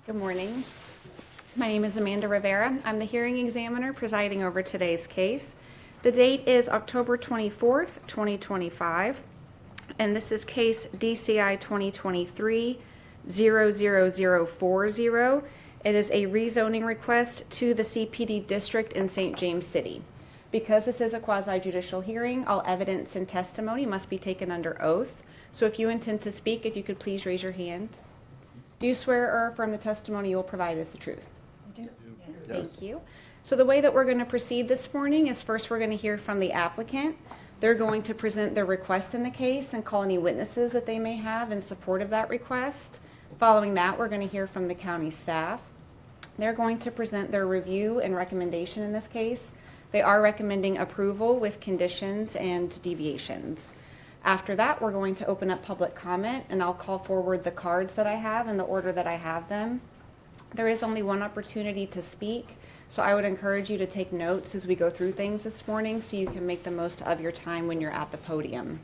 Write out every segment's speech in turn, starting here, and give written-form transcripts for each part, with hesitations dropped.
Good morning. My name is Amanda Rivera. I'm the hearing examiner presiding over today's case. The date is October 24th, 2025, and this is case DCI 2023-000040. It is a rezoning request to the CPD district in St. James City. Because this is a quasi-judicial hearing, all evidence and testimony must be taken under oath. So if you intend to speak, if you could please raise your hand. Do you swear or affirm the testimony you will provide is the truth? I do. Yes. Thank you. So the way that we're going to proceed this morning is first we're going to hear from the applicant. They're going to present their request in the case and call any witnesses that they may have in support of that request. Following that, we're going to hear from the county staff. They're going to present their review and recommendation in this case. They are recommending approval with conditions and deviations. After that, we're going to open up public comment, and I'll call forward the cards that I have in the order that I have them. There is only one opportunity to speak, so I would encourage you to take notes as we go through things this morning so you can make the most of your time when you're at the podium.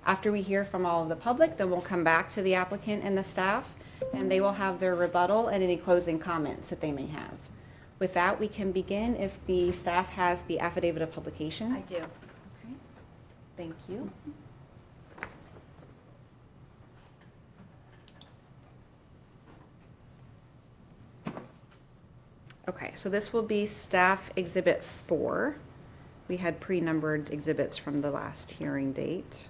After we hear from all of the public, then we'll come back to the applicant and the staff, and they will have their rebuttal and any closing comments that they may have. With that, we can begin if the staff has the affidavit of publication. I do. Okay. Thank you. Okay, so this will be Staff Exhibit 4. We had pre-numbered exhibits from the last hearing date.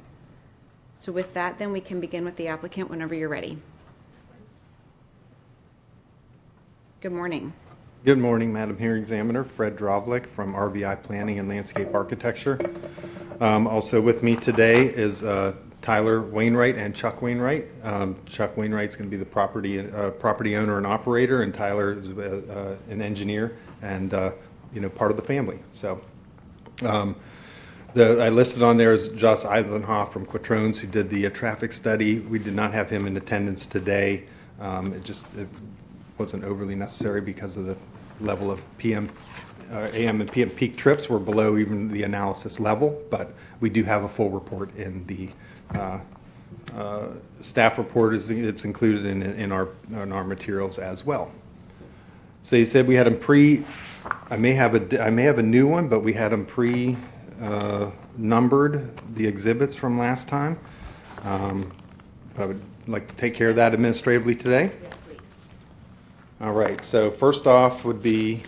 So with that, then we can begin with the applicant whenever you're ready. Good morning. Good morning, Madam Hearing Examiner. Fred Drovlik from RVI Planning and Landscape Architecture. Also with me today is Tyler Wainwright and Chuck Wainwright. Chuck Wainwright's going to be the property owner and operator, and Tyler is an engineer and part of the family. So I listed on there is Josh Eisenhoff from Quattrones, who did the traffic study. We did not have him in attendance today. It wasn't overly necessary because of the level of AM and PM peak trips were below even the analysis level, but we do have a full report in the staff report. It's included in our materials as well. So you said we had them I may have a new one, but we had them numbered the exhibits from last time. I would like to take care of that administratively today. Yes, please. All right. So first off would be,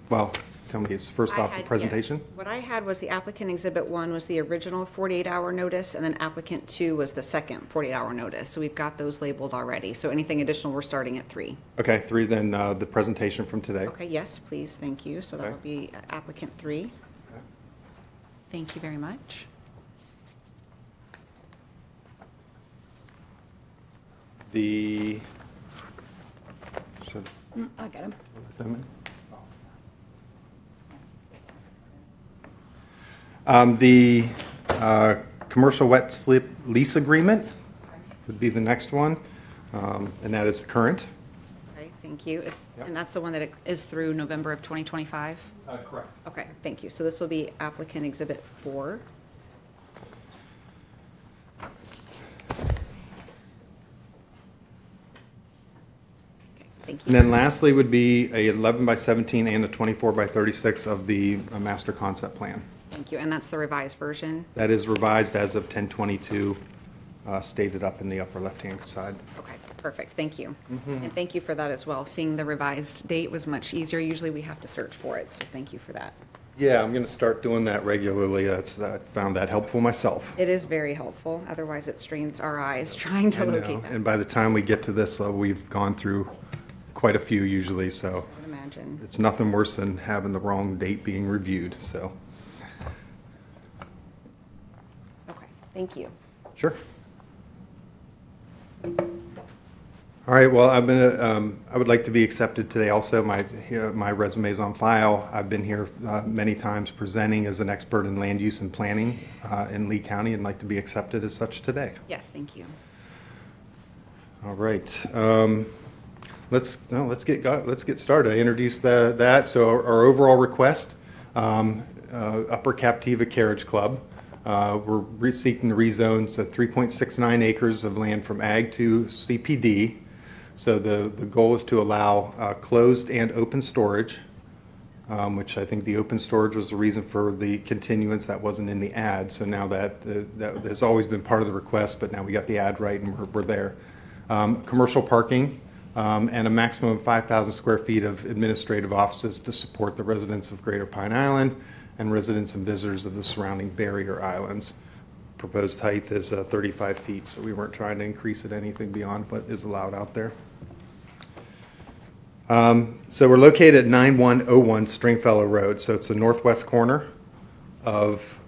tell me, first off the Yes. presentation. What I had was the applicant Exhibit 1 was the original 48-hour notice, and then applicant 2 was the second 48-hour notice. So we've got those labeled already. So anything additional, we're starting at 3. Okay, 3 then, the presentation from today. Okay, yes, please, thank you. So that Okay. will be applicant 3. Okay. Thank you very much. I got him. The commercial wet slip lease agreement would be the next one, and that is current. Okay, thank you. Yep. And that's the one that is through November of 2025? Correct. Okay, thank you. So this will be applicant Exhibit 4. Okay, thank you. And then lastly would be a 11 by 17 and a 24 by 36 of the master concept plan. Thank you. And that's the revised version? That is revised as of 10/22, stated up in the upper left-hand side. Okay, perfect. Thank you. And thank you for that as well. Seeing the revised date was much easier. Usually we have to search for it, so thank you for that. Yeah, I'm going to start doing that regularly. I found that helpful myself. It is very helpful. Otherwise, it strains our eyes trying to I know. locate them. And by the time we get to this level, we've gone through quite a few usually, so I would imagine. it's nothing worse than having the wrong date being reviewed, so. Okay, thank you. Sure. All right, well, I would like to be accepted today also. My resume is on file. I've been here many times presenting as an expert in land use and planning in Lee County and like to be accepted as such today. Yes, thank you. All right. Let's get started. I introduced that. So our overall request, Upper Captiva Carriage Club. We're seeking to rezone 3.69 acres of land from ag to CPD. So the goal is to allow closed and open storage, which I think the open storage was the reason for the continuance that wasn't in the ad. So now that has always been part of the request, but now we got the ad right and we're there. Commercial parking and a maximum of 5,000 square feet of administrative offices to support the residents of Greater Pine Island and residents and visitors of the surrounding barrier islands. Proposed height is 35 feet, so we weren't trying to increase it anything beyond what is allowed out there. So we're located at 9101 Stringfellow Road. So it's the northwest corner of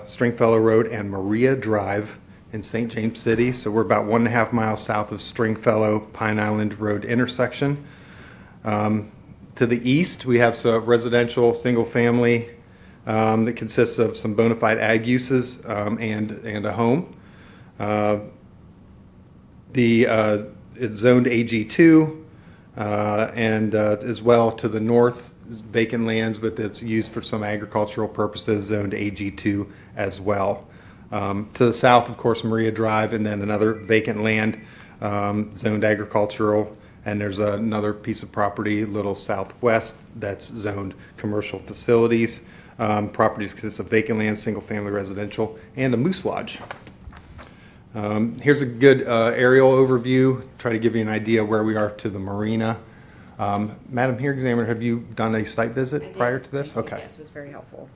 Stringfellow Road and Maria Drive in St. James City. So we're about 1.5 miles south of Stringfellow Pine Island Road intersection. To the east, we have some residential single family that consists of some bona fide ag uses and a home. It's zoned AG2. And as well to the north is vacant lands, but it's used for some agricultural purposes, zoned AG2 as well. To the south, of course, Maria Drive, and then another vacant land zoned agricultural, and there's another piece of property a little southwest that's zoned commercial facilities. Properties consist of vacant land, single-family residential, and a moose lodge. Here's a good aerial overview, try to give you an idea where we are to the marina. Madam Hearing Examiner, have you done a site visit prior to this? Okay. Yes, it was very helpful.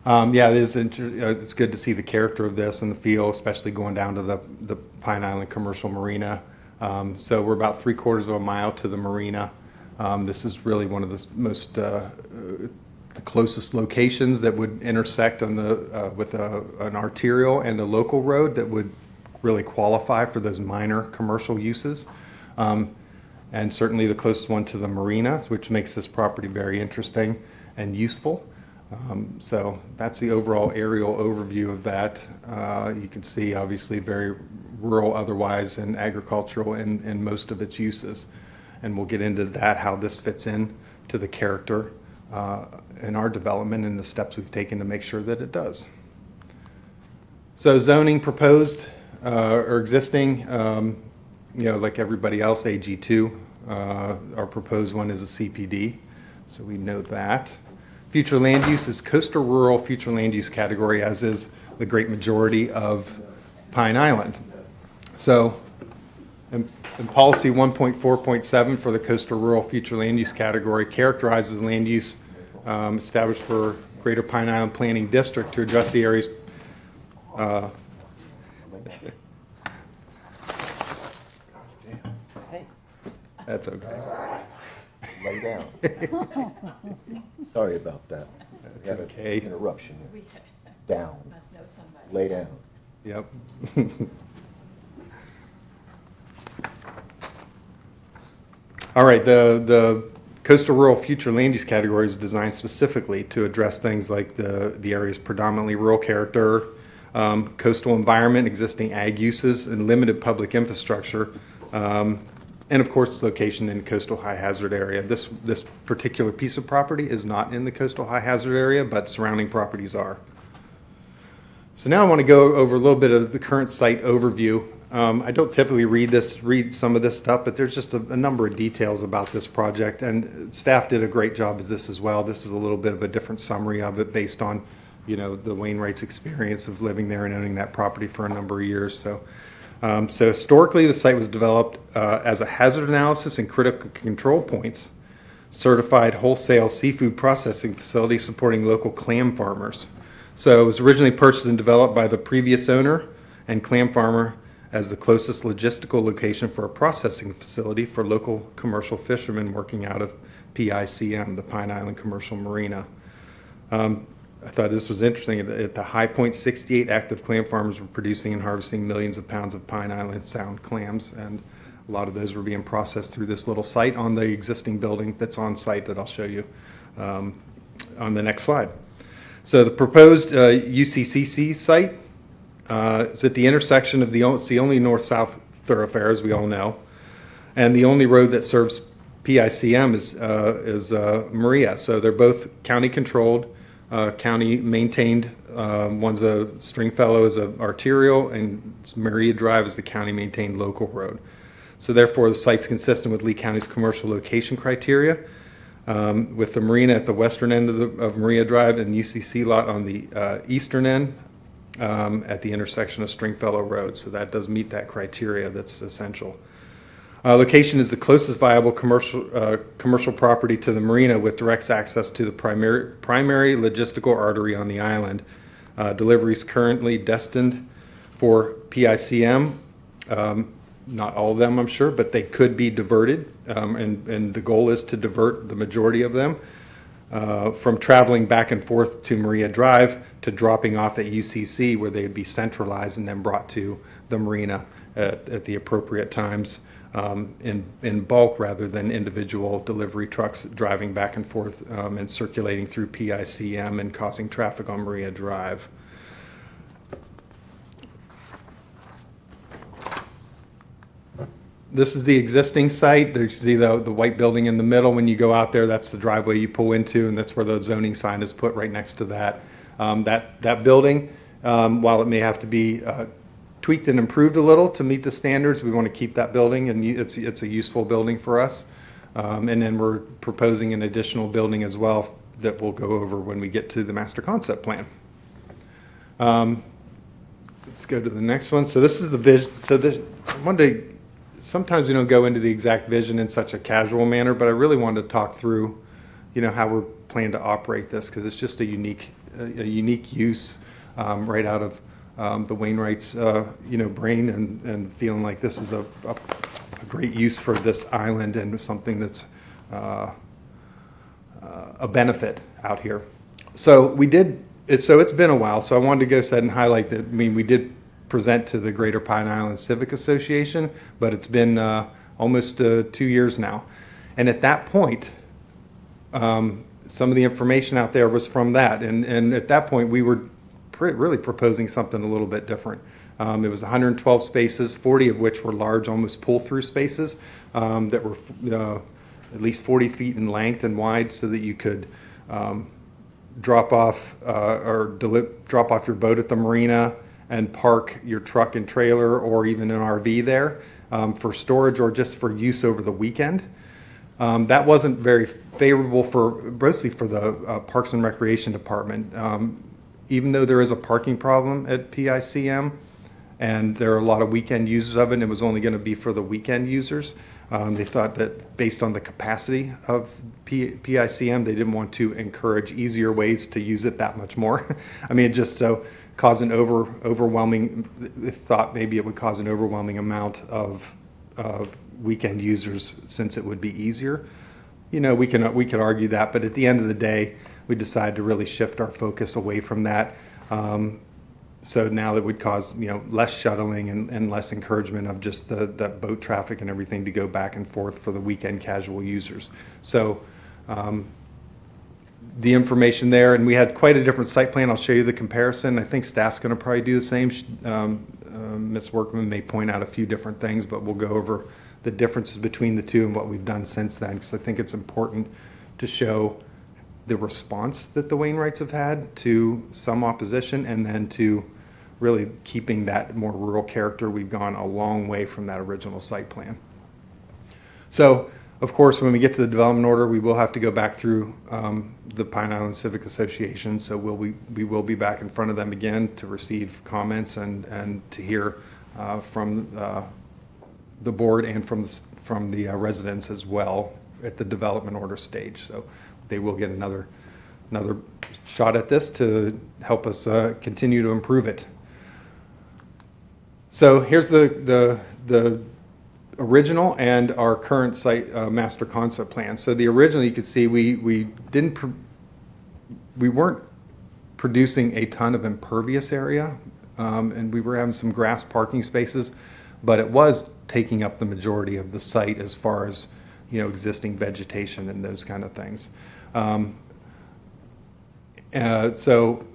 Yeah, it's good to see the character of this and the feel, especially going down to the Pine Island Commercial Marina. So we're about 3/4 of a mile to the marina. This is really one of the most the closest locations that would intersect on with an arterial and a local road that would really qualify for those minor commercial uses. And certainly the closest one to the marina, which makes this property very interesting and useful. So that's the overall aerial overview of that. You can see obviously very rural otherwise and agricultural in most of its uses. And we'll get into that, how this fits in to the character in our development and the steps we've taken to make sure that it does. So zoning proposed or existing, like everybody else, AG2. Our proposed one is a CPD, so we know that. Future land use is coastal rural future land use category, as is the great majority of Pine Island. So in policy 1.4.7 for the coastal rural future land use category characterizes land use established for Greater Pine Island Planning District to address the area's That's okay. Lay down. Sorry about that. That's Had an okay. interruption. Down. Lay down. Yep. All right, the coastal rural future land use category is designed specifically to address things like the area's predominantly rural character, coastal environment, existing ag uses, and limited public infrastructure. And of course, location in coastal high hazard area. This particular piece of property is not in the coastal high hazard area, but surrounding properties are. So now I want to go over a little bit of the current site overview. I don't typically read some of this stuff, but there's just a number of details about this project, and staff did a great job of this as well. This is a little bit of a different summary of it based on, the Wainwright's experience of living there and owning that property for a number of years. So historically, the site was developed as a hazard analysis and critical control points, certified wholesale seafood processing facility supporting local clam farmers. So it was originally purchased and developed by the previous owner and clam farmer as the closest logistical location for a processing facility for local commercial fishermen working out of PICM, the Pine Island Commercial Marina. I thought this was interesting. At the high point, 68 active clam farmers were producing and harvesting millions of pounds of Pine Island sound clams, and a lot of those were being processed through this little site on the existing building that's on site that I'll show you on the next slide. So the proposed UCCC site is at the intersection of it's the only north-south thoroughfare, as we all know, and the only road that serves PICM is Maria. So they're both county-controlled, county-maintained. One's Stringfellow is an arterial, and Maria Drive is the county-maintained local road. So therefore, the site's consistent with Lee County's commercial location criteria, with the marina at the western end of Maria Drive and UCC lot on the eastern end at the intersection of Stringfellow Road. So that does meet that criteria that's essential. Location is the closest viable commercial property to the marina with direct access to the primary logistical artery on the island. Deliveries currently destined for PICM. Not all of them, I'm sure, but they could be diverted, and the goal is to divert the majority of them from traveling back and forth to Maria Drive to dropping off at UCC, where they'd be centralized and then brought to the marina at the appropriate times in bulk, rather than individual delivery trucks driving back and forth and circulating through PICM and causing traffic on Maria Drive. This is the existing site. You see the white building in the middle. When you go out there, that's the driveway you pull into, and that's where the zoning sign is put right next to that. That building, while it may have to be tweaked and improved a little to meet the standards, we want to keep that building, and it's a useful building for us. And then we're proposing an additional building as well that we'll go over when we get to the master concept plan. Let's go to the next one. So this is the vision. So sometimes we don't go into the exact vision in such a casual manner, but I really wanted to talk through, how we're planning to operate this, because it's just a unique use right out of the Wainwright's brain, and feeling like this is a great use for this island and something that's a benefit out here. So it's been a while. So I wanted to go ahead and highlight that. We did present to the Greater Pine Island Civic Association, but it's been almost 2 years now. And at that point, some of the information out there was from that. And at that point, we were really proposing something a little bit different. It was 112 spaces, 40 of which were large, almost pull-through spaces that were at least 40 feet in length and wide, so that you could drop off your boat at the marina and park your truck and trailer, or even an RV there for storage or just for use over the weekend. That wasn't very favorable mostly for the Parks and Recreation Department. Even though there is a parking problem at PICM, and there are a lot of weekend users of it, and it was only going to be for the weekend users. They thought that based on the capacity of PICM, they didn't want to encourage easier ways to use it that much more. It just caused an overwhelming, they thought maybe it would cause an overwhelming amount of weekend users, since it would be easier. We could argue that, but at the end of the day, we decided to really shift our focus away from that. So now that would cause less shuttling and less encouragement of just that boat traffic and everything to go back and forth for the weekend casual users. So the information there, and we had quite a different site plan. I'll show you the comparison. I think staff's going to probably do the same. Ms. Workman may point out a few different things, but we'll go over the differences between the two and what we've done since then, because I think it's important to show the response that the Wainwrights have had to some opposition, and then to really keeping that more rural character. We've gone a long way from that original site plan. So, of course, when we get to the development order, we will have to go back through the Pine Island Civic Association. So we will be back in front of them again to receive comments and to hear from the board and from the residents as well at the development order stage. So they will get another shot at this to help us continue to improve it. So here's the original and our current site master concept plan. So the original, you could see we weren't producing a ton of impervious area, and we were having some grass parking spaces, but it was taking up the majority of the site as far as existing vegetation and those kind of things. So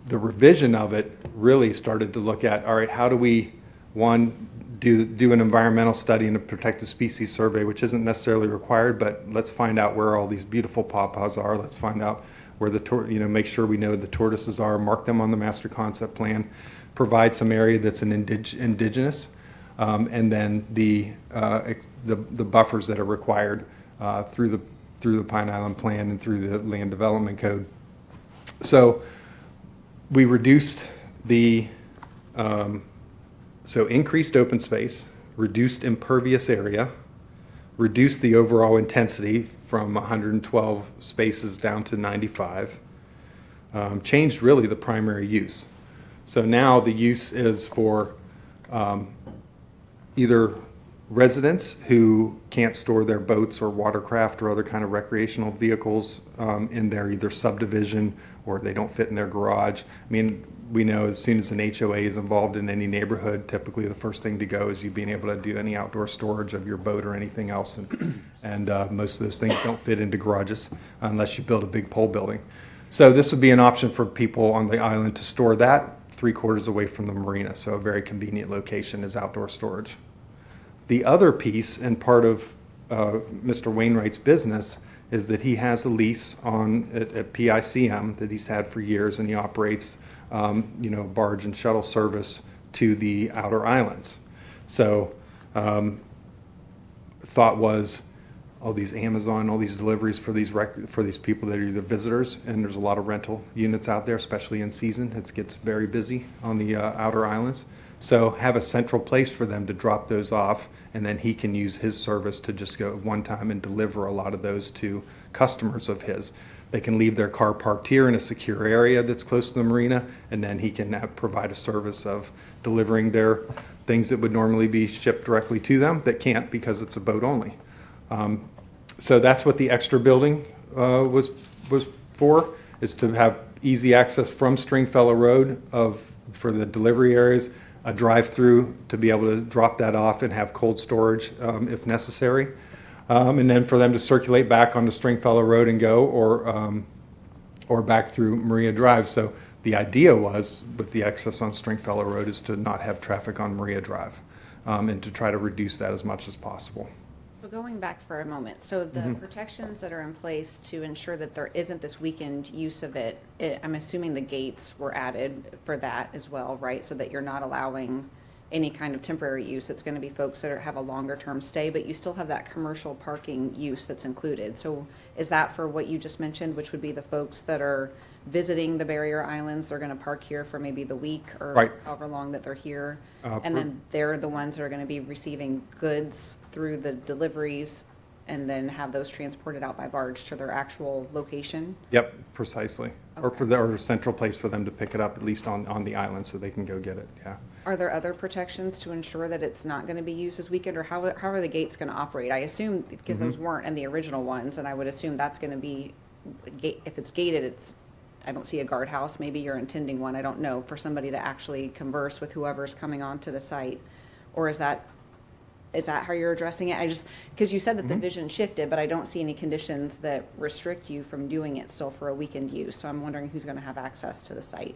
the revision of it really started to look at, all right, how do we, one, do an environmental study and a protected species survey, which isn't necessarily required, but let's find out where all these beautiful pawpaws are. Let's find out where make sure we know the tortoises are, mark them on the master concept plan, provide some area that's an indigenous, and then the buffers that are required through the Pine Island Plan and through the Land Development Code. So we reduced the so increased open space, reduced impervious area, reduced the overall intensity from 112 spaces down to 95, changed really the primary use. So now the use is for either residents who can't store their boats or watercraft or other kind of recreational vehicles in their either subdivision or they don't fit in their garage. I mean, we know as soon as an HOA is involved in any neighborhood, typically the first thing to go is you being able to do any outdoor storage of your boat or anything else. And most of those things don't fit into garages unless you build a big pole building. So this would be an option for people on the island to store that 3/4 away from the marina. So a very convenient location is outdoor storage. The other piece and part of Mr. Wainwright's business is that he has a lease on at PICM that he's had for years, and he operates barge and shuttle service to the outer islands. So thought was all these Amazon, all these deliveries for these people that are either visitors, and there's a lot of rental units out there, especially in season. It gets very busy on the outer islands. So have a central place for them to drop those off, and then he can use his service to just go one time and deliver a lot of those to customers of his. They can leave their car parked here in a secure area that's close to the marina, and then he can provide a service of delivering their things that would normally be shipped directly to them that can't because it's a boat only. So that's what the extra building was for, is to have easy access from Stringfellow Road for the delivery areas, a drive-through to be able to drop that off and have cold storage if necessary, and then for them to circulate back onto Stringfellow Road and go, or back through Maria Drive. So the idea was, with the access on Stringfellow Road, is to not have traffic on Maria Drive, and to try to reduce that as much as possible. So going back for a moment, so the protections that are in place to ensure that there isn't this weakened use of it, I'm assuming the gates were added for that as well, right? So that you're not allowing any kind of temporary use. It's going to be folks that have a longer term stay, but you still have that commercial parking use that's included. So is that for what you just mentioned, which would be the folks that are visiting the barrier islands? They're going to park here for maybe the week or right. however long that they're here, and then they're the ones that are going to be receiving goods through the deliveries and then have those transported out by barge to their actual location? Yep, precisely. Okay. Or a central place for them to pick it up, at least on the island, so they can go get it, yeah. Are there other protections to ensure that it's not going to be used as weekend, or how are the gates going to operate? I assume, because those weren't in the original ones, and I would assume that's going to be, if it's gated, I don't see a guardhouse. Maybe you're intending one, I don't know, for somebody to actually converse with whoever's coming onto the site. Or is that how you're addressing it? Because you said that the vision shifted, but I don't see any conditions that restrict you from doing it still for a weekend use. So I'm wondering who's going to have access to the site.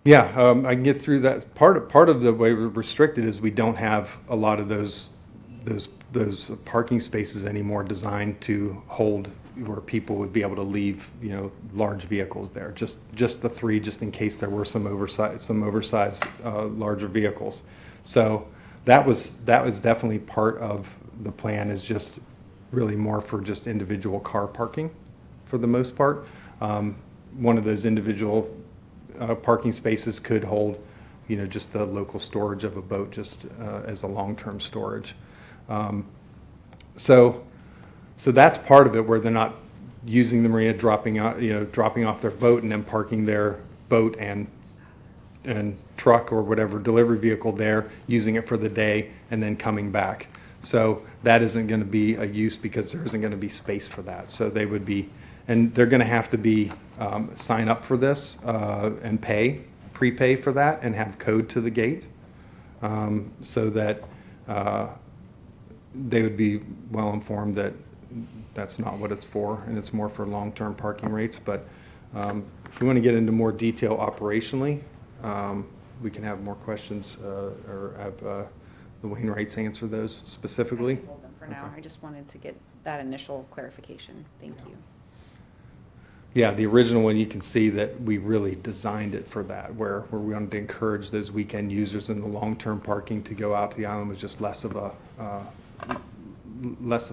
Yeah, I can get through that. Part of the way we're restricted is we don't have a lot of those parking spaces anymore designed to hold where people would be able to leave, large vehicles there. Just the 3, just in case there were some oversized larger vehicles. So that was definitely part of the plan, is just really more for just individual car parking for the most part. One of those individual parking spaces could hold, just the local storage of a boat, just as a long-term storage. So that's part of it, where they're not using the marina, dropping off their boat and then parking their boat and truck or whatever delivery vehicle there, using it for the day and then coming back. So that isn't going to be a use because there isn't going to be space for that. So they would be, and they're going to have to be sign up for this and prepay for that and have code to the gate, so that they would be well informed that that's not what it's for, and it's more for long-term parking rates. But if we want to get into more detail operationally, we can have more questions or have the Wainwrights answer those specifically. I can hold them for now. I just wanted to get that initial clarification. Thank you. Yeah, the original one, you can see that we really designed it for that, where we wanted to encourage those weekend users in the long-term parking to go out to the island was just less of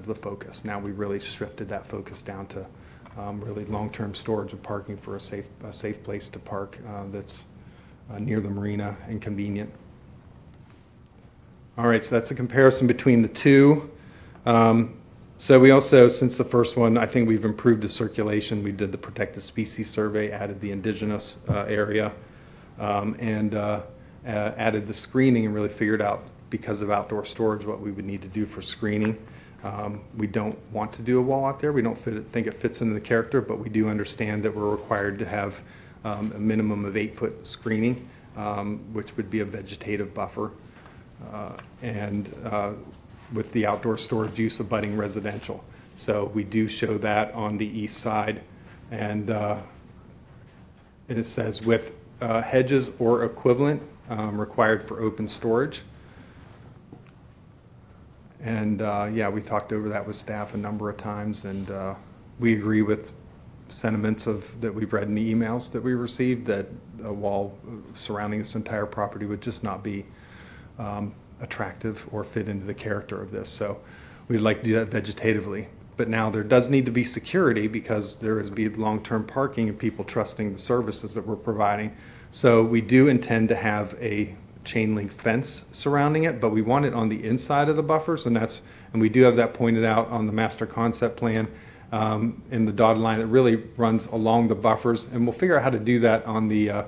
the focus. Now we really shifted that focus down to really long-term storage of parking for a safe place to park that's near the marina and convenient. All right, so that's a comparison between the two. So we also, since the first one, I think we've improved the circulation. We did the protected species survey, added the indigenous area, and added the screening, and really figured out, because of outdoor storage, what we would need to do for screening. We don't want to do a wall out there. We don't think it fits into the character, but we do understand that we're required to have a minimum of 8-foot screening, which would be a vegetative buffer. With the outdoor storage use abutting residential. So we do show that on the east side, and it says with hedges or equivalent required for open storage. And yeah, we talked over that with staff a number of times, and we agree with sentiments that we've read in the emails that we received, that a wall surrounding this entire property would just not be attractive or fit into the character of this. So we'd like to do that vegetatively. But now there does need to be security, because there is long-term parking and people trusting the services that we're providing. So we do intend to have a chain link fence surrounding it, but we want it on the inside of the buffers, and we do have that pointed out on the master concept plan in the dotted line that really runs along the buffers, and we'll figure out how to do that on the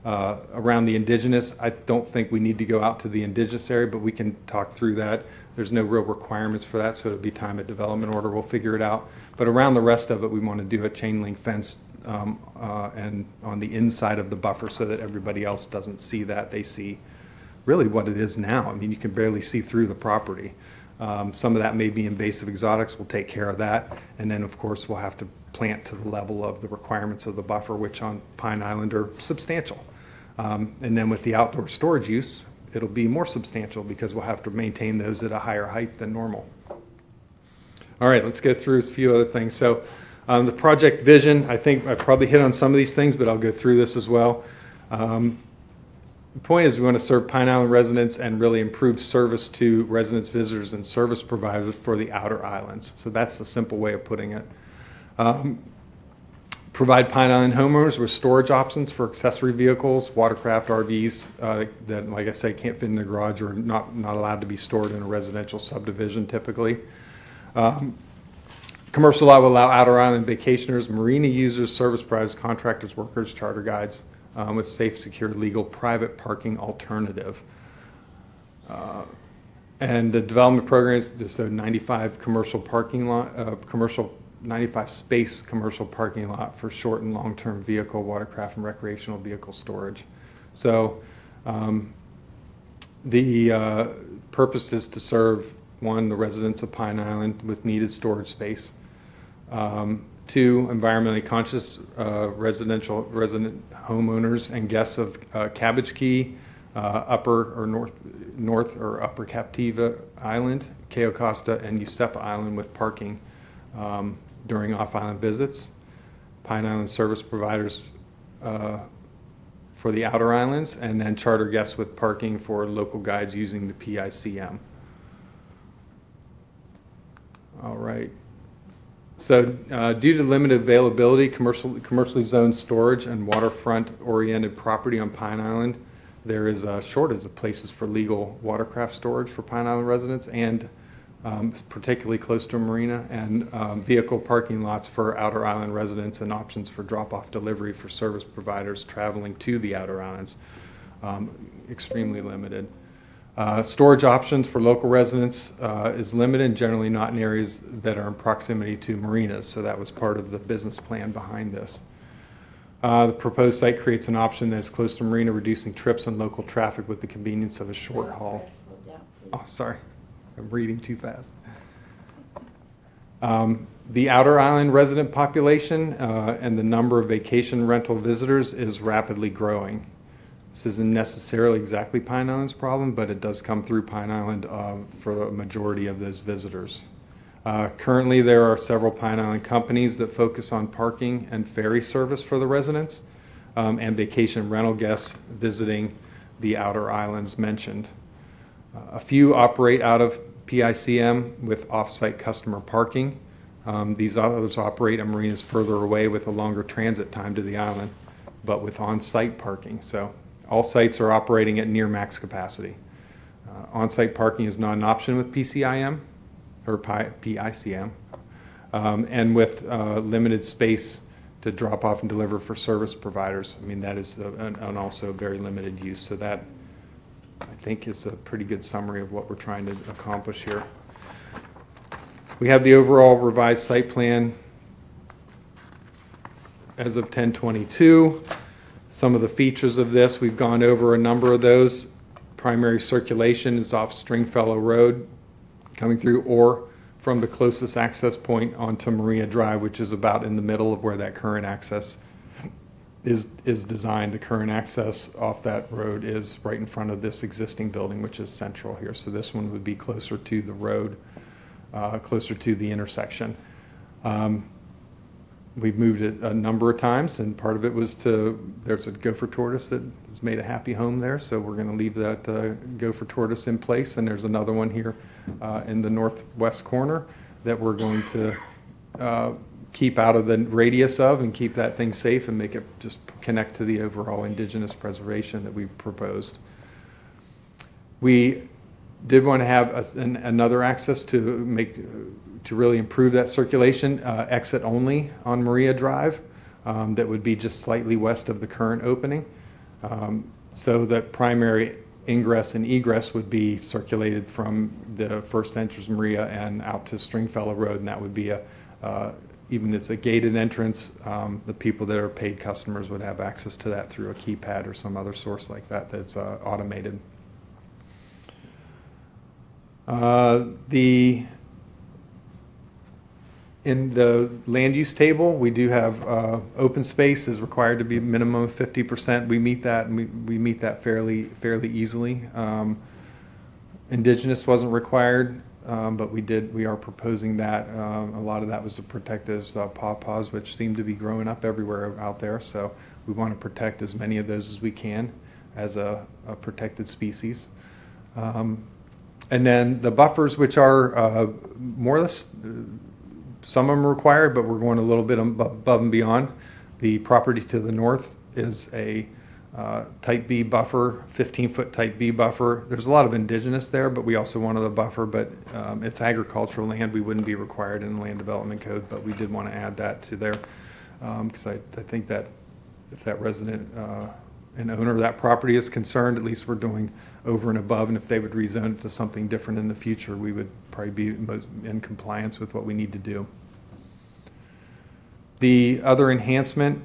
around the indigenous. I don't think we need to go out to the indigenous area, but we can talk through that. There's no real requirements for that, so it'll be time at development order. We'll figure it out. But around the rest of it, we want to do a chain link fence and on the inside of the buffer, so that everybody else doesn't see that. They see really what it is now. I mean, you can barely see through the property. Some of that may be invasive exotics. We'll take care of that. And then, of course, we'll have to plant to the level of the requirements of the buffer, which on Pine Island are substantial. And then with the outdoor storage use, it'll be more substantial, because we'll have to maintain those at a higher height than normal. All right, let's go through a few other things. So the project vision, I think I probably hit on some of these things, but I'll go through this as well. The point is, we want to serve Pine Island residents and really improve service to residents, visitors, and service providers for the outer islands. So that's the simple way of putting it. Provide Pine Island homeowners with storage options for accessory vehicles, watercraft, RVs that, like I say, can't fit in the garage or not allowed to be stored in a residential subdivision typically. Commercial law will allow outer island vacationers, marina users, service providers, contractors, workers, charter guides with safe, secure, legal, private parking alternative. And the development program is just a 95 commercial parking lot, 95 space commercial parking lot for short and long-term vehicle, watercraft, and recreational vehicle storage. So the purpose is to serve, one, the residents of Pine Island with needed storage space. Two, environmentally conscious resident homeowners and guests of Cabbage Key, Upper or North or Upper Captiva Island, Cayo Costa, and Usepa Island with parking during off-island visits. Pine Island service providers for the outer islands, and then charter guests with parking for local guides using the PICM. All right. So due to limited availability, commercially zoned storage and waterfront-oriented property on Pine Island, there is a shortage of places for legal watercraft storage for Pine Island residents, and particularly close to a marina, and vehicle parking lots for outer island residents, and options for drop-off delivery for service providers traveling to the outer islands. Extremely limited. Storage options for local residents is limited, and generally not in areas that are in proximity to marinas, so that was part of the business plan behind this. The proposed site creates an option that is close to marina, reducing trips and local traffic with the convenience of a short haul. Oh, sorry. I'm reading too fast. The outer island resident population and the number of vacation rental visitors is rapidly growing. This isn't necessarily exactly Pine Island's problem, but it does come through Pine Island for the majority of those visitors. Currently, there are several Pine Island companies that focus on parking and ferry service for the residents, and vacation rental guests visiting the outer islands mentioned. A few operate out of PICM with off-site customer parking. These others operate at marinas further away with a longer transit time to the island, but with on-site parking. So all sites are operating at near max capacity. On-site parking is not an option with PCIM or PICM, and with limited space to drop off and deliver for service providers. I mean, that is an also very limited use. So that, I think, is a pretty good summary of what we're trying to accomplish here. We have the overall revised site plan as of 10/22. Some of the features of this, we've gone over a number of those. Primary circulation is off Stringfellow Road, coming through or from the closest access point onto Maria Drive, which is about in the middle of where that current access is designed. The current access off that road is right in front of this existing building, which is central here. So this one would be closer to the road, closer to the intersection. We've moved it a number of times, and part of it was there's a gopher tortoise that has made a happy home there, so we're going to leave that gopher tortoise in place, and there's another one here in the northwest corner that we're going to keep out of the radius of and keep that thing safe and make it just connect to the overall indigenous preservation that we proposed. We did want to have another access to really improve that circulation, exit only on Maria Drive, that would be just slightly west of the current opening. So that primary ingress and egress would be circulated from the first entrance Maria and out to Stringfellow Road, and that would be even it's a gated entrance, the people that are paid customers would have access to that through a keypad or some other source like that that's automated. In the land use table, we do have open space is required to be minimum of 50%. We meet that, and we meet that fairly easily. Indigenous wasn't required, but we are proposing that. A lot of that was to protect those pawpaws, which seem to be growing up everywhere out there. So we want to protect as many of those as we can as a protected species. And then the buffers, which are more or less, some of them are required, but we're going a little bit above and beyond. The property to the north is a type B buffer, 15-foot type B buffer. There's a lot of indigenous there, but we also wanted a buffer, but it's agricultural land. We wouldn't be required in the land development code, but we did want to add that to there because I think that if that resident and owner of that property is concerned, at least we're doing over and above, and if they would rezone it to something different in the future, we would probably be in compliance with what we need to do. The other enhancement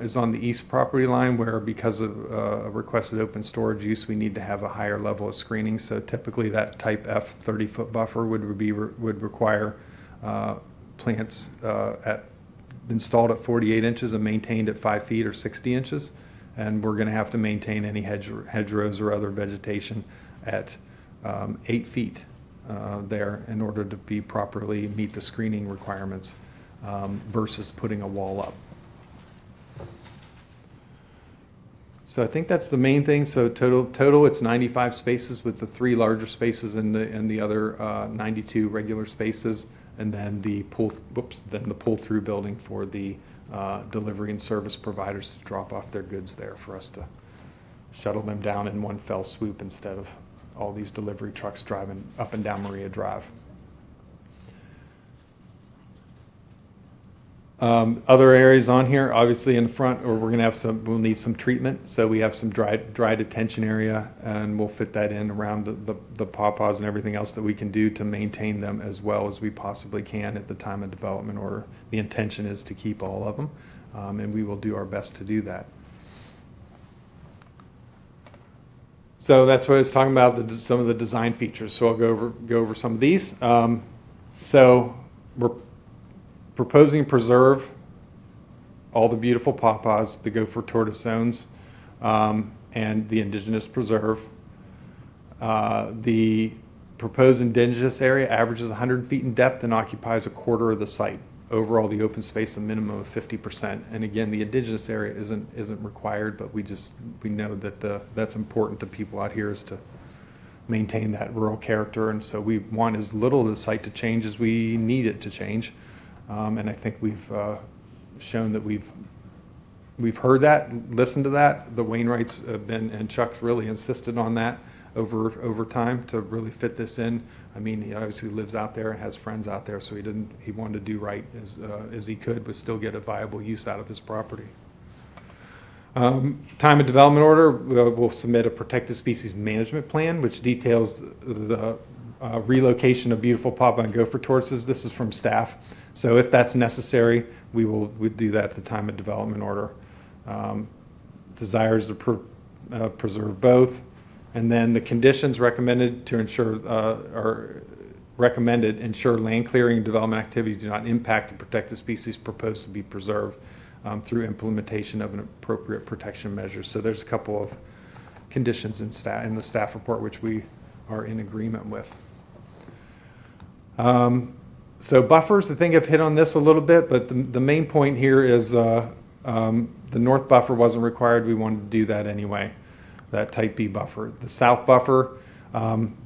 is on the east property line, where because of a requested open storage use, we need to have a higher level of screening. So typically that type F 30-foot buffer would require plants installed at 48 inches and maintained at 5 feet or 60 inches. And we're going to have to maintain any hedgerows or other vegetation at 8 feet there in order to be properly meet the screening requirements versus putting a wall up. So I think that's the main thing. So total it's 95 spaces with the 3 larger spaces and the other 92 regular spaces, and then the pull through building for the delivery and service providers to drop off their goods there for us to shuttle them down in one fell swoop instead of all these delivery trucks driving up and down Maria Drive. Other areas on here, obviously in the front, or we'll need some treatment. So we have some dry detention area, and we'll fit that in around the pawpaws and everything else that we can do to maintain them as well as we possibly can at the time of development order. The intention is to keep all of them, and we will do our best to do that. So that's what I was talking about, some of the design features. So I'll go over some of these. So we're proposing to preserve all the beautiful pawpaws, the gopher tortoise zones, and the indigenous preserve. The proposed indigenous area averages 100 feet in depth and occupies a quarter of the site. Overall, the open space a minimum of 50%. And again, the indigenous area isn't required, but we know that that's important to people out here, is to maintain that rural character. And so we want as little of the site to change as we need it to change. And I think we've shown that we've heard that, listened to that. The Wainwrights have been, and Chuck's really insisted on that over time to really fit this in. I mean, he obviously lives out there and has friends out there, so he wanted to do right as he could, but still get a viable use out of his property. Time of development order, we'll submit a protected species management plan, which details the relocation of beautiful pawpaw and gopher tortoises. This is from staff. So if that's necessary, we'll do that at the time of development order. Desires to preserve both. And then the conditions recommended to ensure ensure land clearing and development activities do not impact the protected species proposed to be preserved through implementation of an appropriate protection measures. So there's a couple of conditions in the staff report which we are in agreement with. So buffers, I think I've hit on this a little bit, but the main point here is the north buffer wasn't required. We wanted to do that anyway, that type B buffer. The south buffer,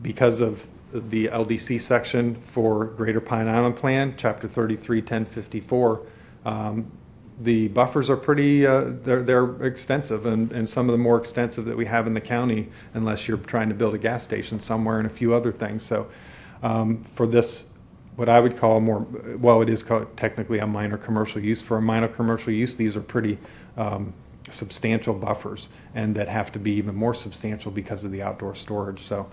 because of the LDC section for Greater Pine Island Plan, Chapter 33-1054, the buffers are pretty, they're extensive, and some of the more extensive that we have in the county, unless you're trying to build a gas station somewhere and a few other things. So for this, what I would call it is called technically a minor commercial use. For a minor commercial use, these are pretty substantial buffers, and that have to be even more substantial because of the outdoor storage. So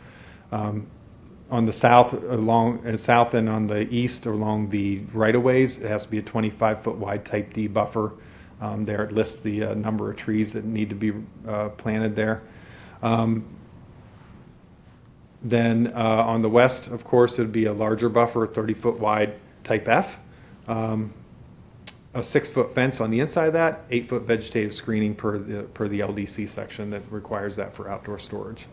on the south and on the east along the right-of-ways, it has to be a 25-foot wide type D buffer. There it lists the number of trees that need to be planted there. Then on the west, of course, it would be a larger buffer, 30-foot wide type F. A 6-foot fence on the inside of that, 8-foot vegetative screening per the LDC section that requires that for outdoor storage.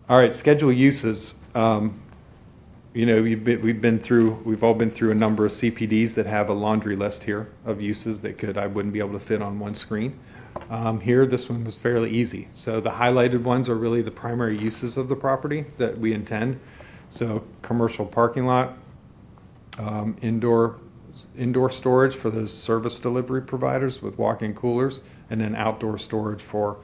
All right, schedule uses. You know, we've all been through a number of CPDs that have a laundry list here of uses that I wouldn't be able to fit on one screen. Here, this one was fairly easy. So the highlighted ones are really the primary uses of the property that we intend. So commercial parking lot, indoor storage for those service delivery providers with walk-in coolers, and then outdoor storage for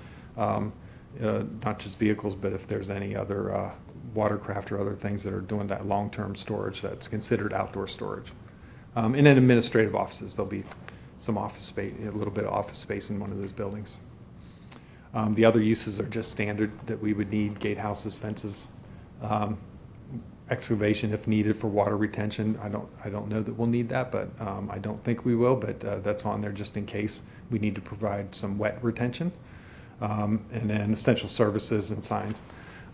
not just vehicles, but if there's any other watercraft or other things that are doing that long-term storage, that's considered outdoor storage. And then administrative offices, there'll be some office space, a little bit of office space in one of those buildings. The other uses are just standard that we would need: gatehouses, fences, excavation if needed for water retention. I don't know that we'll need that, but I don't think we will, but that's on there just in case we need to provide some wet retention. And then essential services and signs.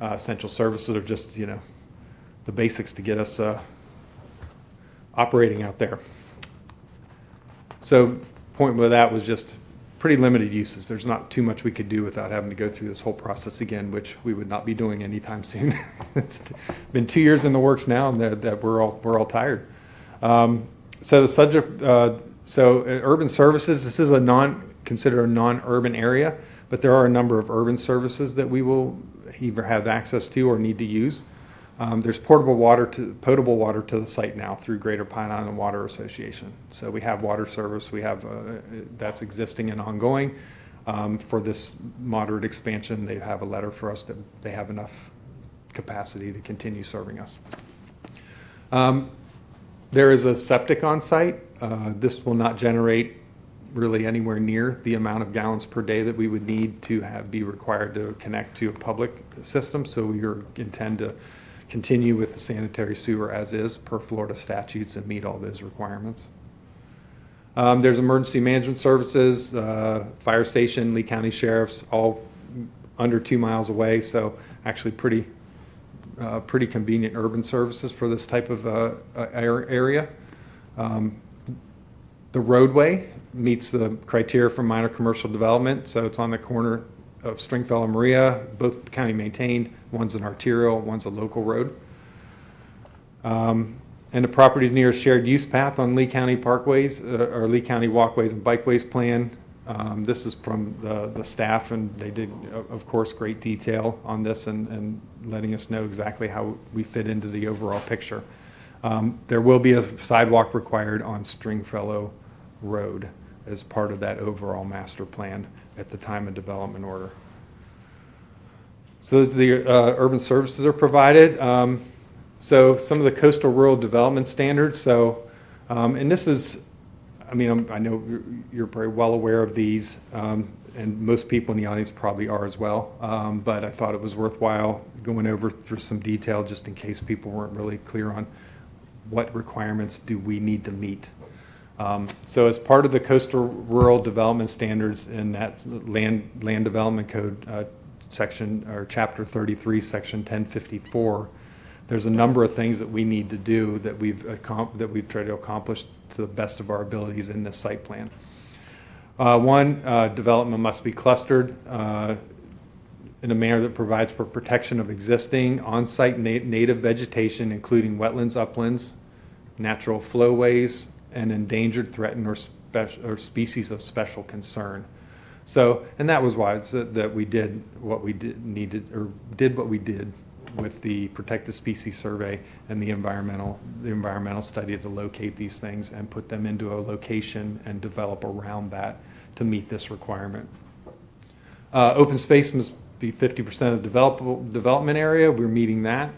Essential services are just, you know, the basics to get us operating out there. So point with that was just pretty limited uses. There's not too much we could do without having to go through this whole process again, which we would not be doing anytime soon. It's been 2 years in the works now, and that we're all tired. So the subject, urban services. This is considered a non-urban area, but there are a number of urban services that we will either have access to or need to use. There's potable water to the site now through Greater Pine Island Water Association. So we have water service. We have that's existing and ongoing. For this moderate expansion, they have a letter for us that they have enough capacity to continue serving us. There is a septic on site. This will not generate really anywhere near the amount of gallons per day that we would need to be required to connect to a public system. So we intend to continue with the sanitary sewer as is per Florida statutes and meet all those requirements. There's emergency management services, fire station, Lee County Sheriff's, all under 2 miles away. So actually pretty convenient urban services for this type of area. The roadway meets the criteria for minor commercial development. So it's on the corner of Stringfellow and Maria, both county maintained. One's an arterial, one's a local road. And the properties near a shared use path on Lee County parkways, or Lee County walkways and bikeways plan. This is from the staff, and they did, of course, great detail on this and letting us know exactly how we fit into the overall picture. There will be a sidewalk required on Stringfellow Road as part of that overall master plan at the time of development order. So those are the urban services are provided. So some of the coastal rural development standards. So, and this is, I mean, I know you're very well aware of these, and most people in the audience probably are as well. But I thought it was worthwhile going over through some detail just in case people weren't really clear on what requirements do we need to meet. So as part of the coastal rural development standards in that land development code section, or chapter 33, section 1054, there's a number of things that we need to do that we've tried to accomplish to the best of our abilities in this site plan. One, development must be clustered in a manner that provides for protection of existing on-site native vegetation, including wetlands, uplands, natural flowways, and endangered, threatened, or species of special concern. So, and that was why that we did what we did what we did with the protected species survey and the environmental study to locate these things and put them into a location and develop around that to meet this requirement. Open space must be 50% of the development area. We're meeting that.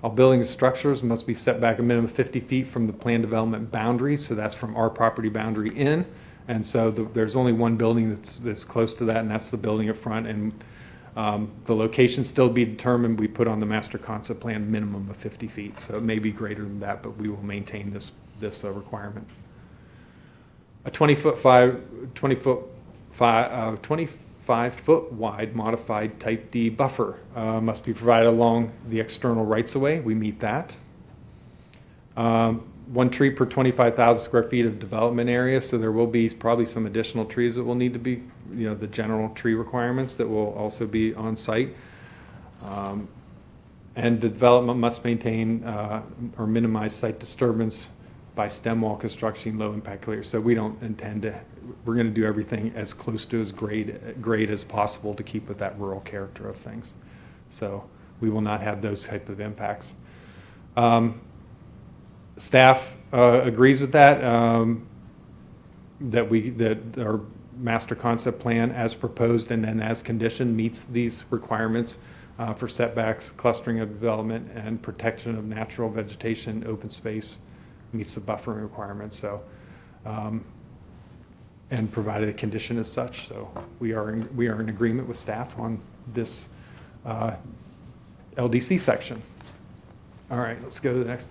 All buildings and structures must be set back a minimum of 50 feet from the planned development boundary. So that's from our property boundary in. And so there's only one building that's close to that, and that's the building up front. And the location still be determined. We put on the master concept plan minimum of 50 feet. So it may be greater than that, but we will maintain this requirement. A 25-foot wide modified type D buffer must be provided along the external rights-of-way. We meet that. One tree per 25,000 square feet of development area. So there will be probably some additional trees that will need to be, the general tree requirements that will also be on site. And development must maintain or minimize site disturbance by stem wall construction, low impact clear. So we don't intend to, we're going to do everything as close to as grade as possible to keep with that rural character of things. So we will not have those type of impacts. Staff agrees with that, that our master concept plan as proposed and then as conditioned meets these requirements for setbacks, clustering of development, and protection of natural vegetation, open space, meets the buffering requirements. So, and provided a condition as such. So we are in agreement with staff on this LDC section. All right, let's go to the next.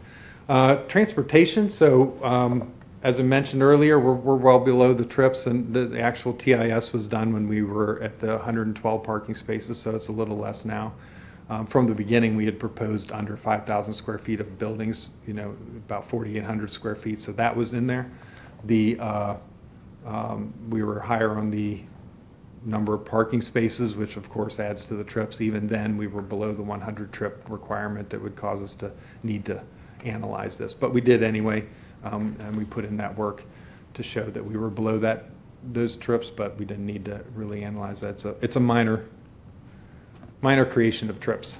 Transportation. So as I mentioned earlier, we're well below the trips, and the actual TIS was done when we were at the 112 parking spaces, so it's a little less now. From the beginning, we had proposed under 5,000 square feet of buildings, about 4,800 square feet, so that was in there. We were higher on the number of parking spaces, which of course adds to the trips. Even then, we were below the 100 trip requirement that would cause us to need to analyze this, but we did anyway, and we put in that work to show that we were below those trips, but we didn't need to really analyze that. So it's a minor creation of trips.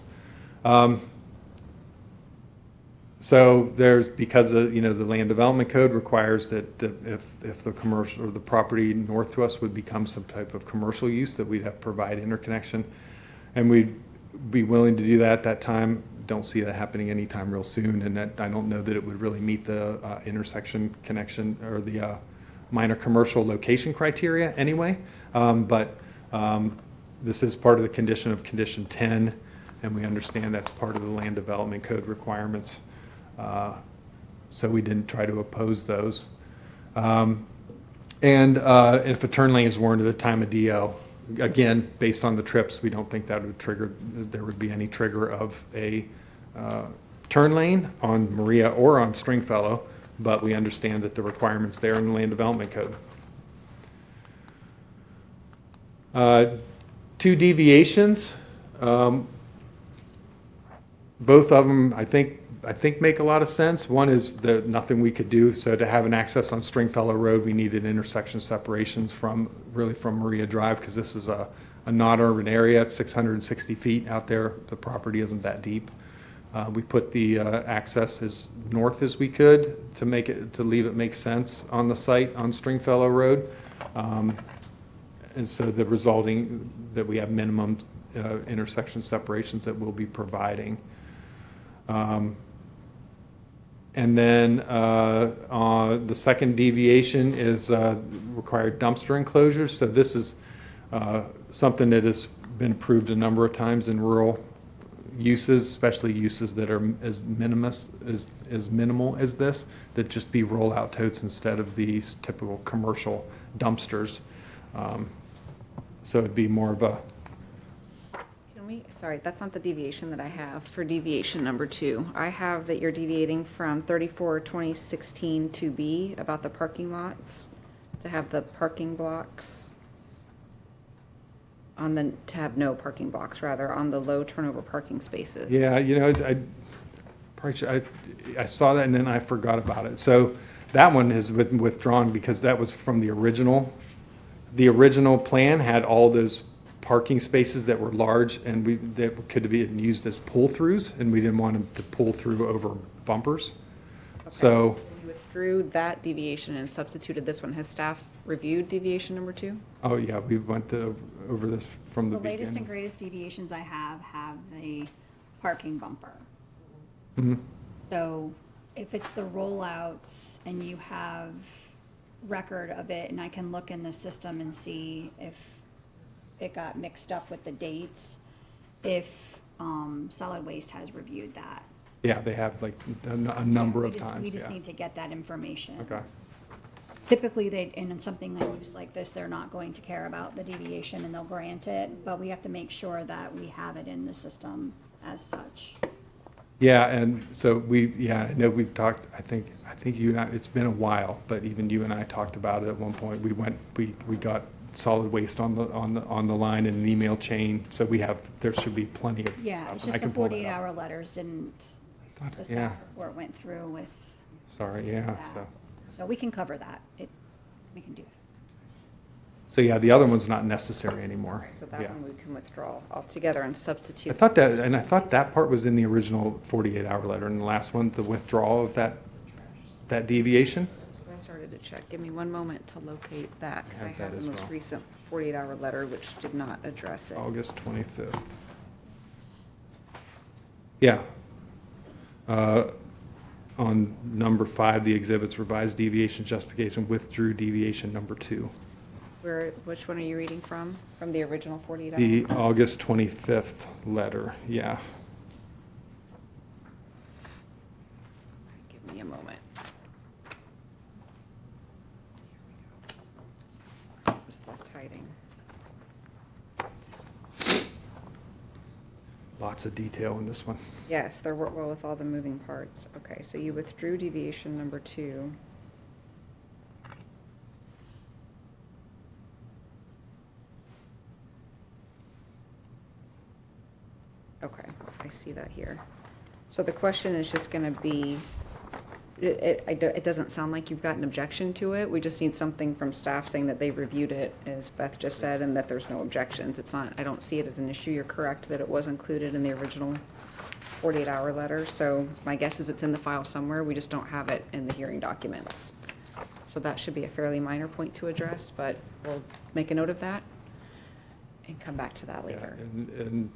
So there's, because of, the land development code requires that if the commercial or the property north to us would become some type of commercial use, that we'd have to provide interconnection, and we'd be willing to do that at that time. Don't see that happening anytime real soon, and that I don't know that it would really meet the intersection connection or the minor commercial location criteria anyway. But this is part of the condition of condition 10, and we understand that's part of the land development code requirements. So we didn't try to oppose those. And if a turn lane is warranted at the time of DO, again, based on the trips, we don't think that would trigger, there would be any trigger of a turn lane on Maria or on Stringfellow, but we understand that the requirements there in the land development code. 2 deviations. Both of them, I think make a lot of sense. One is that nothing we could do. So to have an access on Stringfellow Road, we needed intersection separations from Maria Drive, because this is a non-urban area. It's 660 feet out there. The property isn't that deep. We put the access as north as we could to leave it make sense on the site on Stringfellow Road. And so the resulting that we have minimum intersection separations that we'll be providing. And then the second deviation is required dumpster enclosures. So this is something that has been approved a number of times in rural uses, especially uses that are as minimal as this, that just be roll-out totes instead of these typical commercial dumpsters. So it'd be more of a... Sorry, that's not the deviation that I have for deviation number 2. I have that you're deviating from 34-2016 2B about the parking lots to have the parking blocks to have no parking blocks, rather, on the low turnover parking spaces. Yeah, I saw that and then I forgot about it. So that one is withdrawn because that was from the original. The original plan had all those parking spaces that were large and that could be used as pull-throughs, and we didn't want them to pull through over bumpers. Okay. So you withdrew that deviation and substituted this one. Has staff reviewed deviation number 2? oh yeah, we went over this from the beginning. Latest and greatest deviations I have the parking bumper. Mhm. So if it's the rollouts and you have record of it, and I can look in the system and see if it got mixed up with the dates, if solid waste has reviewed that. Yeah, they have like a number of We times. just Yeah. need to get that information. Okay. Typically, in something like use like this, they're not going to care about the deviation and they'll grant it, but we have to make sure that we have it in the system as such. Yeah, and so I know we've talked, I think you and I, it's been a while, but even you and I talked about it at one point. We got solid waste on the line in an email chain, so there should be plenty of Yeah, stuff, it's and I just the can pull that up. 48-hour letters didn't, the Yeah. staff report went through with Sorry, yeah, that. So we can cover that. We can do it. so yeah, the other one's not necessary anymore. So that Yeah. one we can withdraw altogether and substitute. I thought that part was in the original 48-hour letter, and the last one, the withdrawal of that deviation. I started to check. Give me one moment to locate that, because I Have that have the as most well. recent 48-hour letter, which did not address it. August 25th. Yeah. On number 5, the exhibits revised deviation justification withdrew deviation number 2. Which one are you reading from? From the original 48 hour? The August 25th letter, yeah. Give me a moment. Just left hiding. Lots of detail in this one. Yes, there were, well, with all the moving parts. Okay, so you withdrew deviation number 2. Okay, I see that here. So the question is just gonna be, it doesn't sound like you've got an objection to it. We just need something from staff saying that they've reviewed it, as Beth just said, and that there's no objections. It's not, I don't see it as an issue. You're correct that it was included in the original 48-hour letter. So my guess is it's in the file somewhere. We just don't have it in the hearing documents. So that should be a fairly minor point to address, but we'll make a note of that and come back to that Yeah, later. and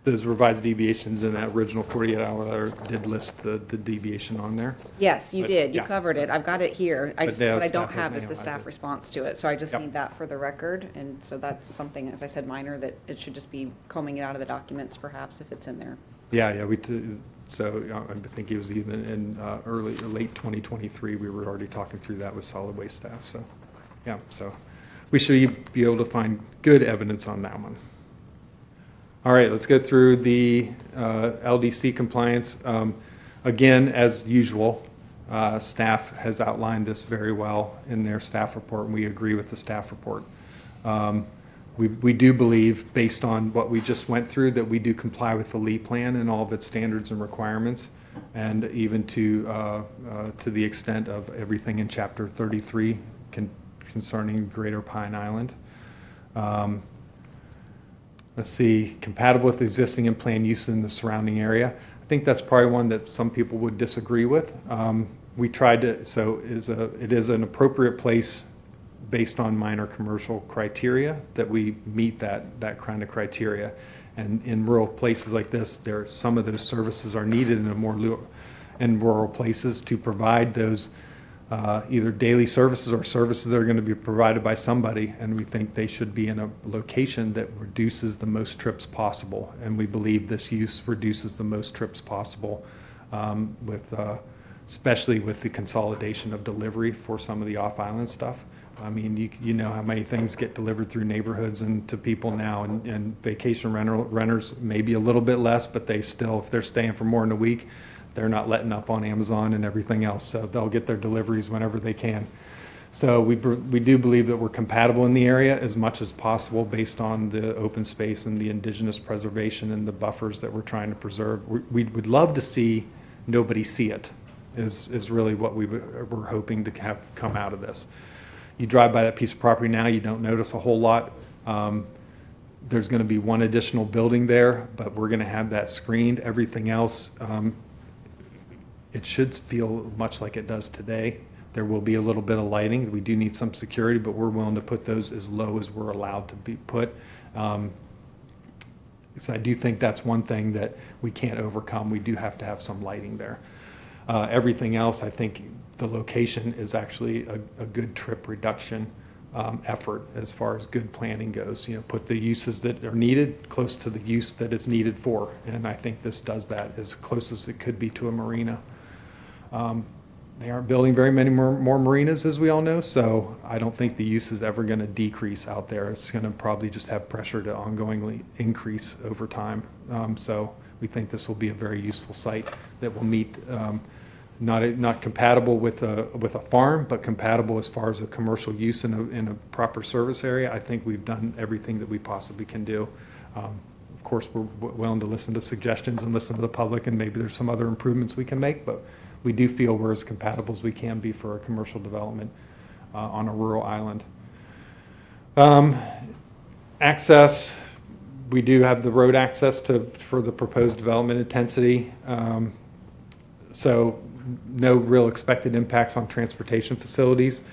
those revised deviations in that original 48-hour letter did list the deviation on there. Yes, you But, did. You yeah. covered it. I've got it here. But now What I staff don't has have is the analyzed staff it. response to it. So I just Yep. need that for the record. And so that's something, as I said, minor, that it should just be combing it out of the documents perhaps if it's in there. Yeah, so I think it was even in late 2023, we were already talking through that with solid waste staff, so, yeah, so we should be able to find good evidence on that one. All right, let's go through the LDC compliance. Again, as usual, staff has outlined this very well in their staff report, and we agree with the staff report. We do believe, based on what we just went through, that we do comply with the Lee Plan and all of its standards and requirements, and even to the extent of everything in Chapter 33 concerning Greater Pine Island. Let's see, compatible with existing and planned use in the surrounding area. I think that's probably one that some people would disagree with. We tried to, so it is an appropriate place based on minor commercial criteria that we meet that kind of criteria. And in rural places like this, some of those services are needed in rural places to provide those either daily services or services that are going to be provided by somebody, and we think they should be in a location that reduces the most trips possible. And we believe this use reduces the most trips possible, especially with the consolidation of delivery for some of the off-island stuff. I mean, you know how many things get delivered through neighborhoods and to people now, and vacation renters maybe a little bit less, but they still, if they're staying for more than a week, they're not letting up on Amazon and everything else, so they'll get their deliveries whenever they can. So we do believe that we're compatible in the area as much as possible based on the open space and the indigenous preservation and the buffers that we're trying to preserve. We would love to see nobody see it, is really what we're hoping to have come out of this. You drive by that piece of property now, you don't notice a whole lot. There's going to be one additional building there, but we're going to have that screened. Everything else, it should feel much like it does today. There will be a little bit of lighting. We do need some security, but we're willing to put those as low as we're allowed to be put. So I do think that's one thing that we can't overcome. We do have to have some lighting there. Everything else, I think the location is actually a good trip reduction effort as far as good planning goes. You know, put the uses that are needed close to the use that it's needed for. And I think this does that as close as it could be to a marina. They aren't building very many more marinas, as we all know, so I don't think the use is ever going to decrease out there. It's going to probably just have pressure to ongoingly increase over time. So we think this will be a very useful site that will meet not compatible with a farm, but compatible as far as a commercial use in a proper service area. I think we've done everything that we possibly can do. Of course, we're willing to listen to suggestions and listen to the public, and maybe there's some other improvements we can make, but we do feel we're as compatible as we can be for a commercial development on a rural island. Access, we do have the road access for the proposed development intensity. So no real expected impacts on transportation facilities.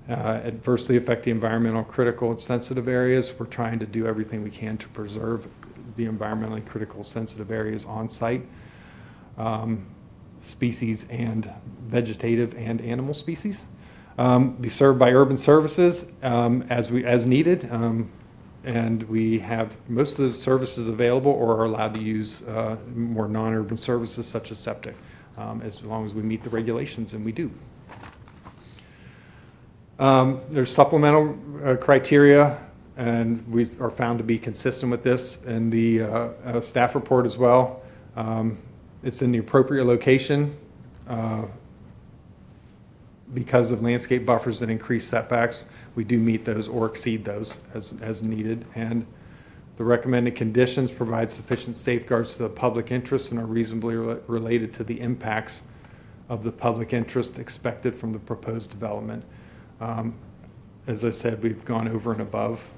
Adversely affect the environmental critical and sensitive areas. We're trying to do everything we can to preserve the environmentally critical sensitive areas on site. Species and vegetative and animal species. Be served by urban services as needed, and we have most of the services available or are allowed to use more non-urban services such as septic, as long as we meet the regulations, and we do. There's supplemental criteria, and we are found to be consistent with this in the staff report as well. It's in the appropriate location because of landscape buffers that increase setbacks. We do meet those or exceed those as needed. And the recommended conditions provide sufficient safeguards to the public interest and are reasonably related to the impacts of the public interest expected from the proposed development. As I said, we've gone over and above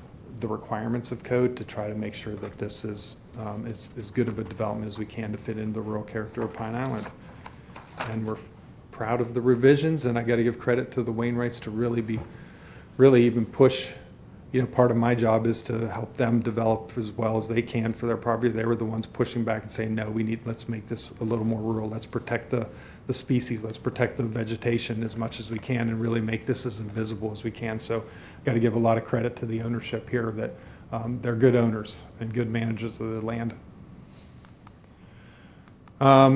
the requirements of code to try to make sure that this is as good of a development as we can to fit into the rural character of Pine Island. And we're proud of the revisions, and I got to give credit to the Wainwrights to really even push. You know, part of my job is to help them develop as well as they can for their property. They were the ones pushing back and saying, no, let's make this a little more rural. Let's protect the species. Let's protect the vegetation as much as we can and really make this as invisible as we can. So I've got to give a lot of credit to the ownership here that they're good owners and good managers of the land. Let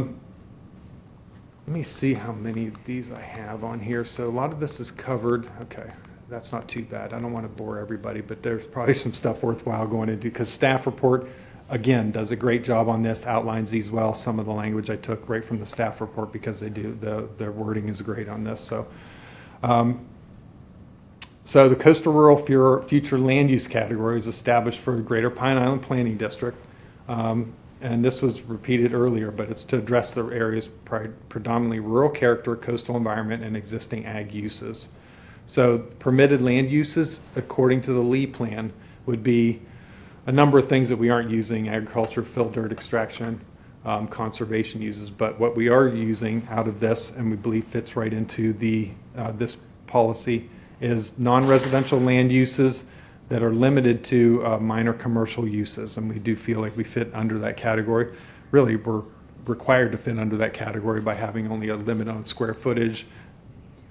me see how many of these I have on here. So a lot of this is covered. Okay. That's not too bad. I don't want to bore everybody, but there's probably some stuff worthwhile going into, because staff report, again, does a great job on this, outlines these well. Some of the language I took right from the staff report because they do, their wording is great on this. So So the coastal rural future land use category is established for the Greater Pine Island Planning District. And this was repeated earlier, but it's to address the area's predominantly rural character, coastal environment, and existing ag uses. So permitted land uses, according to the Lee plan, would be a number of things that we aren't using: agriculture, fill dirt extraction, conservation uses. But what we are using out of this, and we believe fits right into this policy, is non-residential land uses that are limited to minor commercial uses, and we do feel like we fit under that category. Really, we're required to fit under that category by having only a limit on square footage,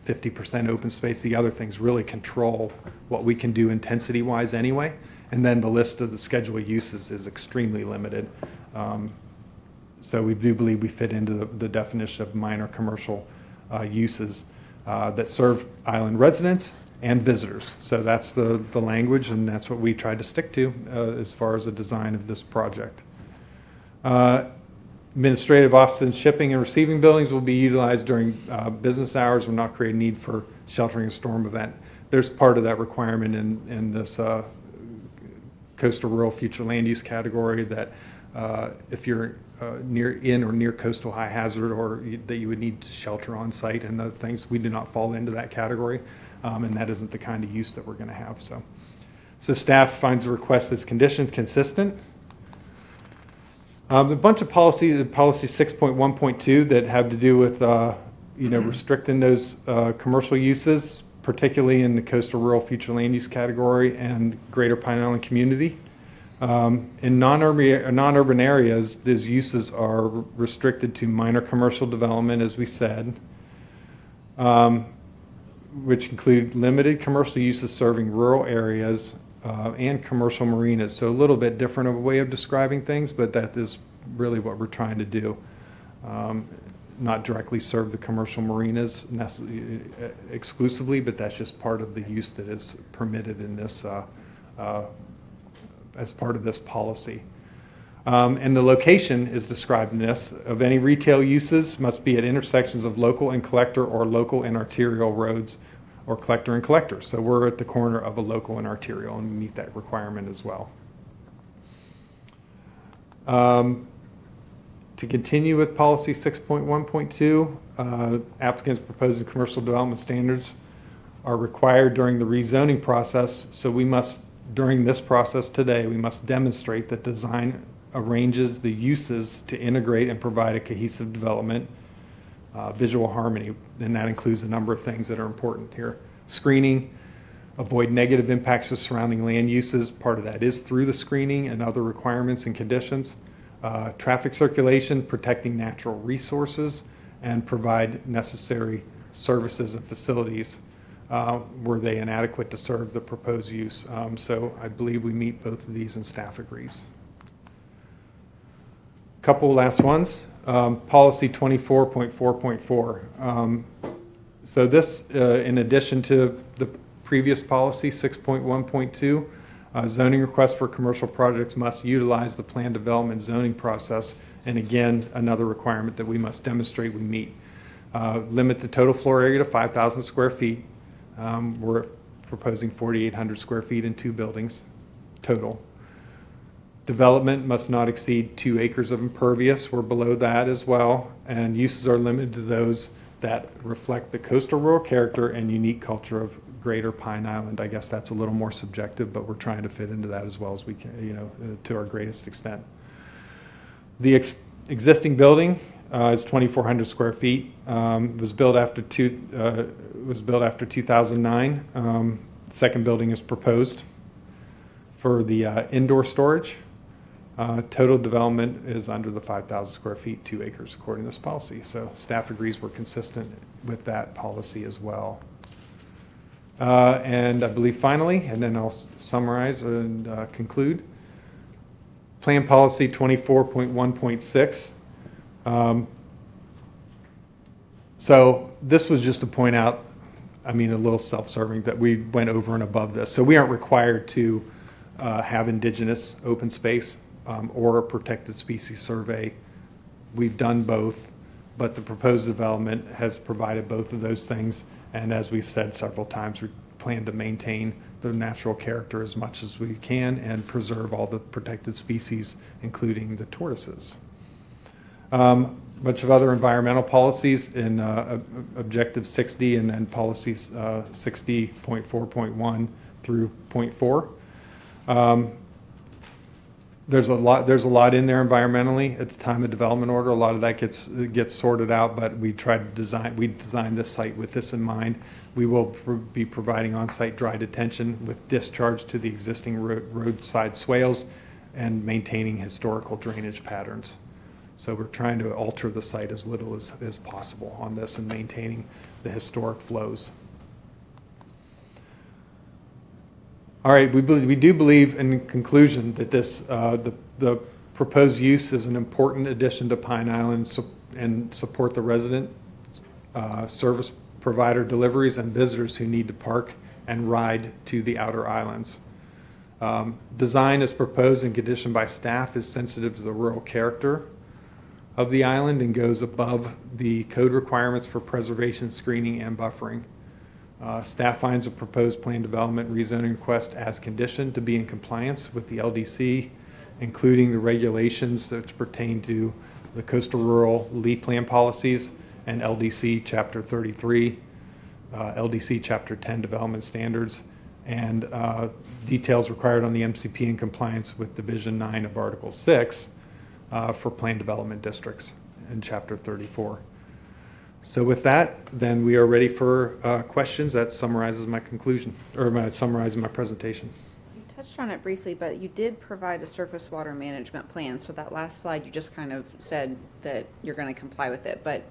50% open space. The other things really control what we can do intensity-wise anyway, and then the list of the schedule of uses is extremely limited. So we do believe we fit into the definition of minor commercial uses that serve island residents and visitors. So that's the language, and that's what we tried to stick to as far as the design of this project. Administrative offices and shipping and receiving buildings will be utilized during business hours. Will not create a need for sheltering a storm event. There's part of that requirement in this coastal rural future land use category that if you're near coastal high hazard, or that you would need to shelter on site and other things, we do not fall into that category. And that isn't the kind of use that we're going to have. So staff finds the request as conditioned consistent. A bunch of policy 6.1.2 that have to do with restricting those commercial uses, particularly in the coastal rural future land use category and Greater Pine Island community. In non-urban areas, these uses are restricted to minor commercial development, as we said, which include limited commercial uses serving rural areas and commercial marinas. So a little bit different of a way of describing things, but that is really what we're trying to do. Not directly serve the commercial marinas exclusively, but that's just part of the use that is permitted in this as part of this policy. And the location is described in this of any retail uses must be at intersections of local and collector or local and arterial roads, or collector and collector. So we're at the corner of a local and arterial, and we meet that requirement as well. To continue with policy 6.1.2, applicants proposing commercial development standards are required during the rezoning process. So we must, during this process today, we must demonstrate that design arranges the uses to integrate and provide a cohesive development, visual harmony, and that includes a number of things that are important here. Screening, avoid negative impacts of surrounding land uses. Part of that is through the screening and other requirements and conditions. Traffic circulation, protecting natural resources, and provide necessary services and facilities were they inadequate to serve the proposed use. So I believe we meet both of these, and staff agrees. Couple last ones. Policy 24.4.4. So this, in addition to the previous policy 6.1.2, zoning requests for commercial projects must utilize the plan development zoning process. And again, another requirement that we must demonstrate we meet. Limit the total floor area to 5,000 square feet. We're proposing 4,800 square feet in 2 buildings total. Development must not exceed 2 acres of impervious. We're below that as well. And uses are limited to those that reflect the coastal rural character and unique culture of Greater Pine Island. I guess that's a little more subjective, but we're trying to fit into that as well as we can, to our greatest extent. The existing building is 2,400 square feet. Was built after 2009. Second building is proposed for the indoor storage. Total development is under the 5,000 square feet, 2 acres, according to this policy. So staff agrees we're consistent with that policy as well. And I believe finally, and then I'll summarize and conclude, Plan Policy 24.1.6. So this was just to point out, a little self-serving, that we went over and above this. So we aren't required to have indigenous open space or a protected species survey. We've done both, but the proposed development has provided both of those things. And as we've said several times, plan to maintain the natural character as much as we can and preserve all the protected species, including the tortoises. Bunch of other environmental policies in Objective 60 and then policies 60.4.1 through .4. There's a lot in there environmentally. It's time of development order. A lot of that gets sorted out, but we designed this site with this in mind. We will be providing on-site dry detention with discharge to the existing roadside swales and maintaining historical drainage patterns. So we're trying to alter the site as little as possible on this and maintaining the historic flows. All right, we do believe in conclusion that this the proposed use is an important addition to Pine Island and support the resident service provider deliveries and visitors who need to park and ride to the outer islands. Design as proposed and conditioned by staff is sensitive to the rural character of the island and goes above the code requirements for preservation, screening, and buffering. Staff finds a proposed plan development rezoning request as conditioned to be in compliance with the LDC, including the regulations that pertain to the coastal rural LEA plan policies and LDC Chapter 33, LDC Chapter 10 development standards, and details required on the MCP in compliance with Division 9 of Article 6 for plan development districts in Chapter 34. So with that, then we are ready for questions. That summarizes my conclusion, or summarizes my presentation. You touched on it briefly, but you did provide a surface water management plan. So that last slide, you just kind of said that you're going to comply with it. But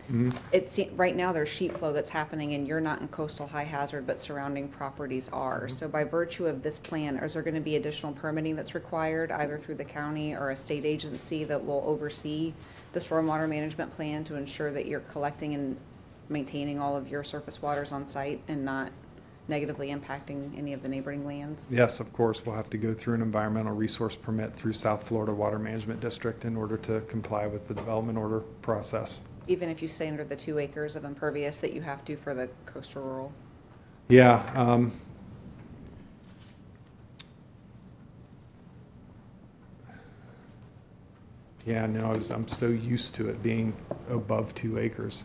right now there's sheet flow that's happening, and you're not in coastal high hazard, but surrounding properties are. So by virtue of this plan, is there going to be additional permitting that's required, either through the county or a state agency that will oversee the stormwater management plan to ensure that you're collecting and maintaining all of your surface waters on site and not negatively impacting any of the neighboring lands? Yes, of course. We'll have to go through an environmental resource permit through South Florida Water Management District in order to comply with the development order process. Even if you stay under the 2 acres of impervious that you have to for the coastal rural? Yeah. Yeah, no, I'm so used to it being above 2 acres.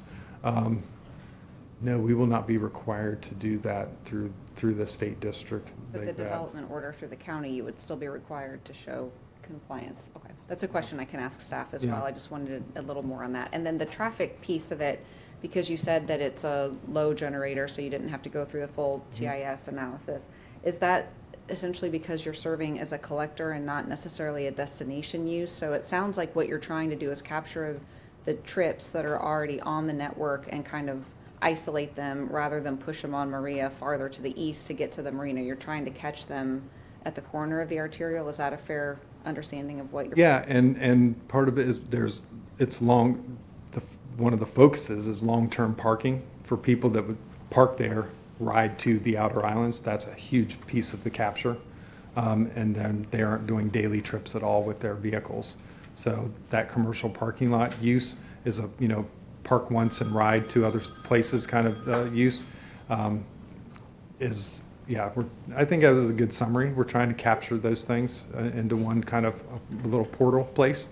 No, we will not be required to do that through the state district. But like the that. development order through the county, you would still be required to show compliance. Okay, that's a question I can ask staff as well. Yeah. I just wanted a little more on that. And then the traffic piece of it, because you said that it's a low generator, so you didn't have to go through the full TIS analysis. Is that essentially because you're serving as a collector and not necessarily a destination use? So it sounds like what you're trying to do is capture the trips that are already on the network and kind of isolate them rather than push them on Maria farther to the east to get to the marina. You're trying to catch them at the corner of the arterial. Is that a fair understanding of what you're? Yeah, and part of it is one of the focuses is long-term parking for people that would park there, ride to the outer islands. That's a huge piece of the capture. And then they aren't doing daily trips at all with their vehicles. So that commercial parking lot use is park once and ride to other places kind of use I think that was a good summary. We're trying to capture those things into one kind of a little portal place.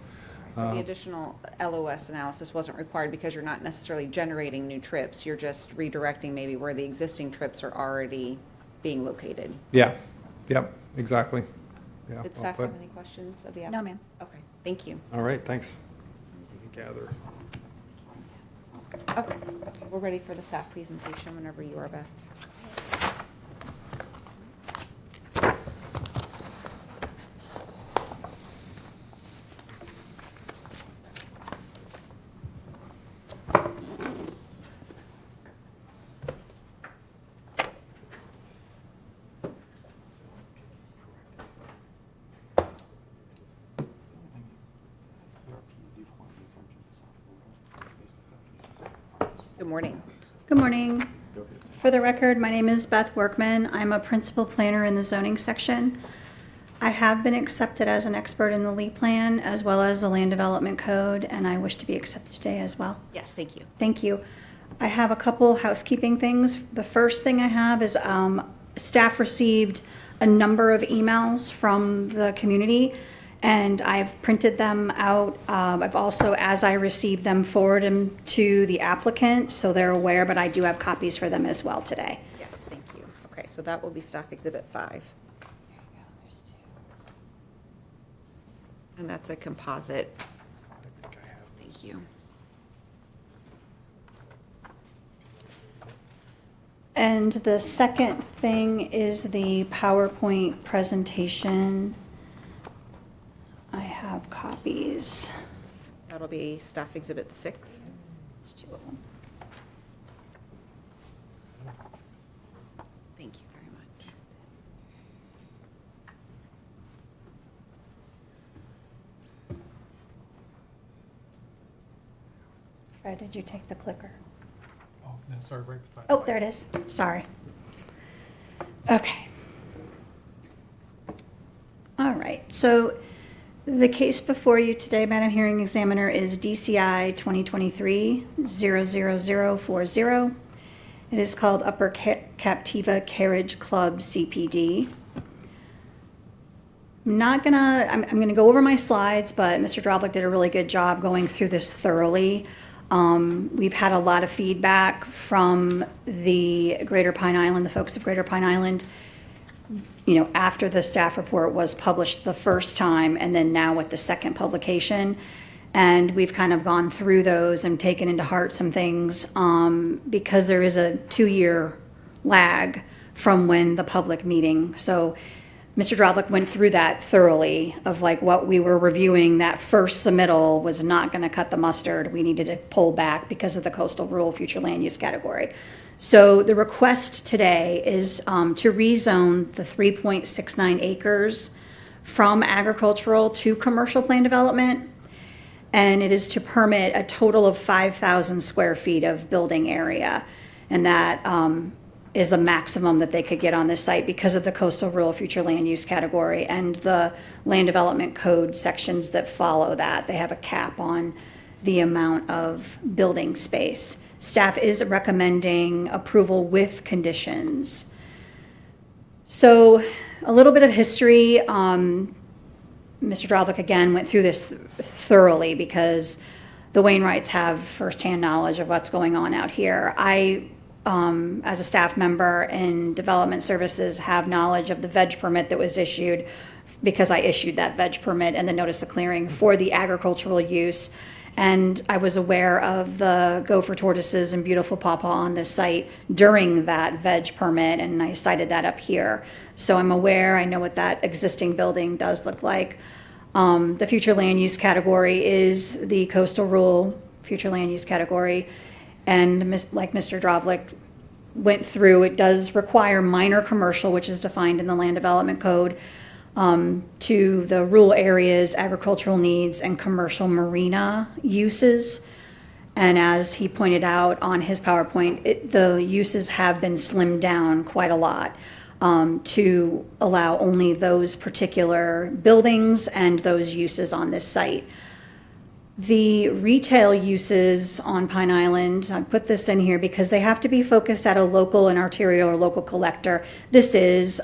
So the additional LOS analysis wasn't required because you're not necessarily generating new trips. You're just redirecting maybe where the existing trips are already being located. Yeah, yep, exactly. Yeah, Did staff have any questions of the No, applicant? ma'am. Okay, thank you. All right, thanks. Gather. Okay, we're ready for the staff presentation whenever you are, Beth. Good morning. Good morning. For the record, my name is Beth Workman. I'm a principal planner in the zoning section. I have been accepted as an expert in the LEA plan as well as the land development code, and I wish to be accepted today as well. Yes, thank you. Thank you. I have a couple housekeeping things. The first thing I have is staff received a number of emails from the community, and I've printed them out. I've also, as I receive them, forwarded them to the applicant, so they're aware, but I do have copies for them as well today. Yes, thank you. Okay, so that will be Staff Exhibit 5. And that's a composite. Thank you. And the second thing is the PowerPoint presentation. I have copies. That'll be Staff Exhibit 6. There's 2 of them. Thank you very much. Fred, did you take the clicker? Oh, no, sorry, right beside. Oh, there it is. Sorry. Okay. All right. So the case before you today, Madam Hearing Examiner, is DCI 2023-000040. It is called Upper Captiva Carriage Club CPD. I'm gonna go over my slides, but Mr. Drovlik did a really good job going through this thoroughly. We've had a lot of feedback from the Greater Pine Island, the folks of Greater Pine Island, you know, after the staff report was published the first time and then now with the second publication. And we've kind of gone through those and taken into heart some things because there is a 2-year lag from when the public meeting. So Mr. Drovlik went through that thoroughly of like what we were reviewing. That first submittal was not going to cut the mustard. We needed to pull back because of the coastal rural future land use category. So the request today is to rezone the 3.69 acres from agricultural to commercial plan development. And it is to permit a total of 5,000 square feet of building area. And that is the maximum that they could get on this site because of the coastal rural future land use category and the land development code sections that follow that. They have a cap on the amount of building space. Staff is recommending approval with conditions. So a little bit of history. Mr. Drovlik again went through this thoroughly because the Wainwrights have firsthand knowledge of what's going on out here. I as a staff member in development services, have knowledge of the veg permit that was issued because I issued that veg permit and the notice of clearing for the agricultural use. And I was aware of the gopher tortoises and beautiful pawpaw on this site during that veg permit, and I cited that up here. So I'm aware, I know what that existing building does look like. The future land use category is the coastal rural future land use category. And like Mr. Drovlik went through, it does require minor commercial, which is defined in the land development code, to the rural areas, agricultural needs, and commercial marina uses. And as he pointed out on his PowerPoint, the uses have been slimmed down quite a lot to allow only those particular buildings and those uses on this site. The retail uses on Pine Island, I put this in here because they have to be focused at a local and arterial or local collector. This is,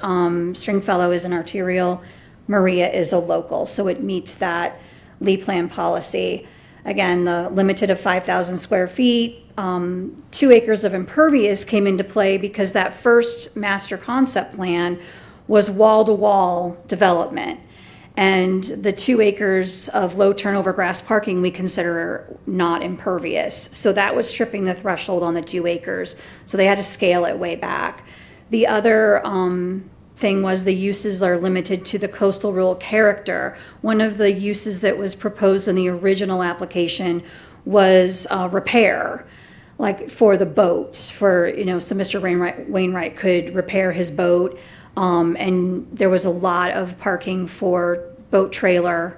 Stringfellow is an arterial, Maria is a local, so it meets that Lee Plan policy. Again, the limited of 5,000 square feet, 2 acres of impervious came into play because that first master concept plan was wall-to-wall development. And the 2 acres of low turnover grass parking we consider not impervious. So that was tripping the threshold on the 2 acres. So they had to scale it way back. The other thing was the uses are limited to the coastal rural character. One of the uses that was proposed in the original application was repair, like for the boats, for, you know, so Mr. Wainwright could repair his boat. And there was a lot of parking for boat trailer,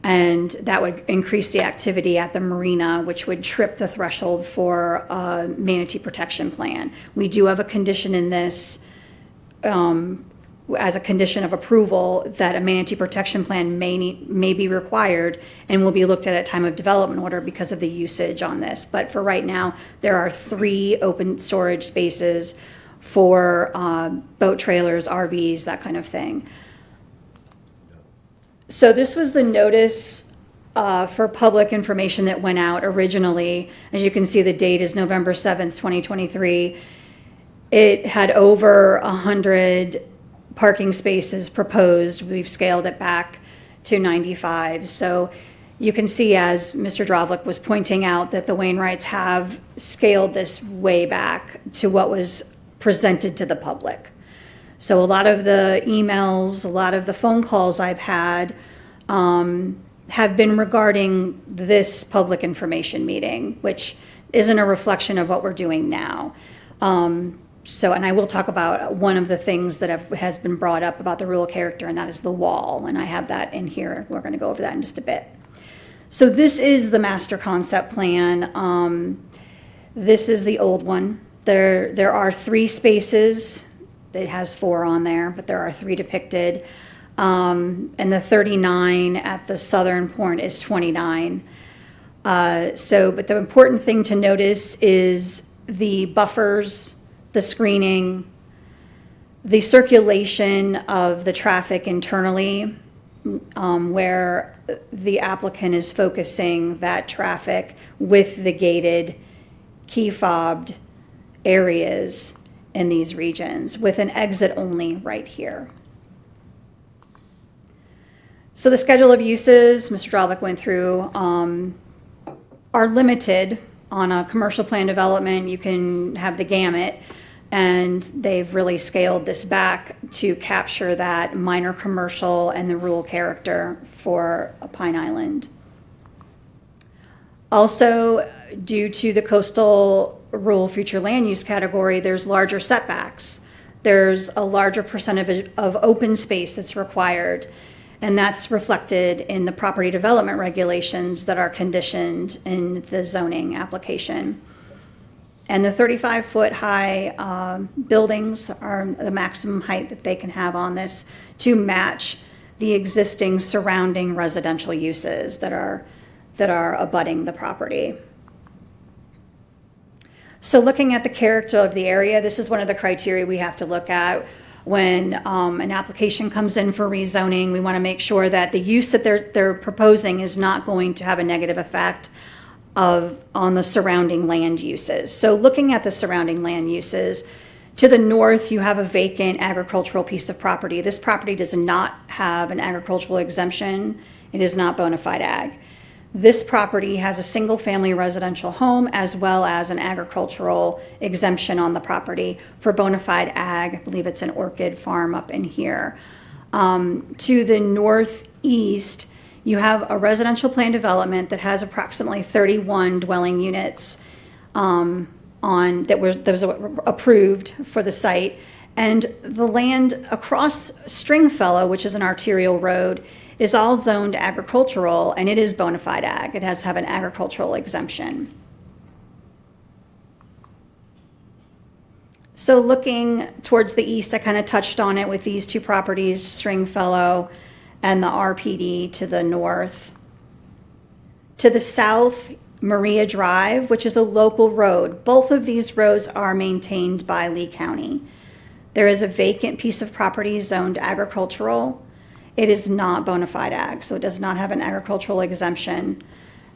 and that would increase the activity at the marina, which would trip the threshold for a manatee protection plan. We do have a condition in this as a condition of approval that a manatee protection plan may be required and will be looked at time of development order because of the usage on this. But for right now, there are 3 open storage spaces for boat trailers, RVs, that kind of thing. So this was the notice for public information that went out originally. As you can see, the date is November 7th, 2023. It had over 100 parking spaces proposed. We've scaled it back to 95. So you can see, as Mr. Drovlik was pointing out, that the Wainwrights have scaled this way back to what was presented to the public. So a lot of the emails, a lot of the phone calls I've had have been regarding this public information meeting, which isn't a reflection of what we're doing now. And I will talk about one of the things that has been brought up about the rural character, and that is the wall. And I have that in here. We're going to go over that in just a bit. So this is the master concept plan. This is the old one. There are 3 spaces. It has 4 on there, but there are 3 depicted. And the 39 at the southern point is 29. But the important thing to notice is the buffers, the screening, the circulation of the traffic internally, where the applicant is focusing that traffic with the gated, key fobbed areas in these regions, with an exit only right here. So the schedule of uses, Mr. Drovlik went through, are limited. On a commercial plan development, you can have the gamut, and they've really scaled this back to capture that minor commercial and the rural character for Pine Island. Also, due to the coastal rural future land use category, there's larger setbacks. There's a larger percentage of open space that's required, and that's reflected in the property development regulations that are conditioned in the zoning application. And the 35-foot high buildings are the maximum height that they can have on this to match the existing surrounding residential uses that are abutting the property. So looking at the character of the area, this is one of the criteria we have to look at when an application comes in for rezoning. We want to make sure that the use that they're proposing is not going to have a negative effect on the surrounding land uses. So looking at the surrounding land uses, to the north you have a vacant agricultural piece of property. This property does not have an agricultural exemption. It is not bona fide ag. This property has a single-family residential home as well as an agricultural exemption on the property for bona fide ag. I believe it's an orchid farm up in here. To the northeast, you have a residential plan development that has approximately 31 dwelling units that was approved for the site. And the land across Stringfellow, which is an arterial road, is all zoned agricultural, and it is bona fide ag. It has to have an agricultural exemption. So looking towards the east, I kind of touched on it with these 2 properties, Stringfellow and the RPD to the north. To the south, Maria Drive, which is a local road. Both of these roads are maintained by Lee County. There is a vacant piece of property zoned agricultural. It is not bona fide ag, so it does not have an agricultural exemption.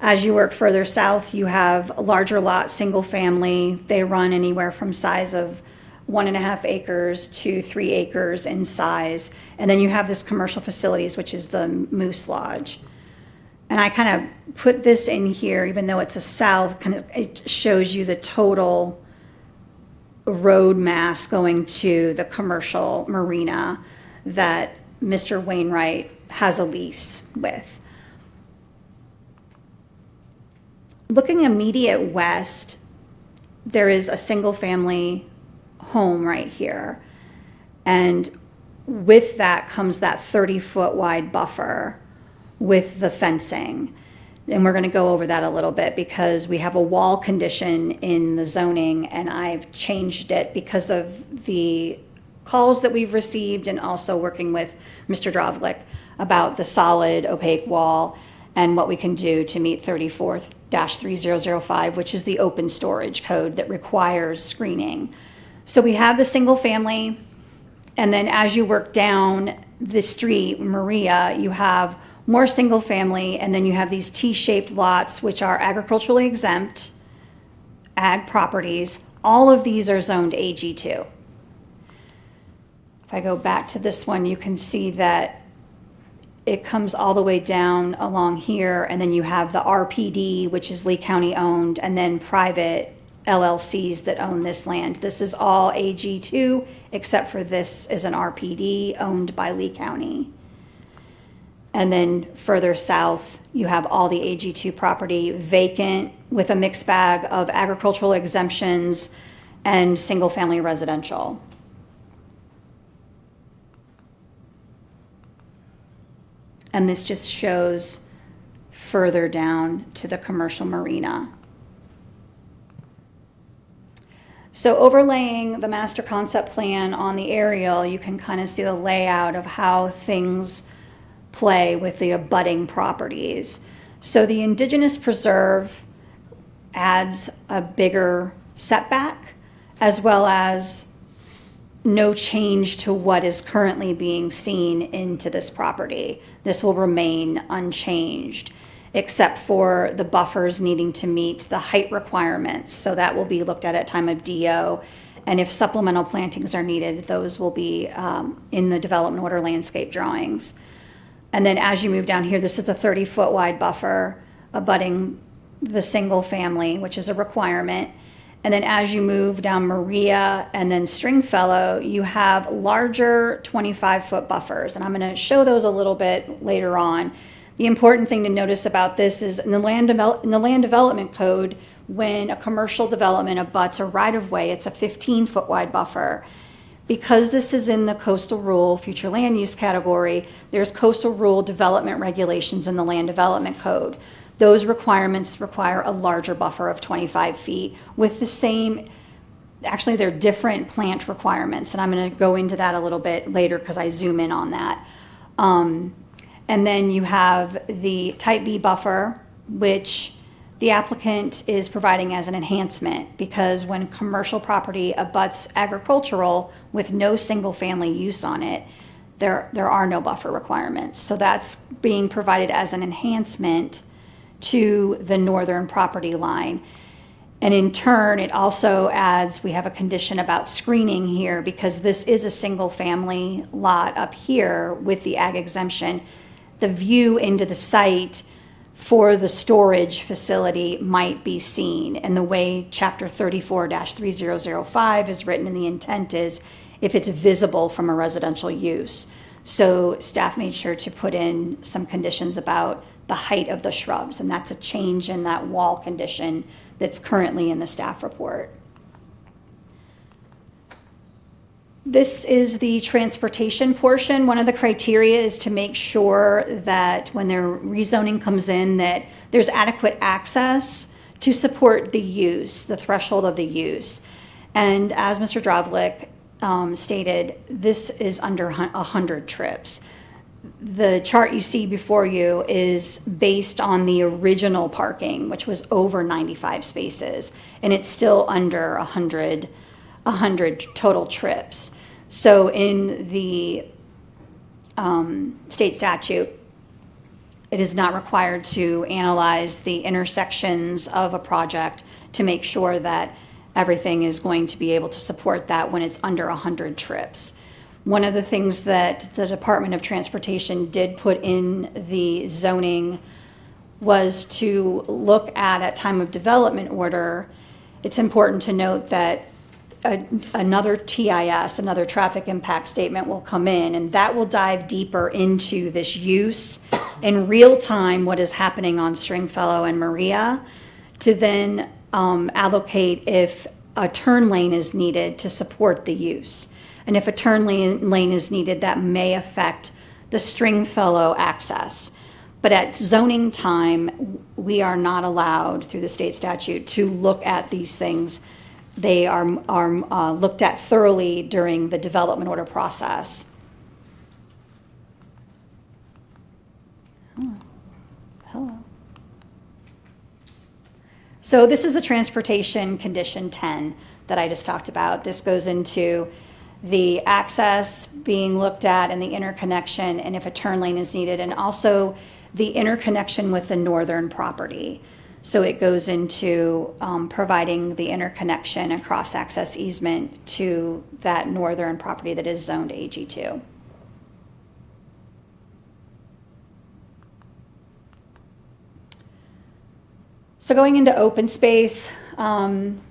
As you work further south, you have larger lots, single family. They run anywhere from size of 1.5 acres to 3 acres in size. And then you have this commercial facilities, which is the Moose Lodge. And I kind of put this in here, even though it's a south, it shows you the total road mass going to the commercial marina that Mr. Wainwright has a lease with. Looking immediate west, there is a single family home right here. And with that comes that 30-foot wide buffer with the fencing. And we're going to go over that a little bit because we have a wall condition in the zoning, and I've changed it because of the calls that we've received and also working with Mr. Drovlik about the solid opaque wall and what we can do to meet 34-3005, which is the open storage code that requires screening. So we have the single family, and then as you work down the street, Maria, you have more single family, and then you have these T-shaped lots, which are agriculturally exempt, ag properties. All of these are zoned AG2. If I go back to this one, you can see that it comes all the way down along here, and then you have the RPD, which is Lee County owned, and then private LLCs that own this land. This is all AG2, except for this is an RPD owned by Lee County. And then further south, you have all the AG2 property vacant with a mixed bag of agricultural exemptions and single-family residential. And this just shows further down to the commercial marina. So overlaying the master concept plan on the aerial, you can kind of see the layout of how things play with the abutting properties. So the indigenous preserve adds a bigger setback, as well as no change to what is currently being seen into this property. This will remain unchanged, except for the buffers needing to meet the height requirements. So that will be looked at time of DO. And if supplemental plantings are needed, those will be in the development order landscape drawings. And then as you move down here, this is the 30-foot wide buffer abutting the single family, which is a requirement. And then as you move down Maria and then Stringfellow, you have larger 25-foot buffers. And I'm going to show those a little bit later on. The important thing to notice about this is in the land development code, when a commercial development abuts a right-of-way, it's a 15-foot wide buffer. Because this is in the coastal rural future land use category, there's coastal rural development regulations in the land development code. Those requirements require a larger buffer of 25 feet with the same, actually they're different plant requirements, and I'm going to go into that a little bit later because I zoom in on that. And then you have the type B buffer, which the applicant is providing as an enhancement, because when commercial property abuts agricultural with no single family use on it, there are no buffer requirements. So that's being provided as an enhancement to the northern property line. And in turn, it also adds, we have a condition about screening here, because this is a single family lot up here with the ag exemption. The view into the site for the storage facility might be seen. And the way chapter 34-3005 is written, and the intent is if it's visible from a residential use. So staff made sure to put in some conditions about the height of the shrubs, and that's a change in that wall condition that's currently in the staff report. This is the transportation portion. One of the criteria is to make sure that when their rezoning comes in, that there's adequate access to support the use, the threshold of the use. And as Mr. Dravlik stated, this is under 100 trips. The chart you see before you is based on the original parking, which was over 95 spaces, and it's still under 100 total trips. So in the state statute, it is not required to analyze the intersections of a project to make sure that everything is going to be able to support that when it's under 100 trips. One of the things that the Department of Transportation did put in the zoning was to look at time of development order. It's important to note that another TIS, another traffic impact statement, will come in, and that will dive deeper into this use in real time, what is happening on Stringfellow and Maria, to then allocate if a turn lane is needed to support the use. And if a turn lane is needed, that may affect the Stringfellow access. But at zoning time, we are not allowed through the state statute to look at these things. They are looked at thoroughly during the development order process. Hello. So this is the transportation condition 10 that I just talked about. This goes into the access being looked at and the interconnection and if a turn lane is needed, and also the interconnection with the northern property. So it goes into providing the interconnection and cross-access easement to that northern property that is zoned AG2. So going into open space, open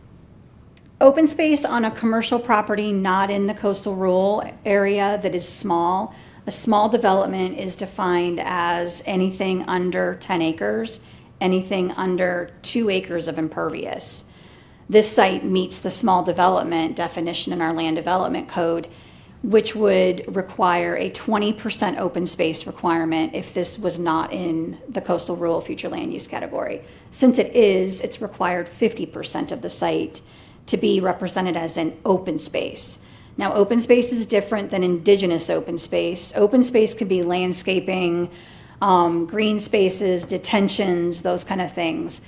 space on a commercial property not in the coastal rural area that is small. A small development is defined as anything under 10 acres, anything under 2 acres of impervious. This site meets the small development definition in our land development code, which would require a 20% open space requirement if this was not in the coastal rural future land use category. Since it is, it's required 50% of the site to be represented as an open space. Now, open space is different than indigenous open space. Open space could be landscaping, green spaces, detentions, those kind of things.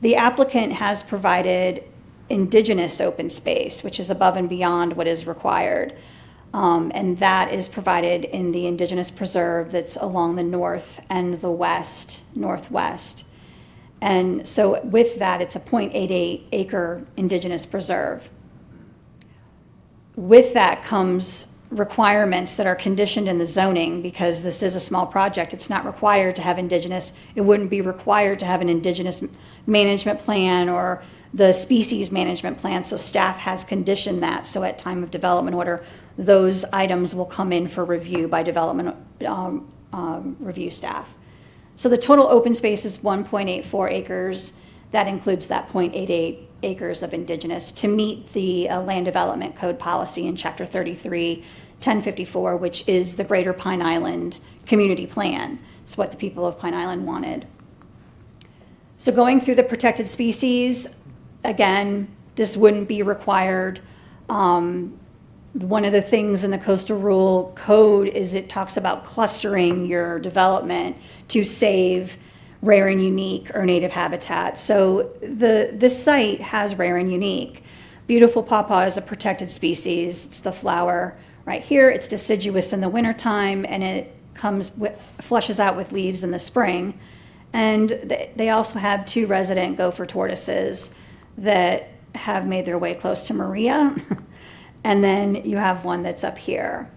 The applicant has provided indigenous open space, which is above and beyond what is required. And that is provided in the indigenous preserve that's along the north and the northwest. And so with that, it's a 0.88 acre indigenous preserve. With that comes requirements that are conditioned in the zoning, because this is a small project. It's not required to have indigenous. It wouldn't be required to have an indigenous management plan or the species management plan. So staff has conditioned that. So at time of development order, those items will come in for review by development review staff. So the total open space is 1.84 acres. That includes that 0.88 acres of indigenous to meet the land development code policy in chapter 33, 1054, which is the Greater Pine Island Community Plan. It's what the people of Pine Island wanted. So going through the protected species, again, this wouldn't be required. One of the things in the coastal rural code is it talks about clustering your development to save rare and unique or native habitat. So this site has rare and unique. Beautiful pawpaw is a protected species. It's the flower right here. It's deciduous in the wintertime, and it flushes out with leaves in the spring. And they also have 2 resident gopher tortoises that have made their way close to Maria. And then you have one that's up here.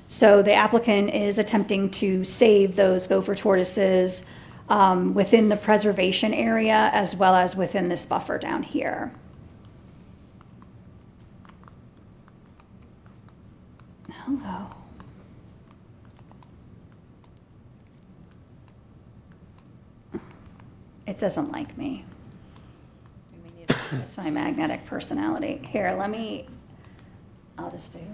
So the applicant is attempting to save those gopher tortoises within the preservation area as well as within this buffer down here. Hello. It doesn't like me. It's my magnetic personality. Here, I'll just do. Unless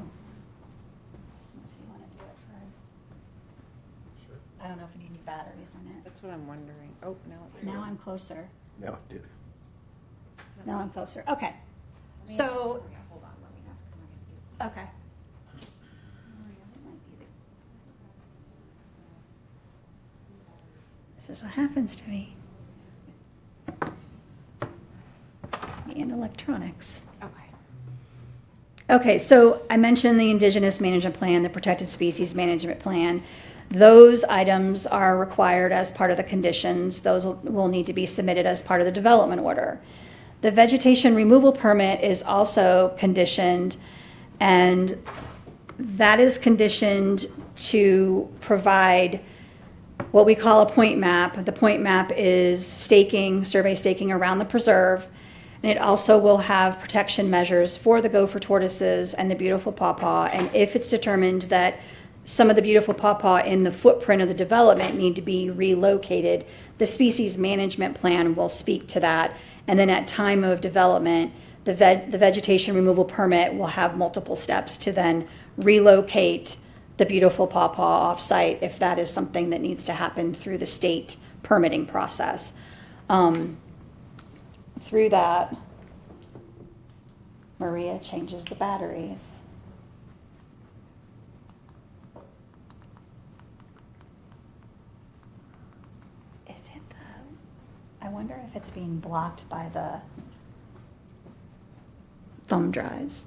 you want to do it, Fred. Sure. I don't know if you need any batteries on it. That's what I'm wondering. Oh, no. It's Now I'm closer. No, it did. Now I'm closer. Okay. So, Hold on, let me ask. okay. This is what happens to me. And electronics. Okay. Okay, so I mentioned the Indigenous Management Plan, the Protected Species Management Plan. Those items are required as part of the conditions. Those will need to be submitted as part of the development order. The vegetation removal permit is also conditioned, and that is conditioned to provide what we call a point map. The point map is staking, survey staking around the preserve. And it also will have protection measures for the gopher tortoises and the beautiful pawpaw. And if it's determined that some of the beautiful pawpaw in the footprint of the development need to be relocated, the species management plan will speak to that. And then at time of development, the vegetation removal permit will have multiple steps to then relocate the beautiful pawpaw off-site if that is something that needs to happen through the state permitting process. Through that, Maria changes the batteries. Is it I wonder if it's it's being blocked by the thumb drives.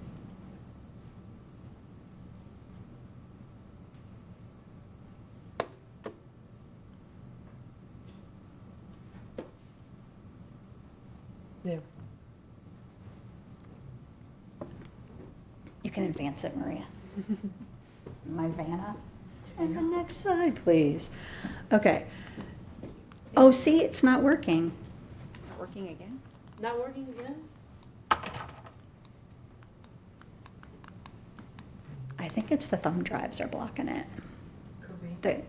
There. You can advance it, Maria. My Vanna. And the next slide, please. Okay. Oh, see, it's not working. Not working again? Not working again? I think it's the thumb drives are blocking it. Could be. The-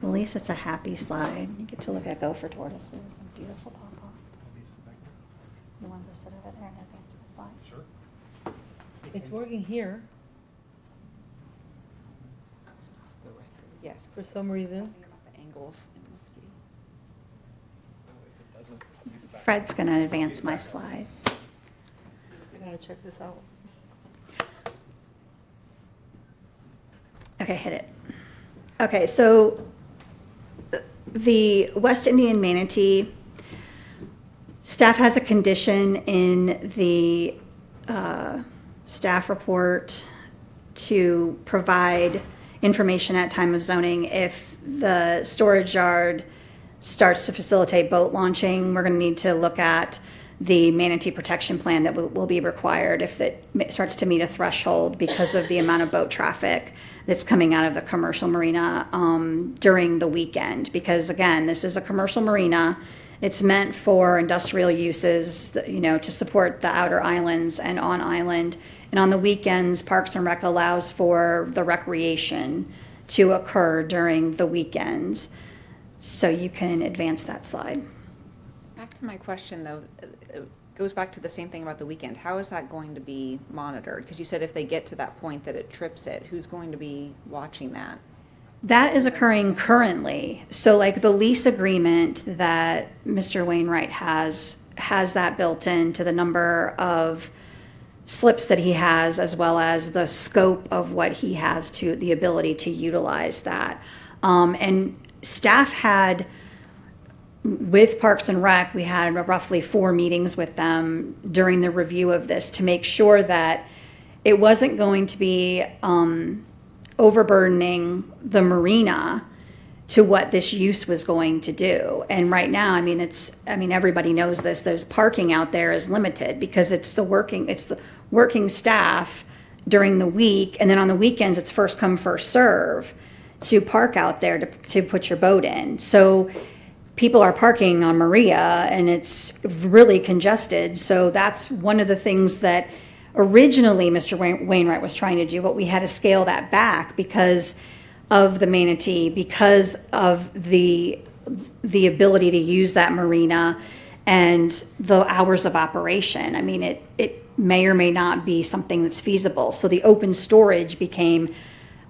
Well, at least it's a happy slide. You get to look at gopher tortoises and beautiful pawpaw. You want to go sit over there and advance my slides? Sure. It's working here Yes. for some reason. The angles. It must be. Fred's going to advance my slide. I gotta check this out. Okay, hit it. Okay, so the West Indian manatee, staff has a condition in the staff report to provide information at time of zoning. If the storage yard starts to facilitate boat launching, we're going to need to look at the manatee protection plan that will be required if it starts to meet a threshold because of the amount of boat traffic that's coming out of the commercial marina during the weekend. Because again, this is a commercial marina. It's meant for industrial uses, to support the outer islands and on island. And on the weekends, Parks and Rec allows for the recreation to occur during the weekends. So you can advance that slide. Back to my question, though, it goes back to the same thing about the weekend. How is that going to be monitored? Because you said if they get to that point that it trips it, who's going to be watching that? That is occurring currently. So like the lease agreement that Mr. Wainwright has that built into the number of slips that he has, as well as the scope of what he has to the ability to utilize that. And staff had, with Parks and Rec, we had roughly 4 meetings with them during the review of this to make sure that it wasn't going to be overburdening the marina to what this use was going to do. And right now, everybody knows this, there's parking out there is limited because it's the working staff during the week, and then on the weekends, it's first come, first serve to park out there to put your boat in. So people are parking on Maria and it's really congested. So that's one of the things that originally Mr. Wainwright was trying to do, but we had to scale that back because of the manatee, because of the ability to use that marina and the hours of operation. It may or may not be something that's feasible. So the open storage became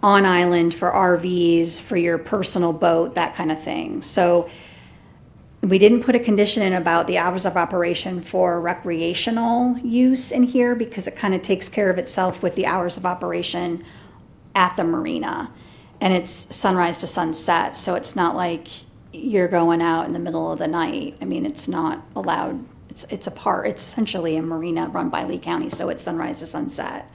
on island for RVs, for your personal boat, that kind of thing. So we didn't put a condition in about the hours of operation for recreational use in here because it kind of takes care of itself with the hours of operation at the marina. And it's sunrise to sunset, so it's not like you're going out in the middle of the night. It's not allowed. It's essentially a marina run by Lee County, so it's sunrise to sunset.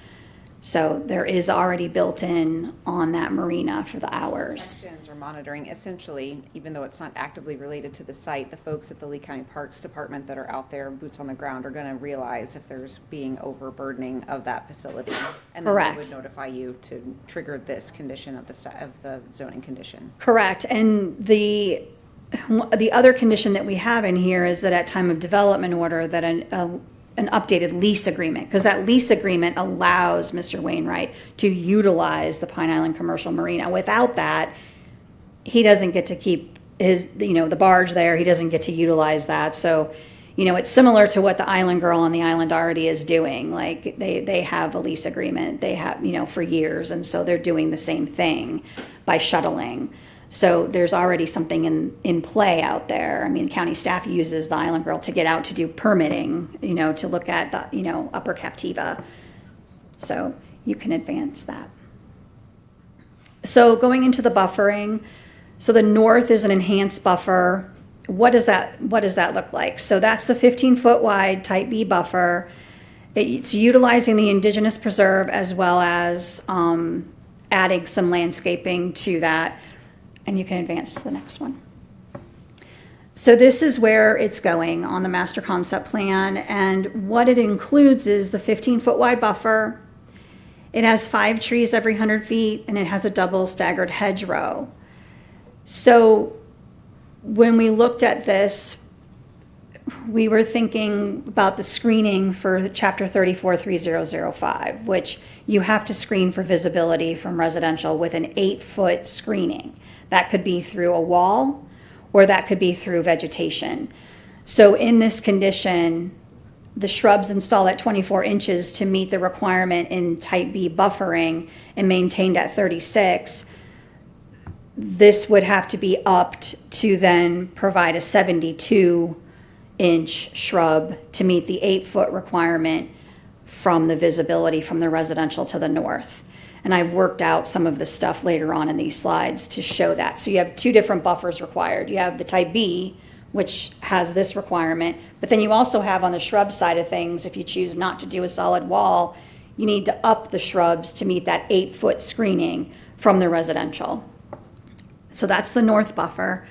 So there is already built in on that marina for the hours. Inspections or monitoring, essentially, even though it's not actively related to the site, the folks at the Lee County Parks Department that are out there, boots on the ground, are going to realize if there's being overburdening of that facility. And then Correct. they would notify you to trigger this condition of the zoning condition. Correct. And the other condition that we have in here is that at time of development order that an updated lease agreement, because that lease agreement allows Mr. Wainwright to utilize the Pine Island Commercial Marina. Without that, he doesn't get to keep the barge there. He doesn't get to utilize that. So, it's similar to what the Island Girl on the island already is doing. Like they have a lease agreement they have, for years. And so they're doing the same thing by shuttling. So there's already something in play out there. County staff uses the Island Girl to get out to do permitting, to look at the, upper Captiva. So you can advance that. So going into the buffering, so the north is an enhanced buffer. What does that look like? So that's the 15-foot wide type B buffer. It's utilizing the indigenous preserve as well as adding some landscaping to that. And you can advance to the next one. So this is where it's going on the master concept plan. And what it includes is the 15-foot wide buffer. It has 5 trees every 100 feet, and it has a double staggered hedgerow. So when we looked at this, we were thinking about the screening for Chapter 34-3005, which you have to screen for visibility from residential with an 8-foot screening. That could be through a wall, or that could be through vegetation. So in this condition, the shrubs installed at 24 inches to meet the requirement in type B buffering and maintained at 36, this would have to be upped to then provide a 72-inch shrub to meet the 8-foot requirement from the visibility from the residential to the north. And I've worked out some of the stuff later on in these slides to show that. So you have 2 different buffers required. You have the type B, which has this requirement, but then you also have on the shrub side of things, if you choose not to do a solid wall, you need to up the shrubs to meet that 8-foot screening from the residential. So that's the north buffer,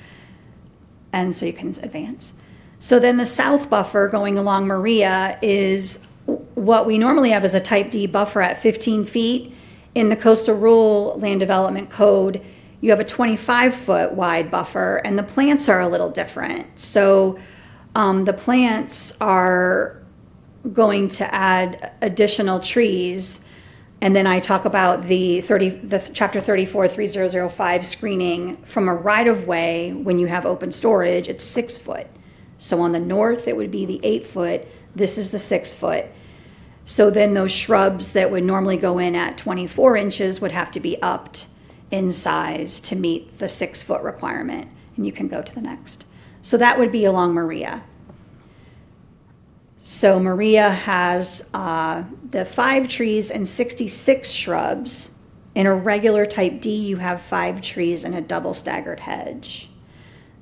and so you can advance. So then the south buffer going along Maria is what we normally have as a type D buffer at 15 feet. In the Coastal Rural Land Development Code, you have a 25-foot wide buffer, and the plants are a little different. So the plants are going to add additional trees, and then I talk about the Chapter 34-3005 screening from a right-of-way. When you have open storage, it's 6 foot. So on the north, it would be the 8 foot. This is the 6 foot. So then those shrubs that would normally go in at 24 inches would have to be upped in size to meet the 6-foot requirement. And you can go to the next. So that would be along Maria. So Maria has the 5 trees and 66 shrubs. In a regular type D, you have 5 trees and a double staggered hedge.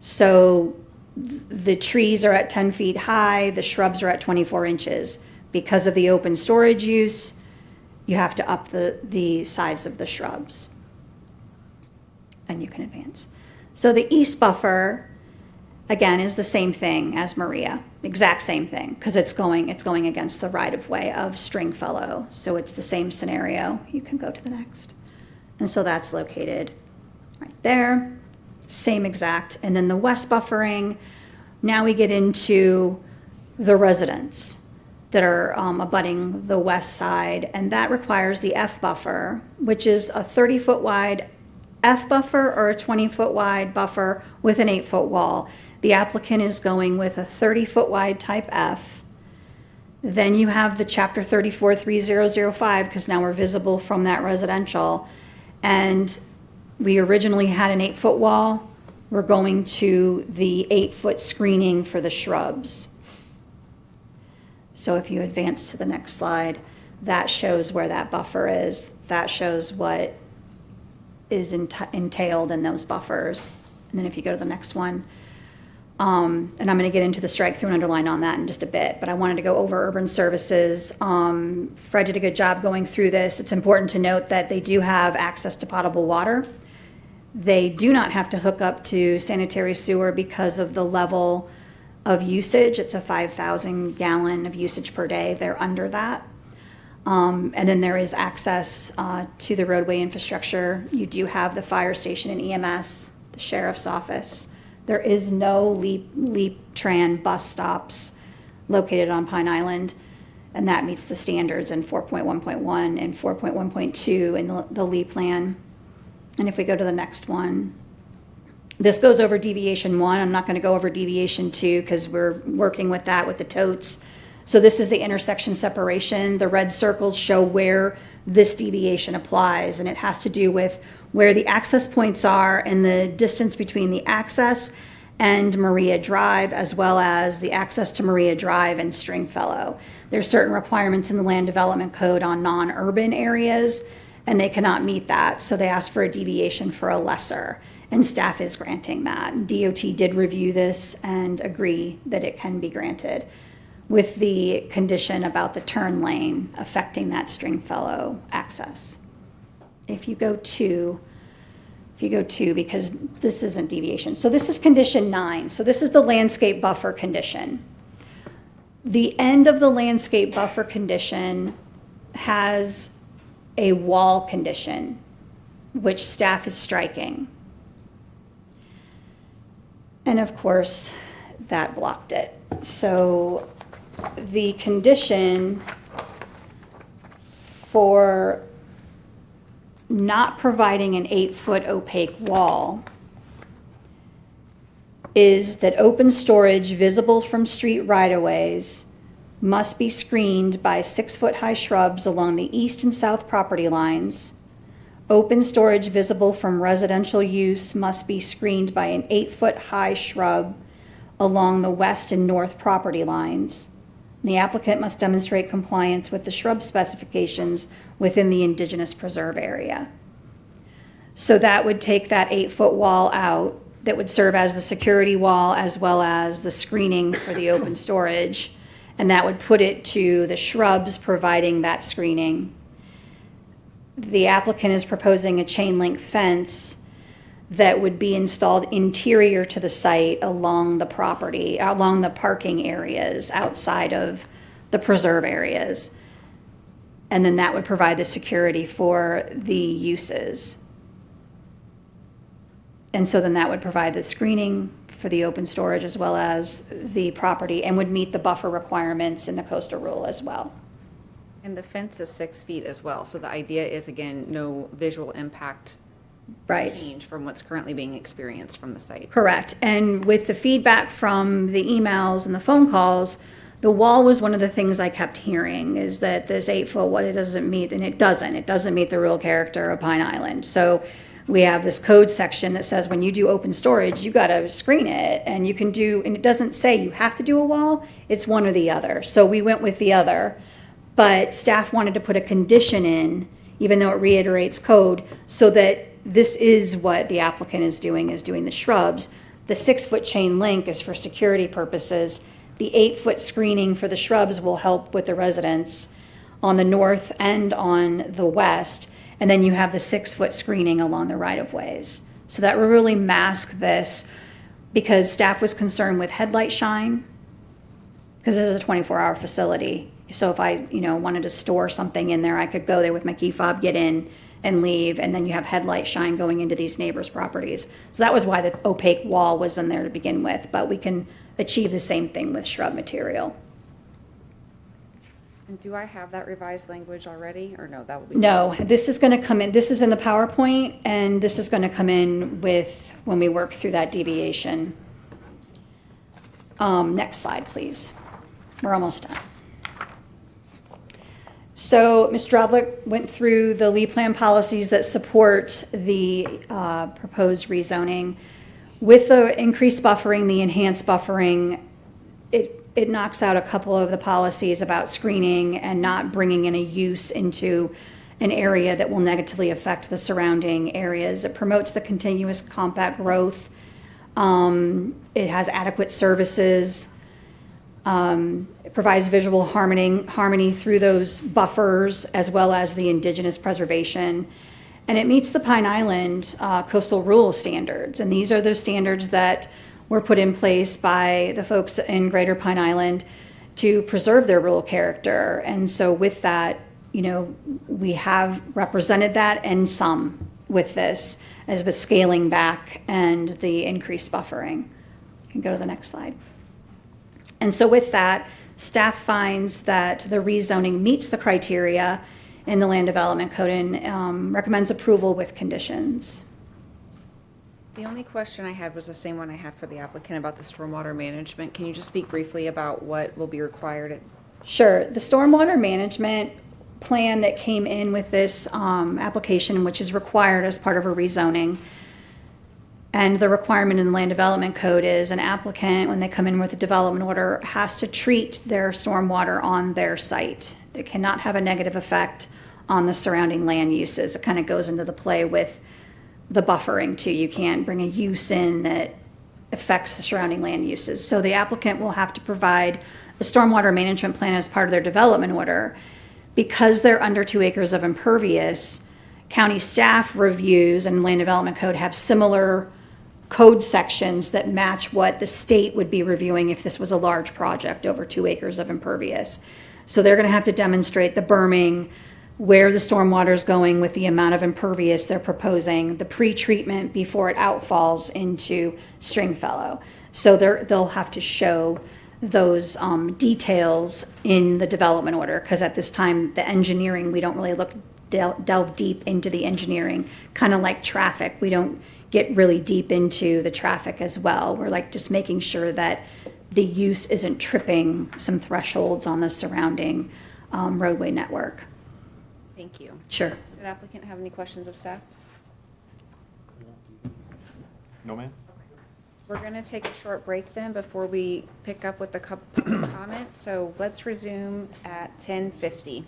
So the trees are at 10 feet high, the shrubs are at 24 inches. Because of the open storage use, you have to up the size of the shrubs. And you can advance. So the east buffer, again, is the same thing as Maria, exact same thing, because it's going against the right-of-way of Stringfellow. So it's the same scenario. You can go to the next. And so that's located right there, same exact. And then the west buffering, now we get into the residents that are abutting the west side, and that requires the F buffer, which is a 30-foot wide F buffer or a 20-foot wide buffer with an 8-foot wall. The applicant is going with a 30-foot wide type F. Then you have the Chapter 34-3005, because now we're visible from that residential. And we originally had an 8-foot wall. We're going to the 8-foot screening for the shrubs. So if you advance to the next slide, that shows where that buffer is. That shows what is entailed in those buffers. And then if you go to the next one, and I'm going to get into the strike through and underline on that in just a bit, but I wanted to go over urban services. Fred did a good job going through this. It's important to note that they do have access to potable water. They do not have to hook up to sanitary sewer because of the level of usage. It's a 5,000 gallon of usage per day. They're under that. And then there is access to the roadway infrastructure. You do have the fire station and EMS, the sheriff's office. There is no LEAP-TRAN bus stops located on Pine Island, and that meets the standards in 4.1.1 and 4.1.2 in the LEAP plan. And if we go to the next one, this goes over deviation 1. I'm not going to go over deviation 2 because we're working with that with the totes. So this is the intersection separation. The red circles show where this deviation applies, and it has to do with where the access points are and the distance between the access and Maria Drive, as well as the access to Maria Drive and Stringfellow. There's certain requirements in the Land Development Code on non-urban areas and they cannot meet that, so they asked for a deviation for a lesser, and staff is granting that. DOT did review this and agree that it can be granted, with the condition about the turn lane affecting that Stringfellow access. If you go to, because this isn't deviation, so this is condition 9, so this is the landscape buffer condition. The end of the landscape buffer condition has a wall condition, which staff is striking. And of course, that blocked it. So the condition for not providing an 8-foot opaque wall is that open storage visible from street right-of-ways must be screened by 6-foot-high shrubs along the east and south property lines. Open storage visible from residential use must be screened by an 8-foot-high shrub along the west and north property lines. The applicant must demonstrate compliance with the shrub specifications within the indigenous preserve area. So that would take that 8-foot wall out that would serve as the security wall as well as the screening for the open storage. And that would put it to the shrubs providing that screening. The applicant is proposing a chain link fence that would be installed interior to the site along the property, along the parking areas outside of the preserve areas. And then that would provide the security for the uses. And so then that would provide the screening for the open storage as well as the property and would meet the buffer requirements in the coastal rule as well. And the fence is 6 feet as well, so the idea is, again, no visual impact Right. change from what's currently being experienced from the site. Correct. And with the feedback from the emails and the phone calls, the wall was one of the things I kept hearing, is that this 8-foot wall, it doesn't meet, and it doesn't meet the real character of Pine Island. So we have this code section that says when you do open storage, you got to screen it, and you can do, and it doesn't say you have to do a wall, it's one or the other. So we went with the other, but staff wanted to put a condition in, even though it reiterates code, so that this is what the applicant is doing the shrubs. The 6-foot chain link is for security purposes. The 8-foot screening for the shrubs will help with the residents on the north and on the west. And then you have the 6-foot screening along the right-of-ways. So that will really mask this, because staff was concerned with headlight shine, because this is a 24-hour facility. So if I, wanted to store something in there, I could go there with my key fob, get in and leave, and then you have headlight shine going into these neighbors' properties. So that was why the opaque wall was in there to begin with, but we can achieve the same thing with shrub material. And do I have that revised language already, or no, that will be? No, this is going to come in, this is in the PowerPoint, and this is going to come in with, when we work through that deviation. Next slide, please. We're almost done. So Ms. Drovlik went through the Lee Plan policies that support the proposed rezoning. With the increased buffering, the enhanced buffering, it knocks out a couple of the policies about screening and not bringing in a use into an area that will negatively affect the surrounding areas. It promotes the continuous compact growth. It has adequate services. It provides visual harmony through those buffers as well as the indigenous preservation. And it meets the Pine Island coastal rule standards. And these are the standards that were put in place by the folks in Greater Pine Island to preserve their rural character. And so with that, we have represented that and some with this, as with scaling back and the increased buffering. You can go to the next slide. And so with that, staff finds that the rezoning meets the criteria in the Land Development Code and recommends approval with conditions. The only question I had was the same one I had for the applicant about the stormwater management. Can you just speak briefly about what will be required? Sure. The stormwater management plan that came in with this application, which is required as part of a rezoning, and the requirement in the Land Development Code is an applicant, when they come in with a development order, has to treat their stormwater on their site. It cannot have a negative effect on the surrounding land uses. It kind of goes into the play with the buffering too. You can't bring a use in that affects the surrounding land uses. So the applicant will have to provide a stormwater management plan as part of their development order. Because they're under 2 acres of impervious, county staff reviews and land development code have similar code sections that match what the state would be reviewing if this was a large project over 2 acres of impervious. So they're going to have to demonstrate the berming, where the stormwater is going with the amount of impervious they're proposing, the pre-treatment before it outfalls into Stringfellow. So they'll have to show those details in the development order, because at this time, the engineering, we don't really delve deep into the engineering, kind of like traffic. We don't get really deep into the traffic as well. We're like just making sure that the use isn't tripping some thresholds on the surrounding roadway network. Thank you. Sure. Did the applicant have any questions of staff? No, ma'am? We're going to take a short break then before we pick up with the comments. So let's resume at 10:50.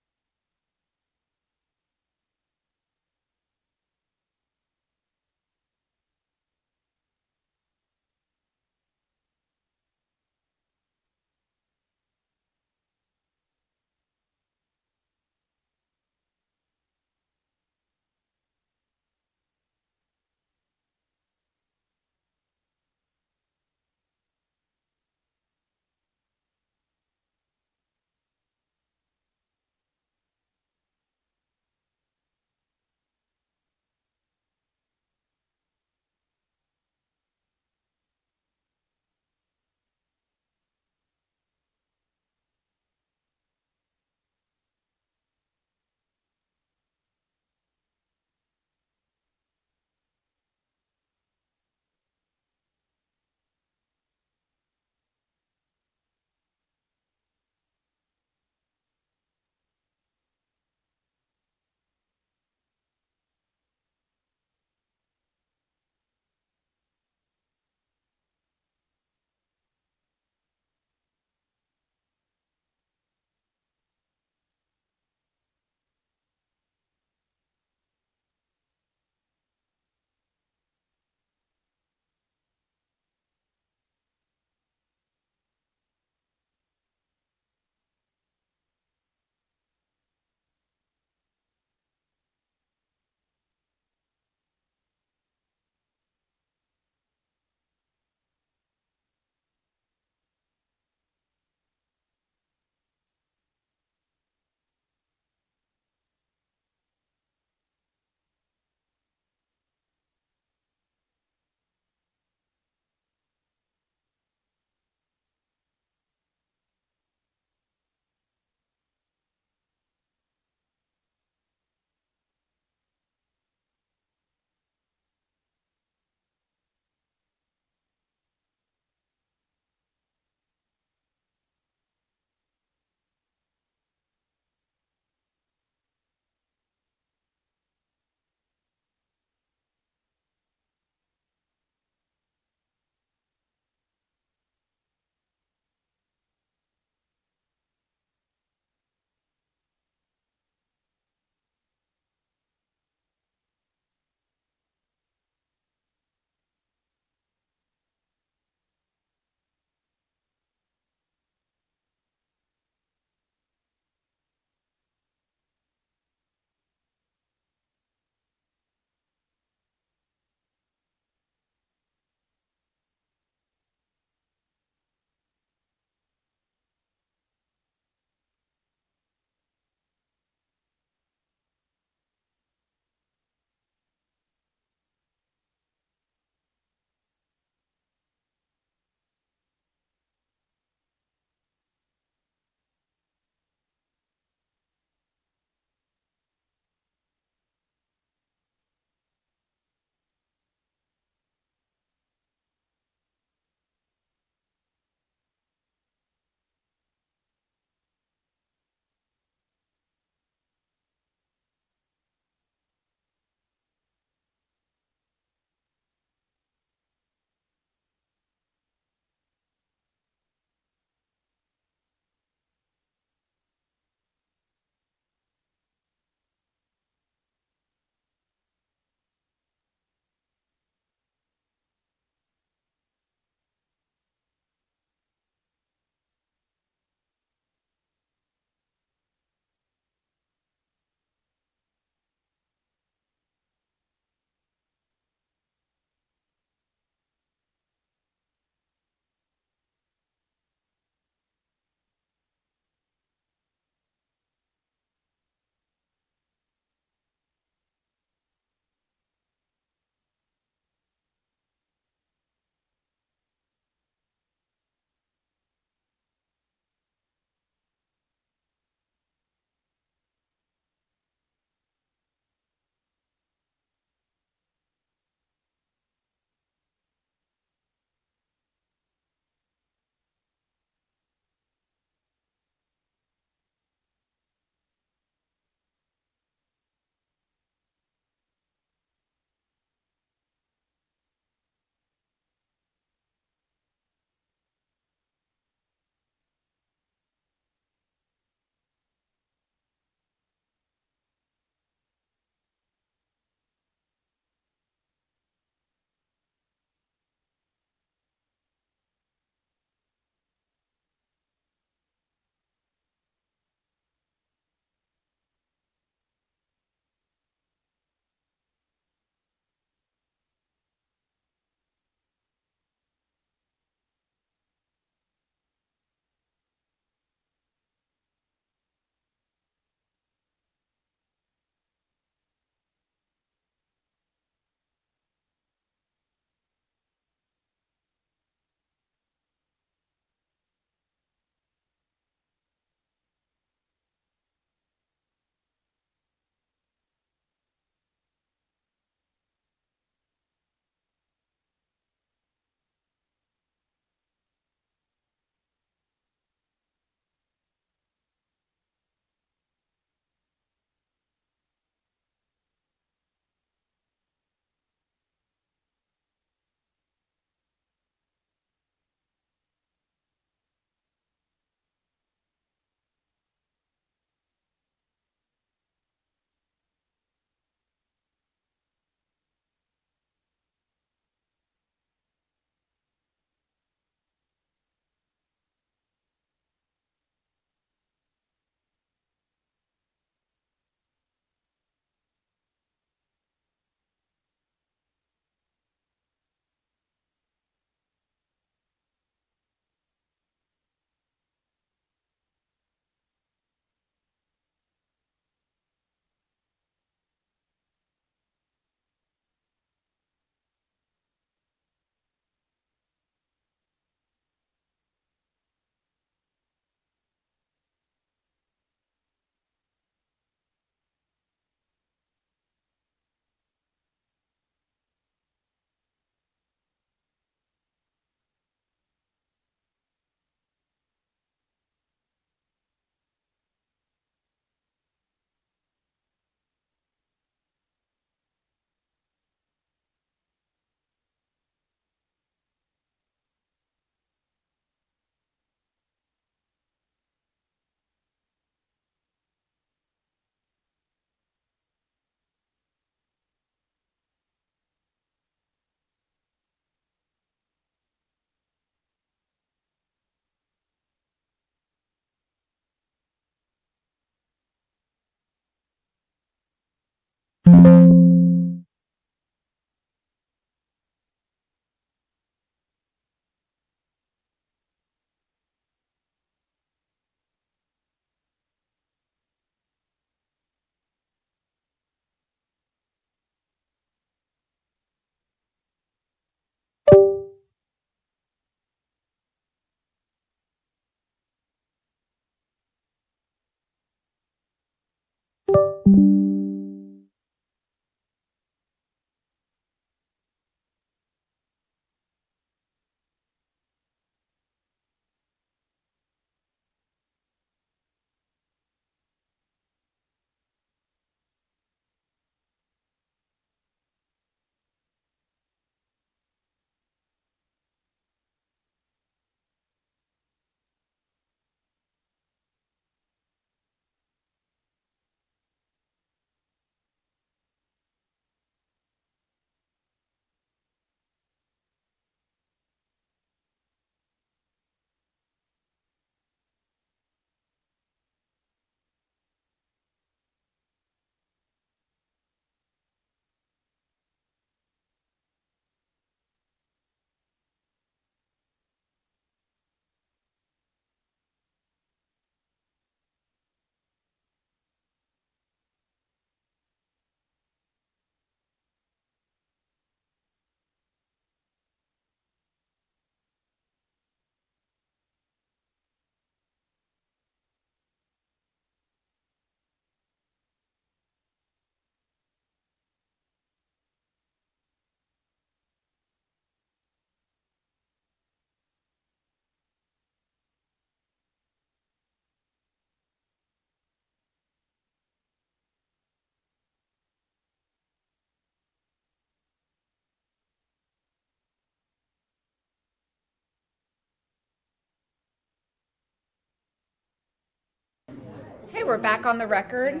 Okay, we're back on the record.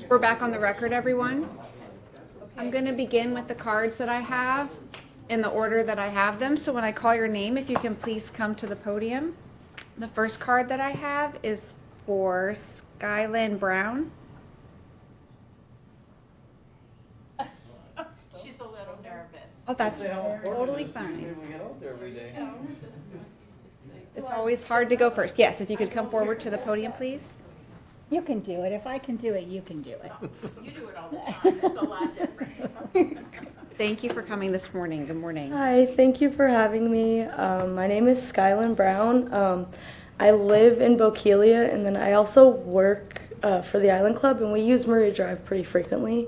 We're back on the record, everyone. I'm going to begin with the cards that I have in the order that I have them. So when I call your name, if you can please come to the podium. The first card that I have is for Skylyn Brown. She's a little nervous. Oh, that's totally fine. We get out there every day. It's always hard to go first. Yes, if you could come forward to the podium, please. You can do it. If I can do it, you can do it. You do it all the time. It's a lot different. Thank you for coming this morning. Good morning. Hi, thank you for having me. My name is Skylyn Brown. I live in Bokeelia, and then I also work for the Island Club, and we use Murray Drive pretty frequently.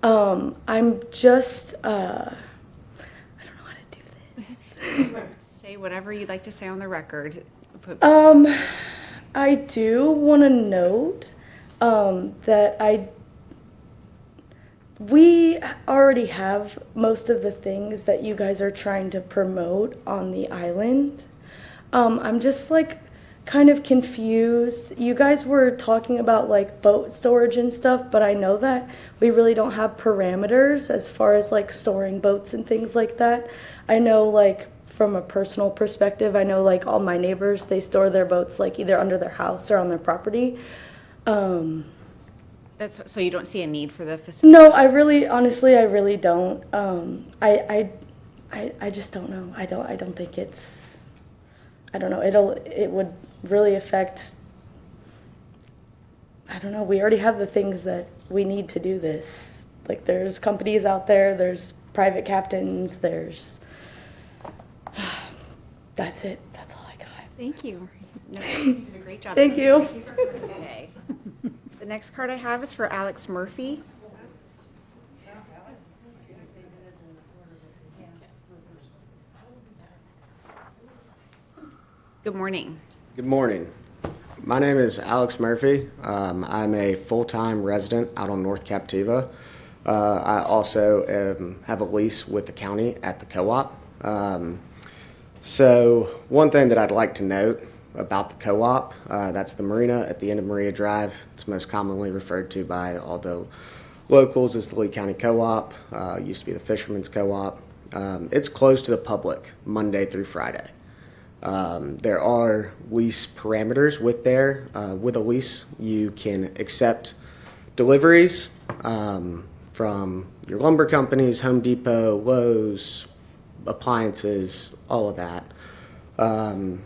I'm just, I don't know how to do this. Say whatever you'd like to say on the record. I do want to note that we already have most of the things that you guys are trying to promote on the island. I'm just like kind of confused. You guys were talking about like boat storage and stuff, but I know that we really don't have parameters as far as like storing boats and things like that. I know like from a personal perspective, I know like all my neighbors, they store their boats like either under their house or on their property. So you don't see a need for the facility? No, honestly, I really don't. I just don't know. I don't think it's, I don't know. It would really affect, I don't know. We already have the things that we need to do this. Like there's companies out there, there's private captains, that's it. That's all I got. Thank you. No, you did a great job. Thank you. Okay. The next card I have is for Alex Murphy. Good morning. Good morning. My name is Alex Murphy. I'm a full-time resident out on North Captiva. I also have a lease with the county at the co-op. So one thing that I'd like to note about the co-op, that's the marina at the end of Maria Drive. It's most commonly referred to by all the locals as the Lee County Co-op. Used to be the Fisherman's Co-op. It's closed to the public Monday through Friday. There are lease parameters with a lease. You can accept deliveries. from your lumber companies, Home Depot, Lowe's, appliances, all of that. And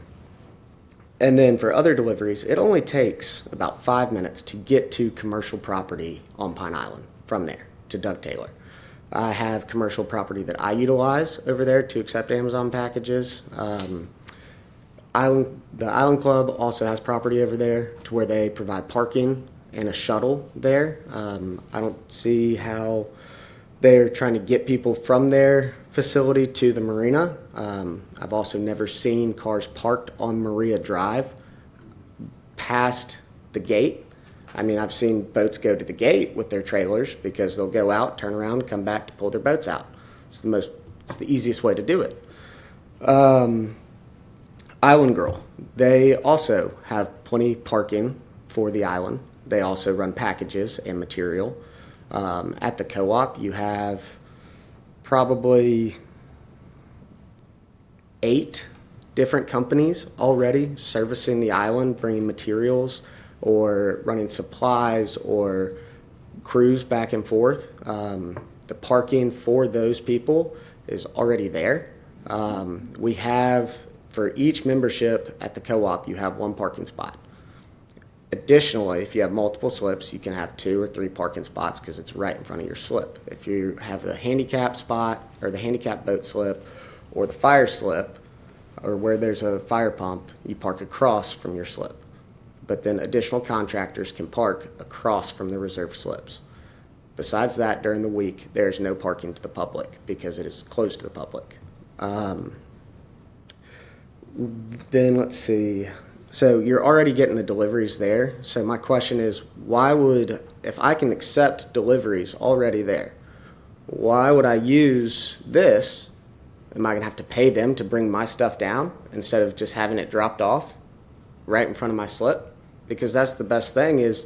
then for other deliveries, it only takes about 5 minutes to get to commercial property on Pine Island from there to Doug Taylor. I have commercial property that I utilize over there to accept Amazon packages. The Island Club also has property over there to where they provide parking and a shuttle there. I don't see how they're trying to get people from their facility to the marina. I've also never seen cars parked on Maria Drive past the gate. I mean, I've seen boats go to the gate with their trailers because they'll go out, turn around, come back to pull their boats out. It's the easiest way to do it. Island Girl, they also have plenty parking for the island. They also run packages and material. At the co-op, you have probably 8 different companies already servicing the island, bringing materials or running supplies or crews back and forth. The parking for those people is already there. We have, for each membership at the co-op, you have 1 parking spot. Additionally, if you have multiple slips, you can have 2 or 3 parking spots because it's right in front of your slip. If you have the handicap spot or the handicap boat slip or the fire slip or where there's a fire pump, you park across from your slip. But then additional contractors can park across from the reserved slips. Besides that, during the week, there's no parking to the public because it is closed to the public. Then let's see. So you're already getting the deliveries there. So my question is, if I can accept deliveries already there, why would I use this? Am I going to have to pay them to bring my stuff down instead of just having it dropped off right in front of my slip? Because that's the best thing is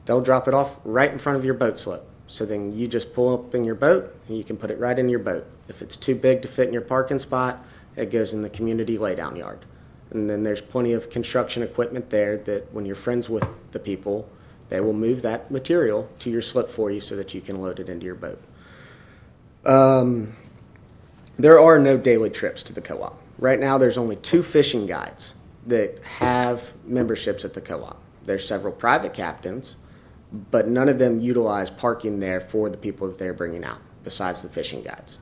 they'll drop it off right in front of your boat slip. So then you just pull up in your boat and you can put it right in your boat. If it's too big to fit in your parking spot, it goes in the community laydown yard. And then there's plenty of construction equipment there that when you're friends with the people, they will move that material to your slip for you so that you can load it into your boat. There are no daily trips to the co-op. Right now there's only 2 fishing guides that have memberships at the co-op. There's several private captains, but none of them utilize parking there for the people that they're bringing out, besides the fishing guides.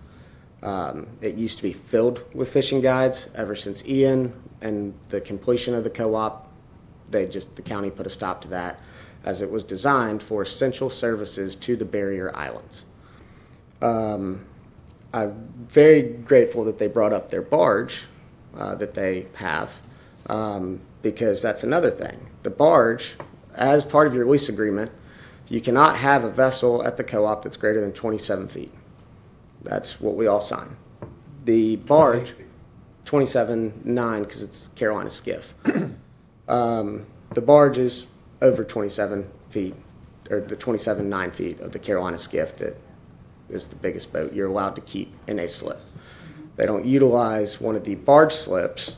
It used to be filled with fishing guides ever since Ian and the completion of the co-op. The county put a stop to that as it was designed for essential services to the barrier islands. I'm very grateful that they brought up their barge that they have because that's another thing. The barge, as part of your lease agreement, you cannot have a vessel at the co-op that's greater than 27 feet. That's what we all sign. The barge, 27.9 because it's Carolina skiff. The barge is over 27 feet, or the 27.9 feet of the Carolina skiff that is the biggest boat you're allowed to keep in a slip. They don't utilize one of the barge slips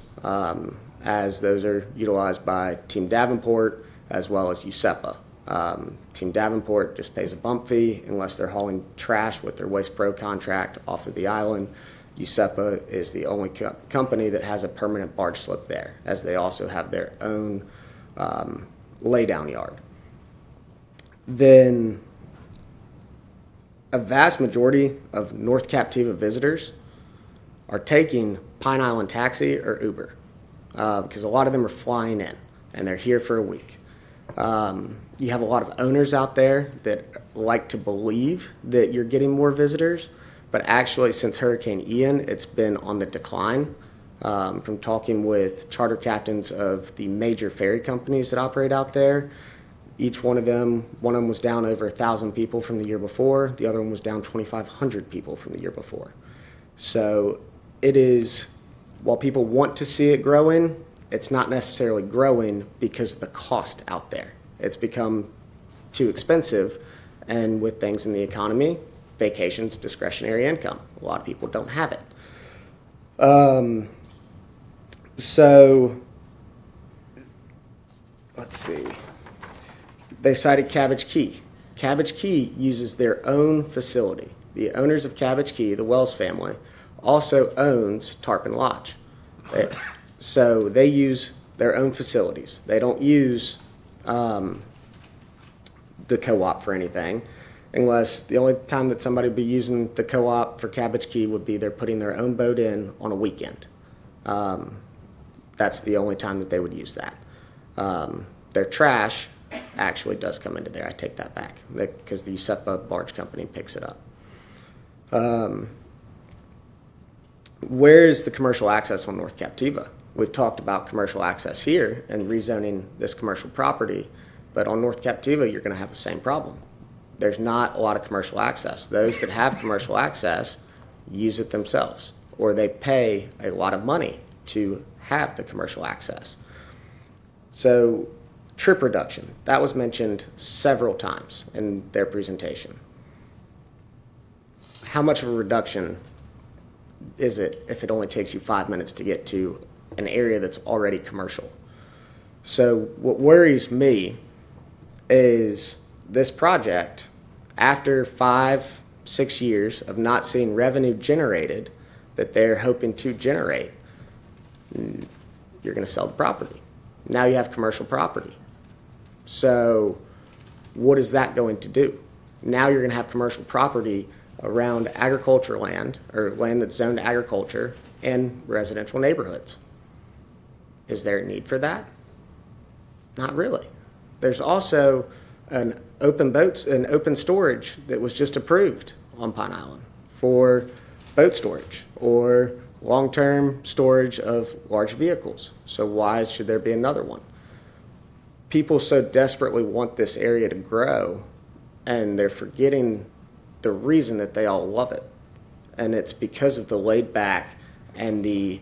as those are utilized by Team Davenport as well as USEPA. Team Davenport just pays a bump fee unless they're hauling trash with their Waste Pro contract off of the island. USEPA is the only company that has a permanent barge slip there, as they also have their own laydown yard. Then a vast majority of North Captiva visitors are taking Pine Island Taxi or Uber because a lot of them are flying in and they're here for a week. You have a lot of owners out there that like to believe that you're getting more visitors, but actually since Hurricane Ian, it's been on the decline. From talking with charter captains of the major ferry companies that operate out there, one of them was down over 1,000 people from the year before, the other one was down 2,500 people from the year before. So it is, while people want to see it growing, it's not necessarily growing because of the cost out there. It's become too expensive, and with things in the economy, vacation's discretionary income. A lot of people don't have it. So let's see. They cited Cabbage Key. Cabbage Key uses their own facility. The owners of Cabbage Key, the Wells family, also owns Tarpon Lodge. So they use their own facilities. They don't use the co-op for anything, unless the only time that somebody would be using the co-op for Cabbage Key would be they're putting their own boat in on a weekend. That's the only time that they would use that. Their trash actually does come into there. I take that back because the USEPA barge company picks it up. Where is the commercial access on North Captiva? We've talked about commercial access here and rezoning this commercial property, but on North Captiva, you're going to have the same problem. There's not a lot of commercial access. Those that have commercial access use it themselves, or they pay a lot of money to have the commercial access. So trip reduction, that was mentioned several times in their presentation. How much of a reduction is it if it only takes you 5 minutes to get to an area that's already commercial? So what worries me is this project, after 5-6 years of not seeing revenue generated that they're hoping to generate, you're going to sell the property. Now you have commercial property. So what is that going to do? Now you're going to have commercial property around agriculture land, or land that's zoned to agriculture, and residential neighborhoods. Is there a need for that? Not really. There's also an open storage that was just approved on Pine Island for boat storage or long-term storage of large vehicles. So why should there be another one? People so desperately want this area to grow, and they're forgetting the reason that they all love it. And it's because of the laid back and the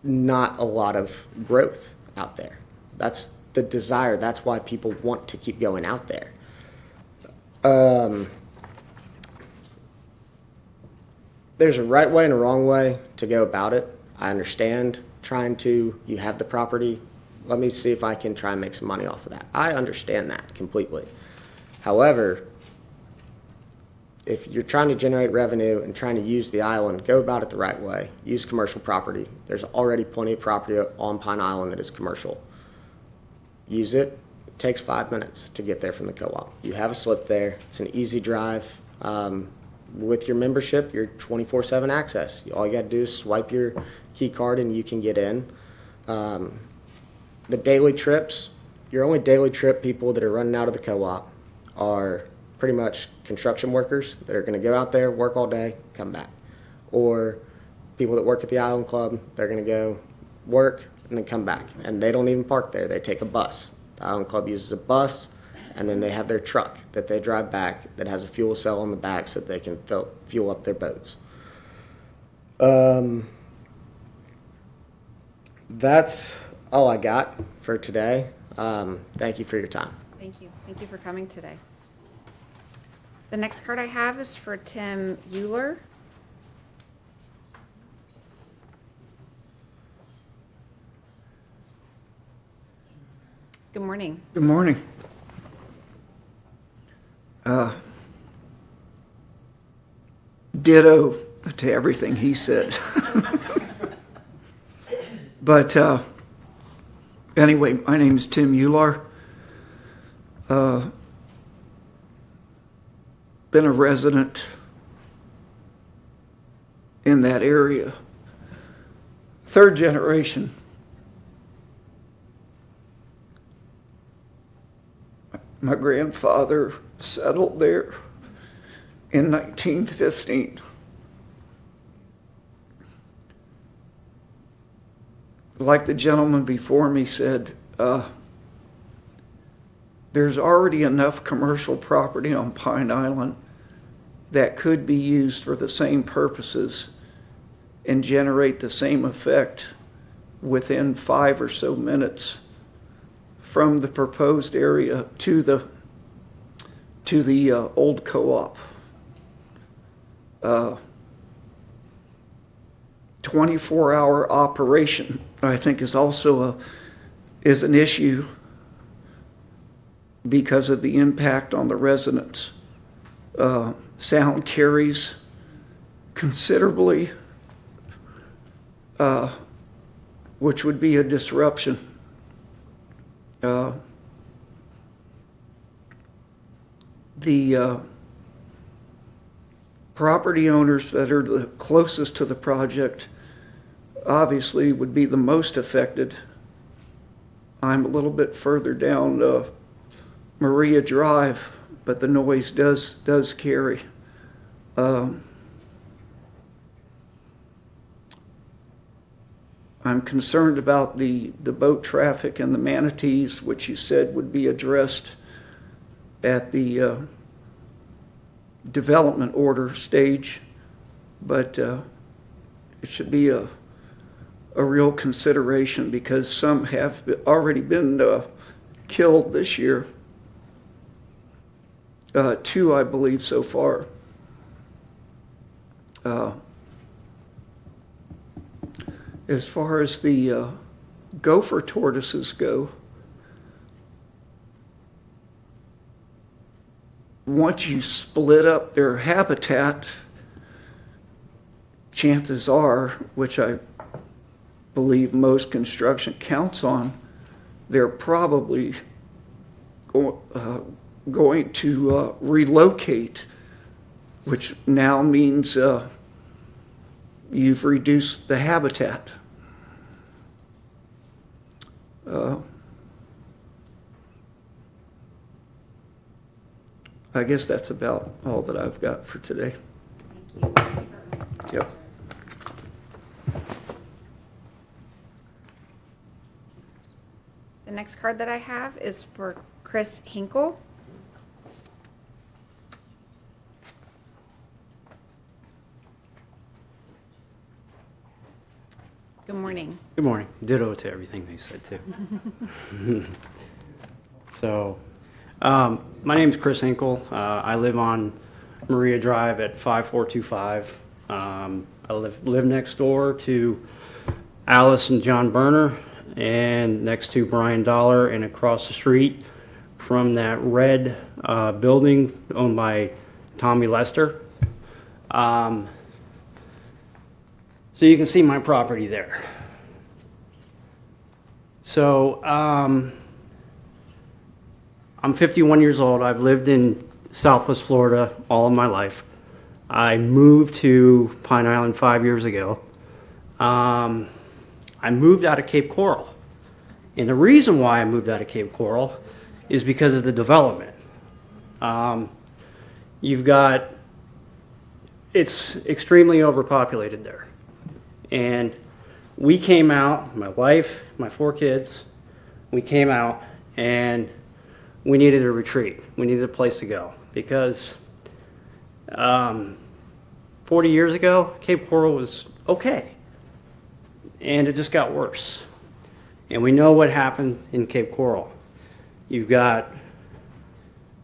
not a lot of growth out there. That's the desire. That's why people want to keep going out there. There's a right way and a wrong way to go about it. I understand you have the property, let me see if I can try and make some money off of that. I understand that completely. However, if you're trying to generate revenue and trying to use the island, go about it the right way. Use commercial property. There's already plenty of property on Pine Island that is commercial. Use it. It takes 5 minutes to get there from the co-op. You have a slip there. It's an easy drive. With your membership, you're 24/7 access. All you got to do is swipe your key card and you can get in. The daily trips, your only daily trip people that are running out of the co-op are pretty much construction workers that are going to go out there, work all day, come back. Or people that work at the Island Club, they're going to go work and then come back. And they don't even park there. They take a bus. The Island Club uses a bus, and then they have their truck that they drive back that has a fuel cell on the back so that they can fuel up their boats. That's all I got for today. Thank you for your time. Thank you. Thank you for coming today. The next card I have is for Tim Euler. Good morning. Good morning. Ditto to everything he said. But anyway, my name is Tim Euler. Been a resident in that area. Third generation. My grandfather settled there in 1915. Like the gentleman before me said, there's already enough commercial property on Pine Island that could be used for the same purposes and generate the same effect within 5 or so minutes from the proposed area to the old co-op. 24-hour operation, I think, is also an issue because of the impact on the residents. Sound carries considerably, which would be a disruption. The property owners that are the closest to the project obviously would be the most affected. I'm a little bit further down Maria Drive, but the noise does carry. I'm concerned about the boat traffic and the manatees, which you said would be addressed at the development order stage, but it should be a real consideration because some have already been killed this year. 2, I believe, so far. As far as the gopher tortoises go, once you split up their habitat, chances are, which I believe most construction counts on, they're probably going to relocate, which now means you've reduced the habitat. I guess that's about all that I've got for today. Thank you. Yep. The next card that I have is for Chris Hinkle. Good morning. Good morning. Ditto to everything they said, too. So, my name is Chris Hinkle. I live on Maria Drive at 5425. I live next door to Alice and John Berner, and next to Brian Dollar, and across the street from that red building owned by Tommy Lester. So you can see my property there. So I'm 51 years old. I've lived in Southwest Florida all of my life. I moved to Pine Island 5 years ago. I moved out of Cape Coral. And the reason why I moved out of Cape Coral is because of the development. It's extremely overpopulated there. And we came out, my wife, my 4 kids, we came out and we needed a retreat. We needed a place to go because 40 years ago, Cape Coral was okay. And it just got worse. And we know what happened in Cape Coral. You've got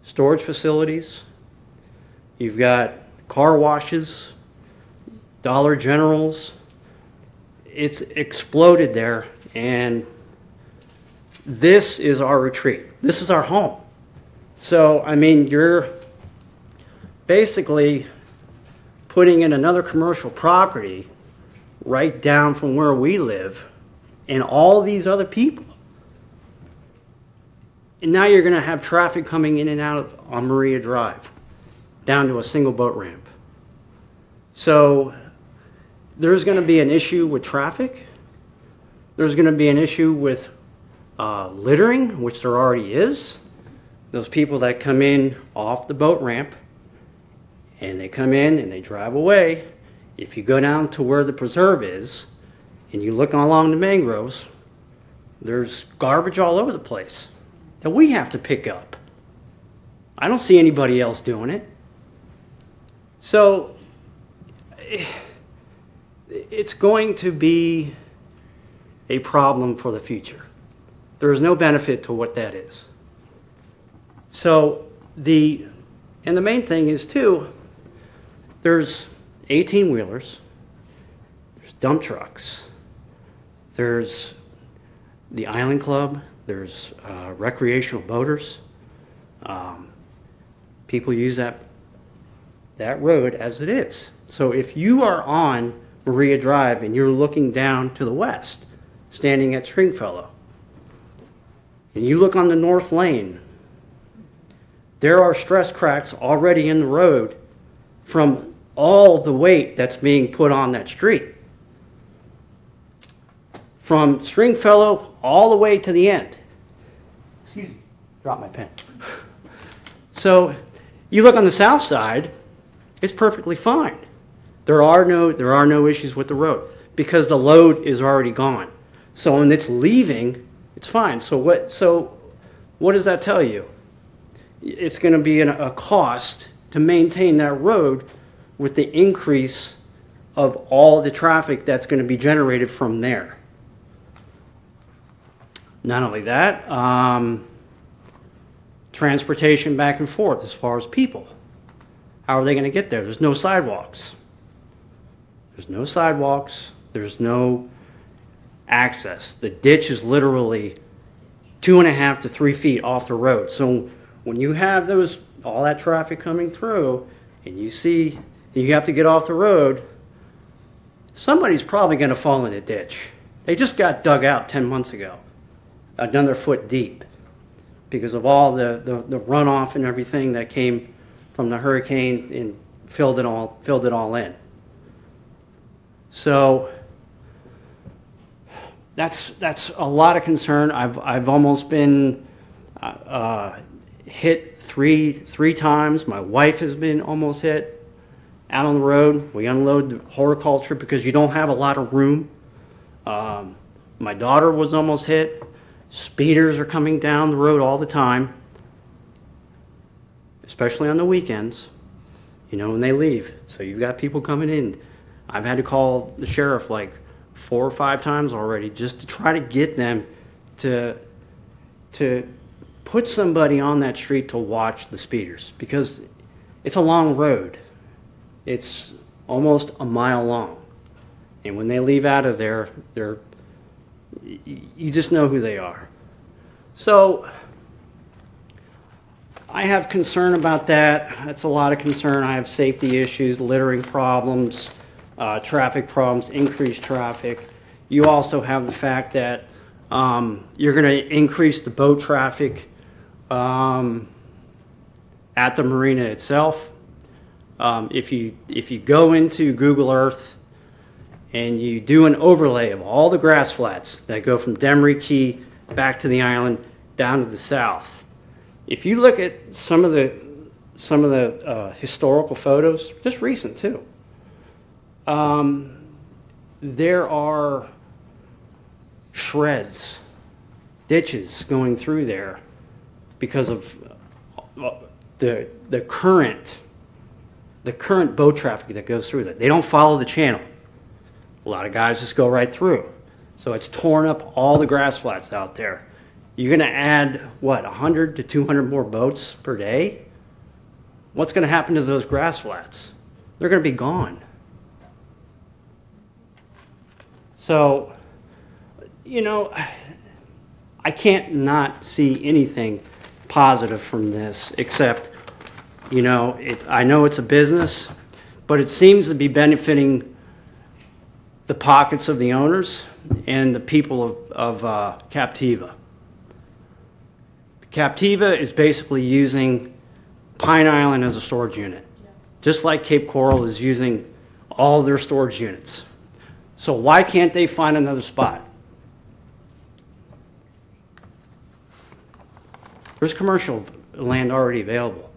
storage facilities, you've got car washes, Dollar Generals. It's exploded there, and this is our retreat. This is our home. So, I mean, you're basically putting in another commercial property right down from where we live and all these other people. And now you're going to have traffic coming in and out on Maria Drive down to a single boat ramp. So there's going to be an issue with traffic. There's going to be an issue with littering, which there already is. Those people that come in off the boat ramp and they come in and they drive away. If you go down to where the preserve is and you look along the mangroves, there's garbage all over the place that we have to pick up. I don't see anybody else doing it. So it's going to be a problem for the future. There is no benefit to what that is. So the main thing is too, there's 18-wheelers, there's dump trucks, there's the Island Club, there's recreational boaters. People use that road as it is. So if you are on Maria Drive and you're looking down to the west, standing at Stringfellow, and you look on the north lane, there are stress cracks already in the road from all the weight that's being put on that street. From Stringfellow all the way to the end. Excuse me, dropped my pen. So you look on the south side, it's perfectly fine. There are no issues with the road because the load is already gone. So when it's leaving, it's fine. So what does that tell you? It's going to be a cost to maintain that road with the increase of all the traffic that's going to be generated from there. Not only that, transportation back and forth as far as people. How are they going to get there? There's no sidewalks. There's no sidewalks. There's no access. The ditch is literally 2.5 to 3 feet off the road. So when you have all that traffic coming through and you have to get off the road, somebody's probably going to fall in a ditch. They just got dug out 10 months ago, another foot deep, because of all the runoff and everything that came from the hurricane and filled it all in. So that's a lot of concern. I've almost been hit three times. My wife has been almost hit out on the road. We unload the horticulture because you don't have a lot of room. My daughter was almost hit. Speeders are coming down the road all the time, especially on the weekends, when they leave. So you've got people coming in. I've had to call the sheriff like 4 or 5 times already just to try to get them to put somebody on that street to watch the speeders, because it's a long road. It's almost a mile long. And when they leave out of there, you just know who they are. So I have concern about that. That's a lot of concern. I have safety issues, littering problems, traffic problems, increased traffic. You also have the fact that you're going to increase the boat traffic at the marina itself. If you go into Google Earth and you do an overlay of all the grass flats that go from Demery Key back to the island down to the south, if you look at some of the historical photos, just recent too, there are shreds, ditches going through there because of the current boat traffic that goes through that. They don't follow the channel. A lot of guys just go right through. So it's torn up all the grass flats out there. You're going to add, 100 to 200 more boats per day? What's going to happen to those grass flats? They're going to be gone. So, I can't not see anything positive from this except, I know it's a business, but it seems to be benefiting the pockets of the owners and the people of Captiva. Captiva is basically using Pine Island as a storage unit, just like Cape Coral is using all their storage units. So why can't they find another spot? There's commercial land already available.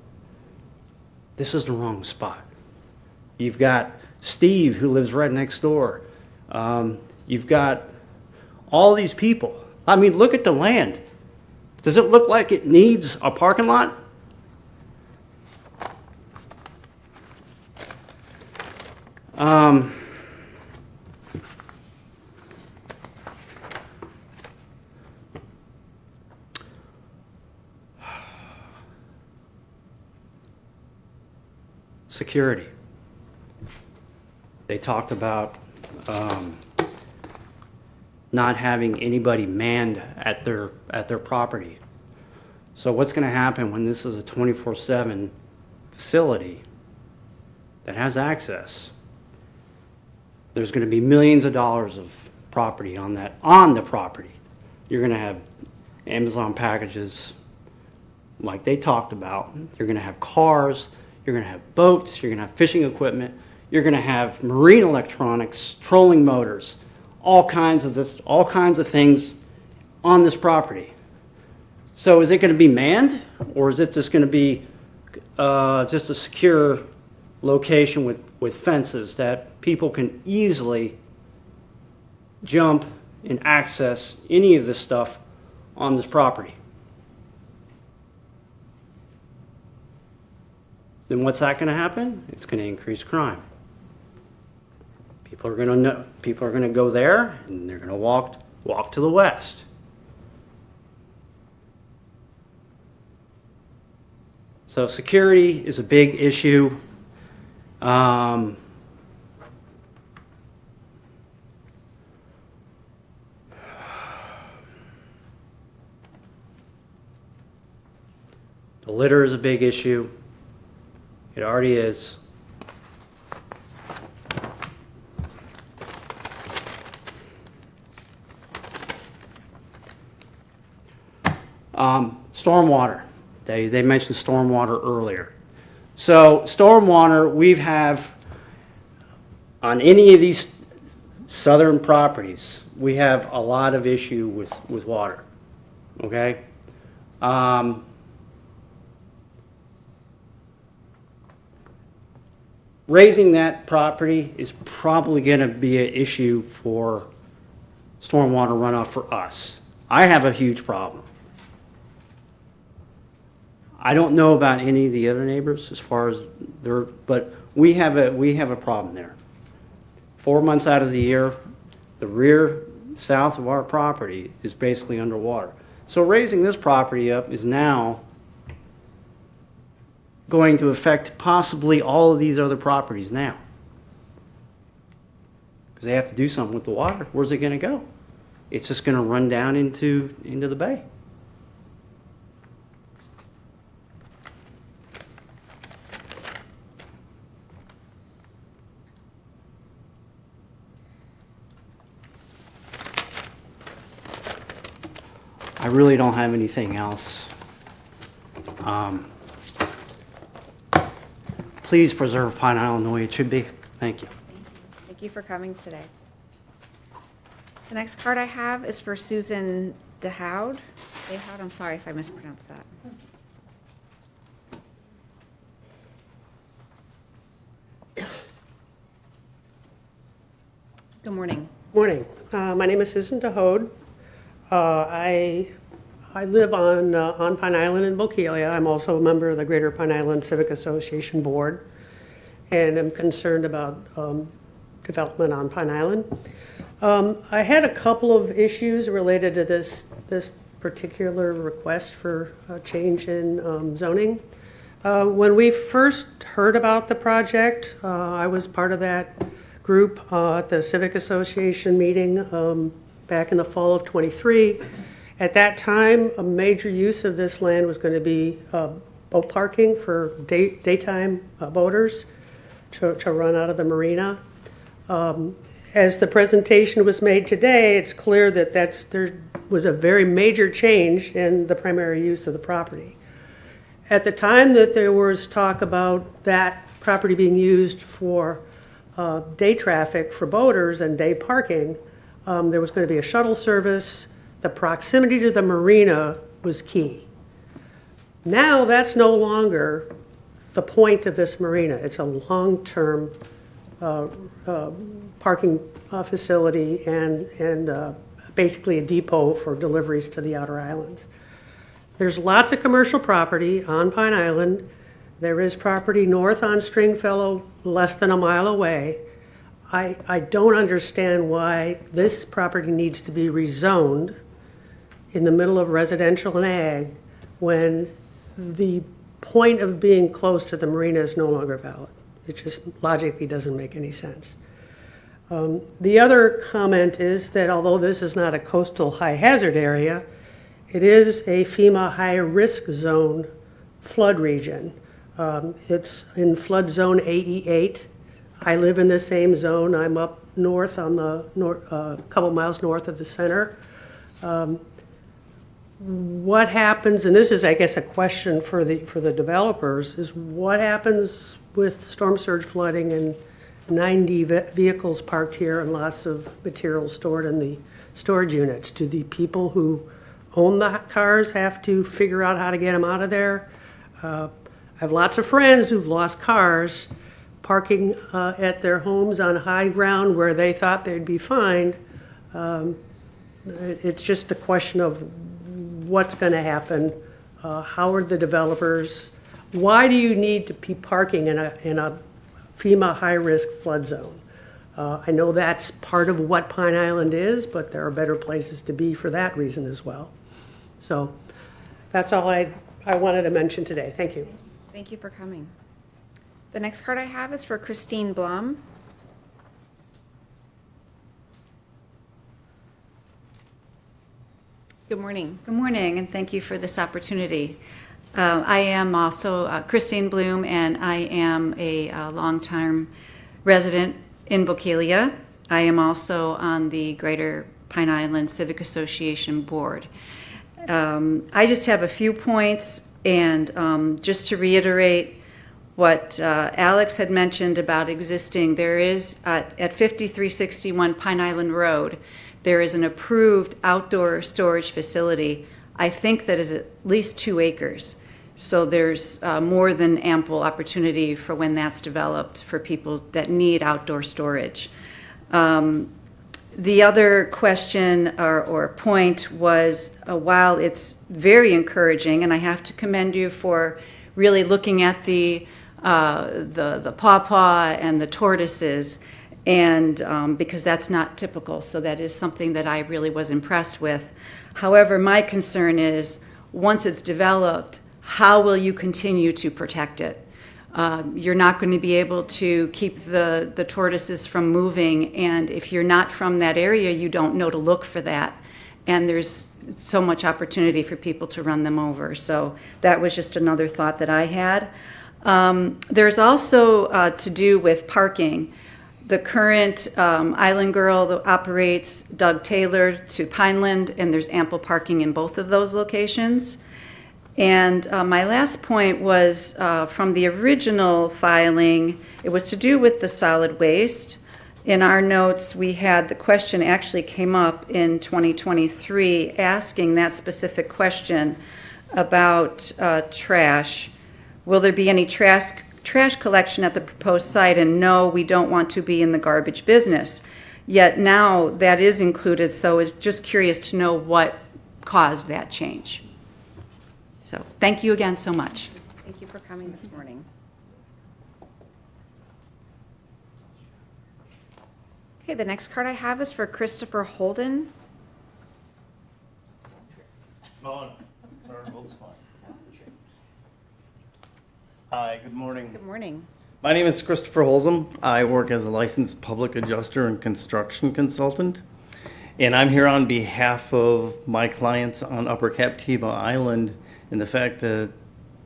This is the wrong spot. You've got Steve, who lives right next door. You've got all these people. I mean, look at the land. Does it look like it needs a parking lot? Security. They talked about not having anybody manned at their property. So what's going to happen when this is a 24/7 facility that has access? There's going to be millions of dollars of property on the property. You're going to have Amazon packages like they talked about. You're going to have cars, you're going to have boats, you're going to have fishing equipment, you're going to have marine electronics, trolling motors, all kinds of things on this property. So is it going to be manned, or is it just going to be just a secure location with fences that people can easily jump and access any of this stuff on this property? Then what's that going to happen? It's going to increase crime. People are going to go there, and they're going to walk to the west. So security is a big issue. The litter is a big issue. It already is. Stormwater. They mentioned stormwater earlier. So stormwater, we have on any of these southern properties, we have a lot of issue with water. Okay? Raising that property is probably going to be an issue for stormwater runoff for us. I have a huge problem. I don't know about any of the other neighbors as far as but we have a problem there. 4 months out of the year, the rear south of our property is basically underwater. So raising this property up is now going to affect possibly all of these other properties now. Because they have to do something with the water. Where's it going to go? It's just going to run down into the bay. I really don't have anything else. Please preserve Pine Island the way it should be. Thank you. Thank you for coming today. The next card I have is for Susan DeHoud. DeHoud, I'm sorry if I mispronounced that. Good morning. Morning. My name is Susan DeHode. I live on Pine Island in Bokeelia. I'm also a member of the Greater Pine Island Civic Association Board, and I'm concerned about development on Pine Island. I had a couple of issues related to this particular request for a change in zoning. When we first heard about the project, I was part of that group at the Civic Association meeting back in the fall of '23. At that time, a major use of this land was going to be boat parking for daytime boaters to run out of the marina. As the presentation was made today, it's clear that there was a very major change in the primary use of the property. At the time that there was talk about that property being used for day traffic for boaters and day parking, there was going to be a shuttle service. The proximity to the marina was key. Now that's no longer the point of this marina. It's a long-term parking facility and basically a depot for deliveries to the outer islands. There's lots of commercial property on Pine Island. There is property north on Stringfellow, less than a mile away. I don't understand why this property needs to be rezoned in the middle of residential and ag when the point of being close to the marina is no longer valid. It just logically doesn't make any sense. The other comment is that although this is not a coastal high hazard area, It is a FEMA high-risk zone flood region. It's in flood zone AE8. I live in the same zone. I'm up north on the couple miles north of the center. What happens, and this is, I guess, a question for the developers, is what happens with storm surge flooding and 90 vehicles parked here and lots of materials stored in the storage units? Do the people who own the cars have to figure out how to get them out of there? I have lots of friends who've lost cars parking at their homes on high ground where they thought they'd be fine. It's just a question of what's going to happen. How are the developers? Why do you need to be parking in a FEMA high-risk flood zone? I know that's part of what Pine Island is, but there are better places to be for that reason as well. So that's all I wanted to mention today. Thank you. Thank you for coming. The next card I have is for Christine Blum. Good morning. Good morning, and thank you for this opportunity. I am also Christine Bloom, and I am a long-term resident in Bokeelia. I am also on the Greater Pine Island Civic Association Board. I just have a few points, and just to reiterate what Alex had mentioned about existing, there is at 5361 Pine Island Road, there is an approved outdoor storage facility. I think that is at least 2 acres. So there's more than ample opportunity for when that's developed for people that need outdoor storage. The other question or point was, while it's very encouraging, and I have to commend you for really looking at the pawpaw and the tortoises, and because that's not typical, so that is something that I really was impressed with. However, my concern is, once it's developed, how will you continue to protect it? You're not going to be able to keep the tortoises from moving, and if you're not from that area, you don't know to look for that. And there's so much opportunity for people to run them over. So that was just another thought that I had. There's also to do with parking. The current Island Girl that operates Doug Taylor to Pineland, and there's ample parking in both of those locations. And my last point was from the original filing. It was to do with the solid waste. In our notes, we had the question actually came up in 2023 asking that specific question about trash. Will there be any trash collection at the proposed site? And no, we don't want to be in the garbage business. Yet now that is included, so it's just curious to know what caused that change. So thank you again so much. Thank you for coming this morning. Okay, the next card I have is for Christopher Holden. Hi, good morning. Good morning. My name is Christopher Holzem. I work as a licensed public adjuster and construction consultant. And I'm here on behalf of my clients on Upper Captiva Island and the fact that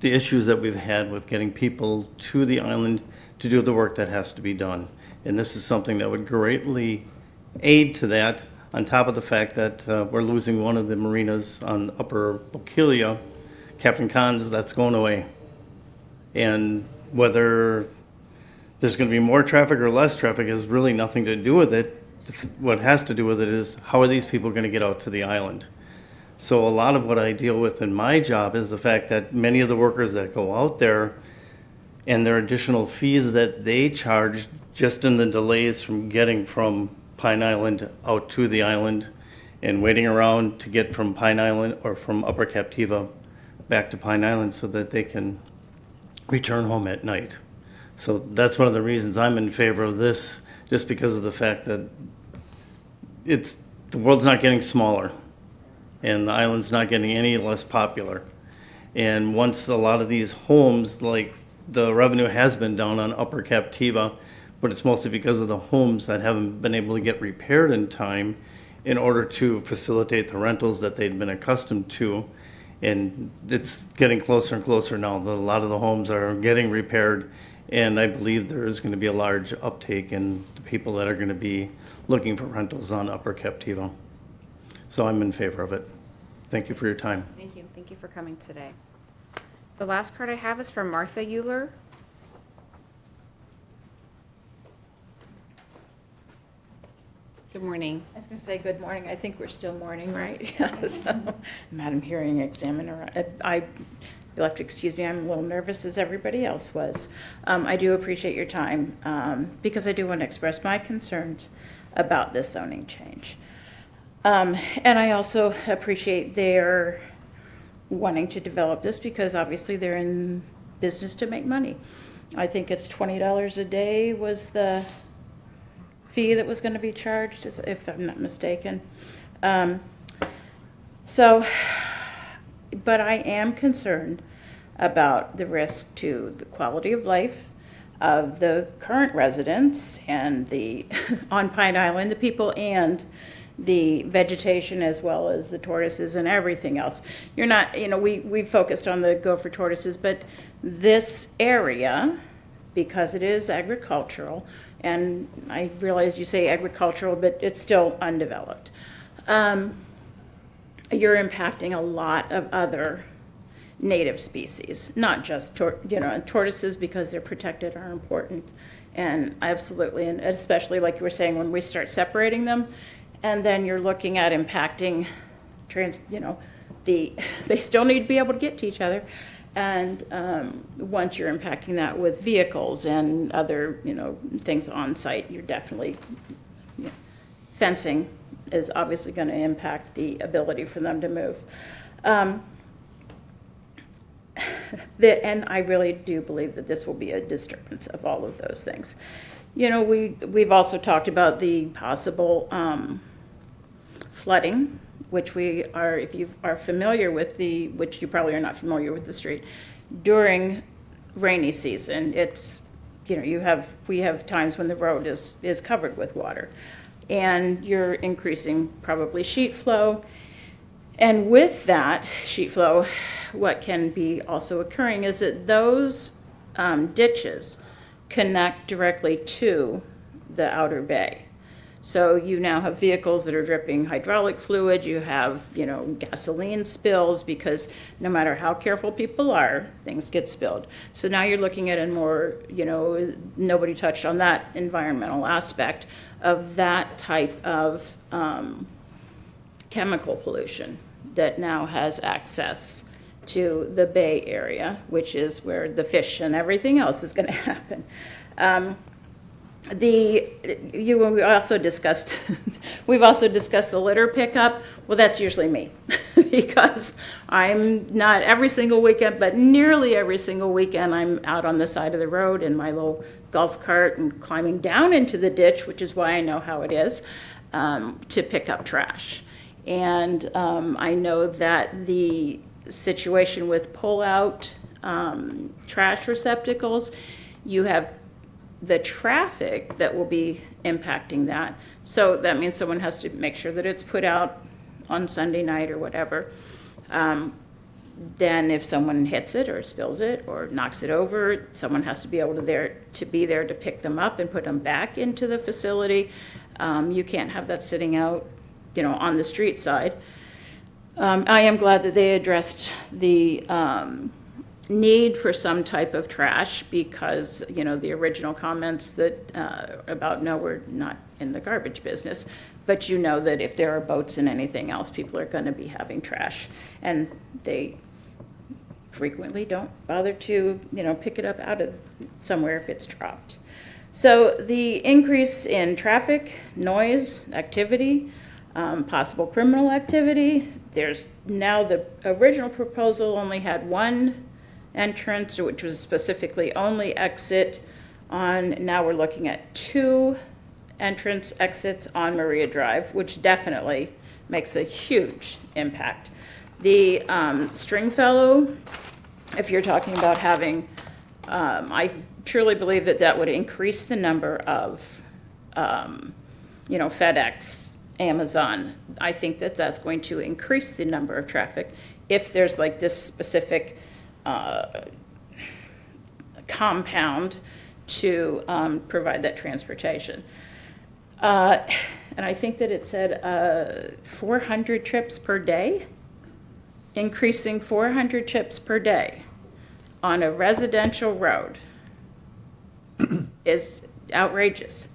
the issues that we've had with getting people to the island to do the work that has to be done. And this is something that would greatly aid to that, on top of the fact that we're losing one of the marinas on Upper Bokeelia, Captain Khan's, that's going away. And whether there's going to be more traffic or less traffic has really nothing to do with it. What has to do with it is, how are these people going to get out to the island? So a lot of what I deal with in my job is the fact that many of the workers that go out there and their additional fees that they charge just in the delays from getting from Pine Island out to the island and waiting around to get from Pine Island or from Upper Captiva back to Pine Island so that they can return home at night. So that's one of the reasons I'm in favor of this, just because of the fact that the world's not getting smaller and the island's not getting any less popular. And once a lot of these homes, like the revenue has been down on Upper Captiva, but it's mostly because of the homes that haven't been able to get repaired in time. in order to facilitate the rentals that they'd been accustomed to. And it's getting closer and closer now. A lot of the homes are getting repaired, and I believe there is going to be a large uptake in the people that are going to be looking for rentals on Upper Captiva. So I'm in favor of it. Thank you for your time. Thank you. Thank you for coming today. The last card I have is from Martha Euler. Good morning. I was going to say good morning. I think we're still morning, right? Yeah, so, Madam Hearing Examiner, you'll have to excuse me, I'm a little nervous as everybody else was. I do appreciate your time because I do want to express my concerns about this zoning change. And I also appreciate their wanting to develop this because obviously they're in business to make money. I think it's $20 a day was the fee that was going to be charged, if I'm not mistaken. But I am concerned about the risk to the quality of life of the current residents and the on Pine Island, the people and the vegetation as well as the tortoises and everything else. You're not, we focused on the gopher tortoises, but this area, because it is agricultural, and I realize you say agricultural, but it's still undeveloped. You're impacting a lot of other native species, not just tortoises, because they're protected are important, and absolutely, and especially like you were saying, when we start separating them, and then you're looking at impacting they still need to be able to get to each other. And once you're impacting that with vehicles and other, things on site, you're definitely, fencing is obviously going to impact the ability for them to move. And I really do believe that this will be a disturbance of all of those things. We've also talked about the possible flooding, which we are, if you are familiar with which you probably are not familiar with the street, during rainy season, it's, we have times when the road is covered with water, and you're increasing probably sheet flow. And with that sheet flow, what can be also occurring is that those ditches connect directly to the outer bay. So you now have vehicles that are dripping hydraulic fluid, you have, gasoline spills, because no matter how careful people are, things get spilled. So now you're looking at a more, nobody touched on that environmental aspect of that type of chemical pollution that now has access to the Bay Area, which is where the fish and everything else is going to happen. We also discussed we've also discussed the litter pickup. Well, that's usually me because I'm not every single weekend, but nearly every single weekend I'm out on the side of the road in my little golf cart and climbing down into the ditch, which is why I know how it is, to pick up trash. And I know that the situation with pull-out trash receptacles, you have the traffic that will be impacting that. So that means someone has to make sure that it's put out on Sunday night or whatever. Then if someone hits it or spills it or knocks it over, someone has to be able to be there to pick them up and put them back into the facility. You can't have that sitting out, on the street side. I am glad that they addressed the need for some type of trash because, the original comments that about, no, we're not in the garbage business, but that if there are boats and anything else, people are going to be having trash, and they frequently don't bother to, pick it up out of somewhere if it's dropped. So the increase in traffic, noise, activity, possible criminal activity, there's now the original proposal only had one entrance, which was specifically only exit on, now we're looking at 2 entrance exits on Maria Drive, which definitely makes a huge impact. The Stringfellow, if you're talking about having, I truly believe that would increase the number of, FedEx Amazon. I think that that's going to increase the number of traffic if there's like this specific compound to provide that transportation. And I think that it said 400 trips per day, increasing 400 trips per day on a residential road is outrageous.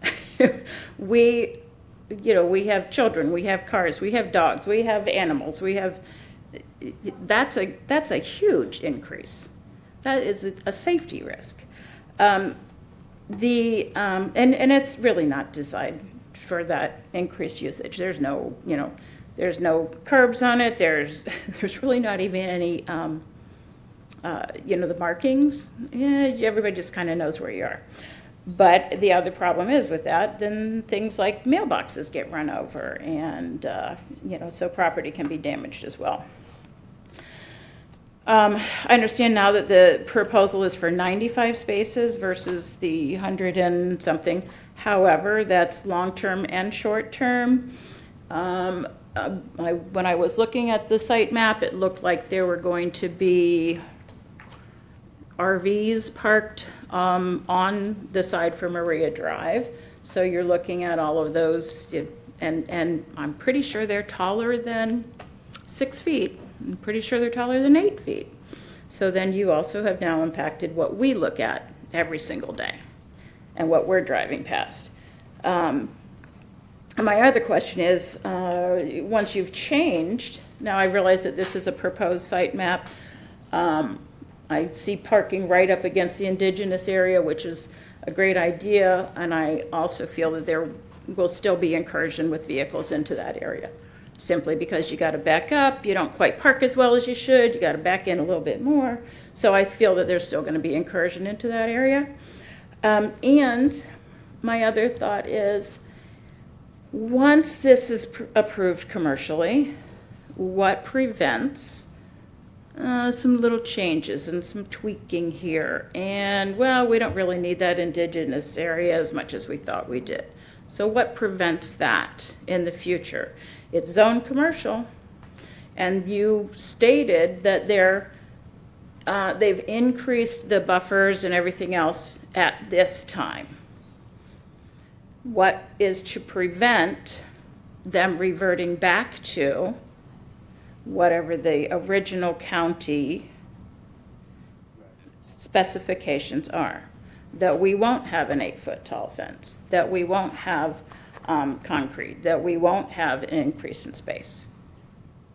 We have children, we have cars, we have dogs, we have animals, that's a huge increase. That is a safety risk. And it's really not designed for that increased usage. There's no curbs on it. There's really not even any, the markings. Yeah, everybody just kind of knows where you are. But the other problem is with that, then things like mailboxes get run over, and so property can be damaged as well. I understand now that the proposal is for 95 spaces versus the 100 and something. However, that's long-term and short-term. When I was looking at the site map, it looked like there were going to be RVs parked on the side for Maria Drive. So you're looking at all of those, and I'm pretty sure they're taller than 6 feet. I'm pretty sure they're taller than 8 feet. So then you also have now impacted what we look at every single day and what we're driving past. My other question is, once you've changed, now I realize that this is a proposed site map. I see parking right up against the indigenous area, which is a great idea, and I also feel that there will still be incursion with vehicles into that area. Simply because you got to back up, you don't quite park as well as you should, you got to back in a little bit more. So I feel that there's still going to be incursion into that area. And my other thought is, once this is approved commercially, what prevents some little changes and some tweaking here? And, well, we don't really need that indigenous area as much as we thought we did. So what prevents that in the future? It's zoned commercial, and you stated that they've increased the buffers and everything else at this time. What is to prevent them reverting back to whatever the original county specifications are? That we won't have an 8-foot tall fence, that we won't have concrete, that we won't have an increase in space.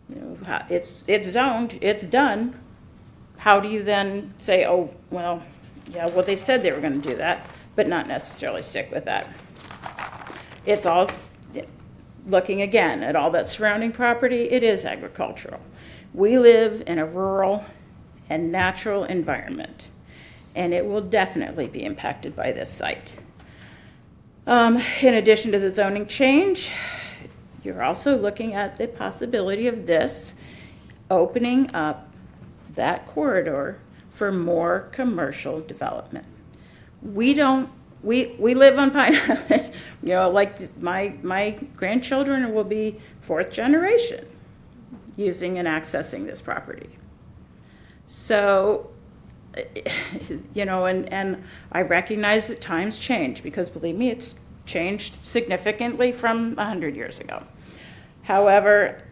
It's zoned, it's done. How do you then say, oh, well, yeah, well, they said they were going to do that, but not necessarily stick with that? It's all looking again at all that surrounding property. It is agricultural. We live in a rural and natural environment, and it will definitely be impacted by this site. In addition to the zoning change, you're also looking at the possibility of this opening up that corridor for more commercial development. We live on Pine Island, like my grandchildren will be 4th generation using and accessing this property. So, and I recognize that times change, because believe me, it's changed significantly from 100 years ago. However,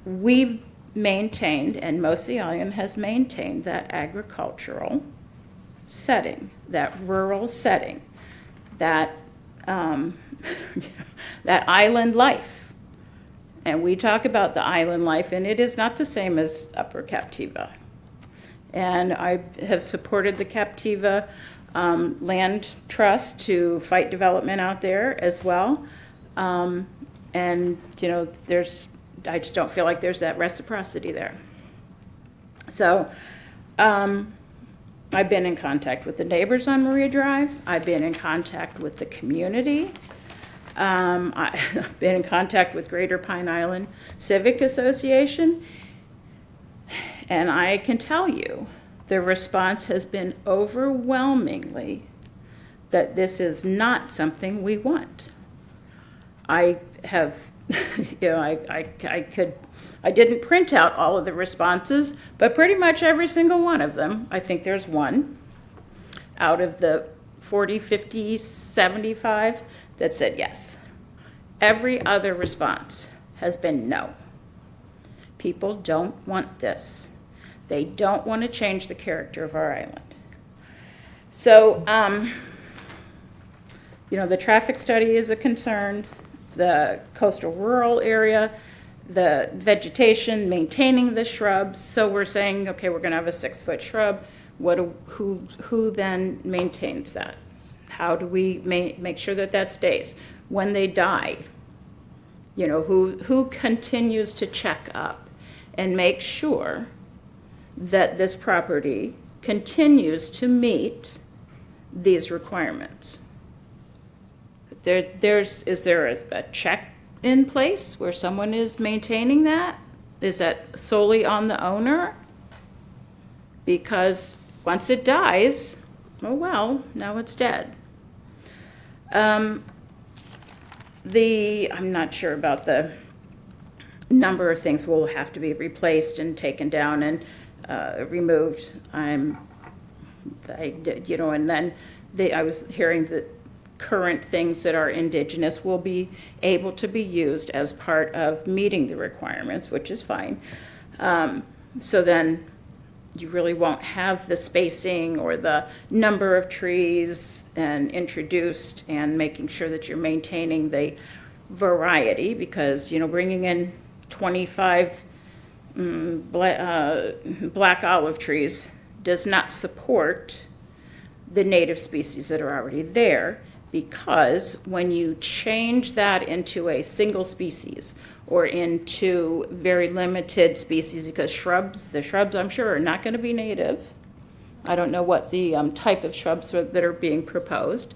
we've maintained, and most of the island has maintained, that agricultural setting, that rural setting, that that island life. And we talk about the island life, and it is not the same as Upper Captiva. And I have supported the Captiva Land Trust to fight development out there as well. And, I just don't feel like there's that reciprocity there. So I've been in contact with the neighbors on Maria Drive. I've been in contact with the community. I've been in contact with Greater Pine Island Civic Association. And I can tell you, the response has been overwhelmingly that this is not something we want. I have You know, I didn't print out all of the responses, but pretty much every single one of them, I think there's one out of the 40, 50, 75 that said yes. Every other response has been no. People don't want this. They don't want to change the character of our island. So, you know, the traffic study is a concern, the coastal rural area, the vegetation, maintaining the shrubs. So we're saying, okay, we're going to have a 6-foot shrub. Who then maintains that? How do we make sure that that stays? When they die, you know, who continues to check up and make sure that this property continues to meet these requirements? Is there a check in place where someone is maintaining that? Is that solely on the owner? Because once it dies, oh well, now it's dead. I'm not sure about the number of things will have to be replaced and taken down and removed. And then I was hearing that current things that are indigenous will be able to be used as part of meeting the requirements, which is fine. So then you really won't have the spacing or the number of trees and introduced, and making sure that you're maintaining the variety, because, you know, bringing in 25 black olive trees does not support the native species that are already there, because when you change that into a single species or into very limited species, because the shrubs I'm sure are not going to be native. I don't know what the type of shrubs that are being proposed.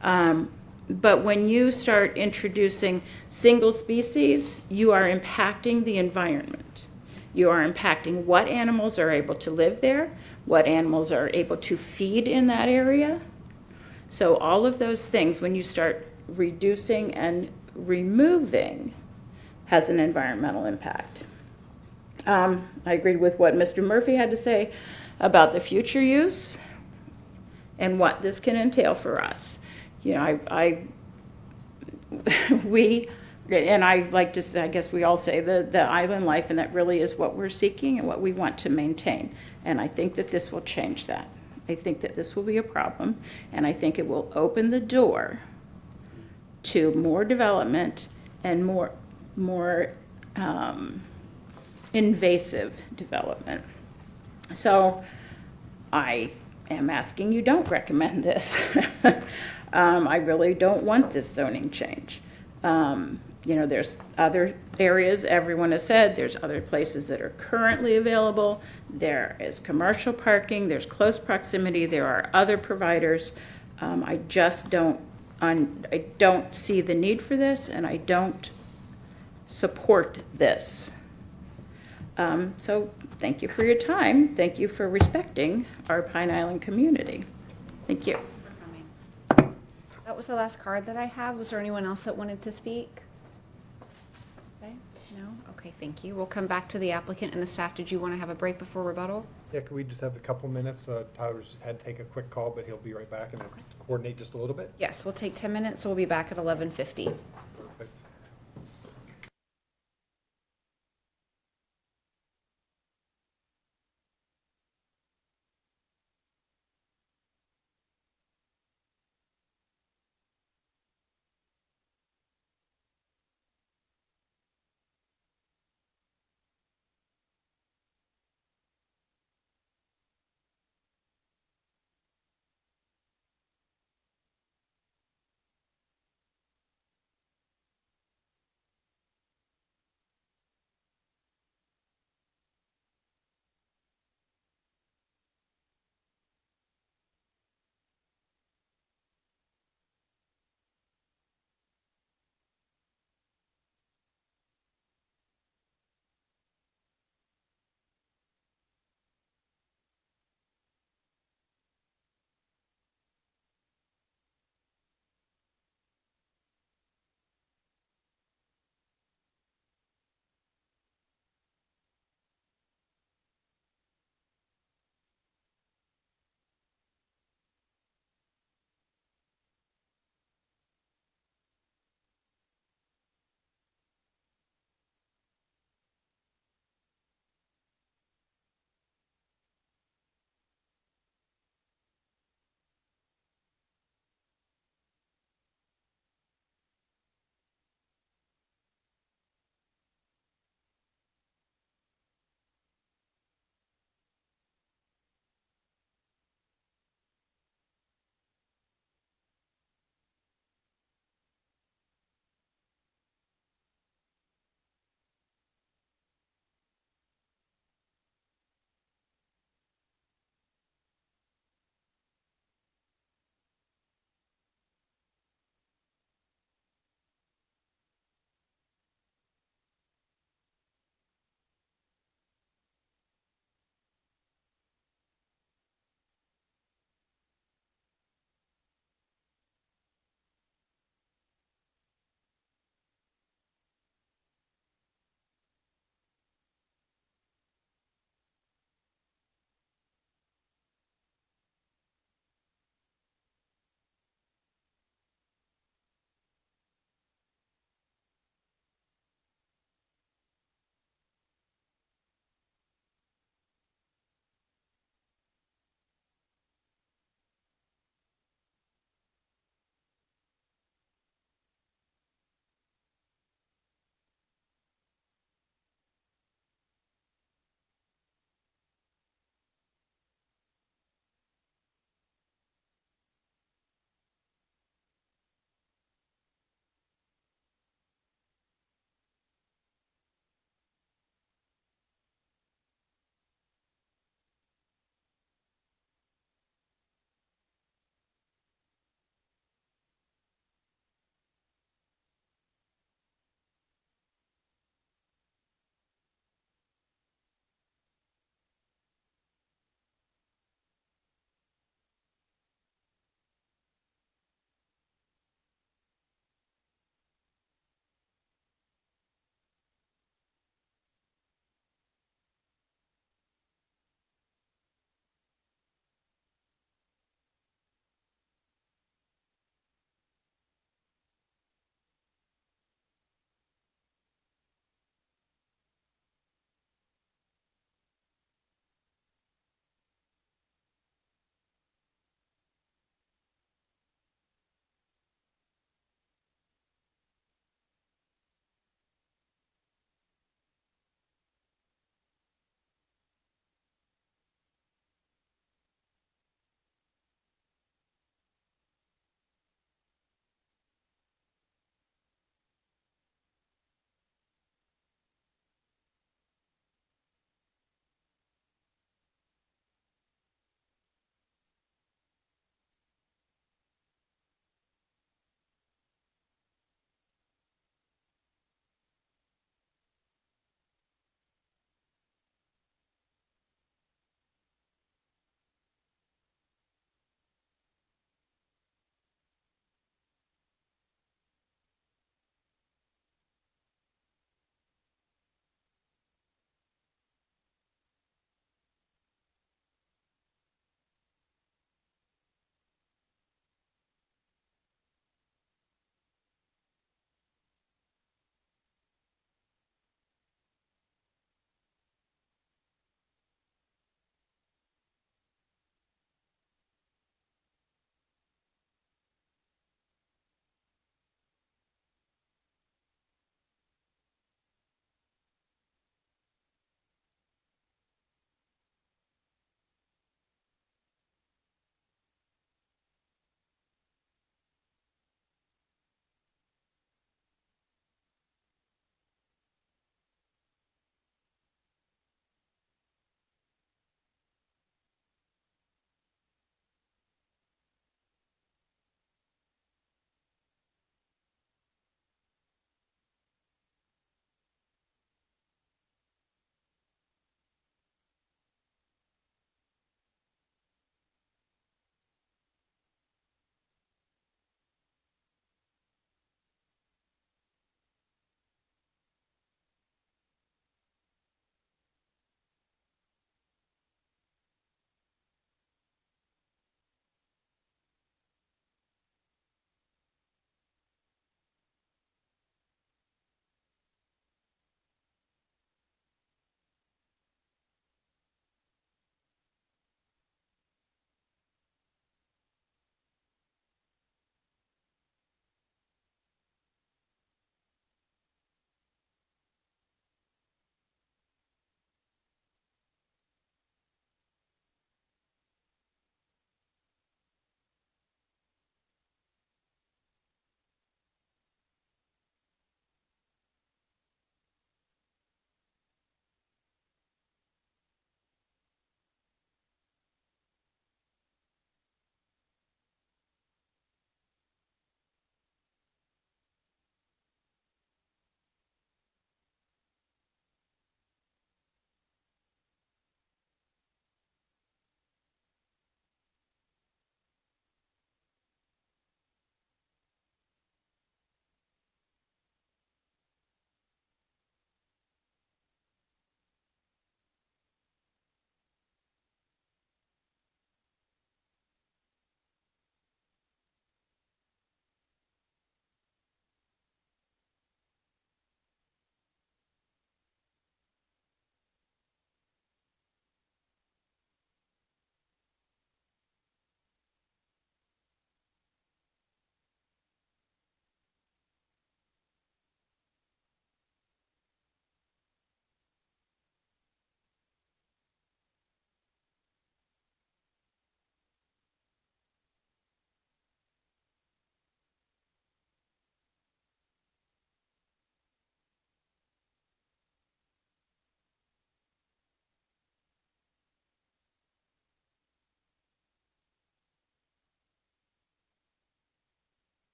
But when you start introducing single species, you are impacting the environment. You are impacting what animals are able to live there, what animals are able to feed in that area. So all of those things, when you start reducing and removing, has an environmental impact. I agreed with what Mr. Murphy had to say about the future use and what this can entail for us. You know, I like to say, I guess we all say the island life, and that really is what we're seeking and what we want to maintain. And I think that this will change that. I think that this will be a problem, and I think it will open the door to more development and more invasive development. So I am asking you don't recommend this. I really don't want this zoning change. You know, there's other areas, everyone has said, there's other places that are currently available. There is commercial parking, there's close proximity, there are other providers. I just don't see the need for this, and I don't support this. So thank you for your time. Thank you for respecting our Pine Island community. Thank you. That was the last card that I have. Was there anyone else that wanted to speak? Okay, no? Okay, thank you. We'll come back to the applicant and the staff. Did you want to have a break before rebuttal? Yeah, could we just have a couple minutes? Tyler's had to take a quick call, but he'll be right back and coordinate just a little bit. Yes, we'll take 10 minutes, so we'll be back at 11:50. Perfect.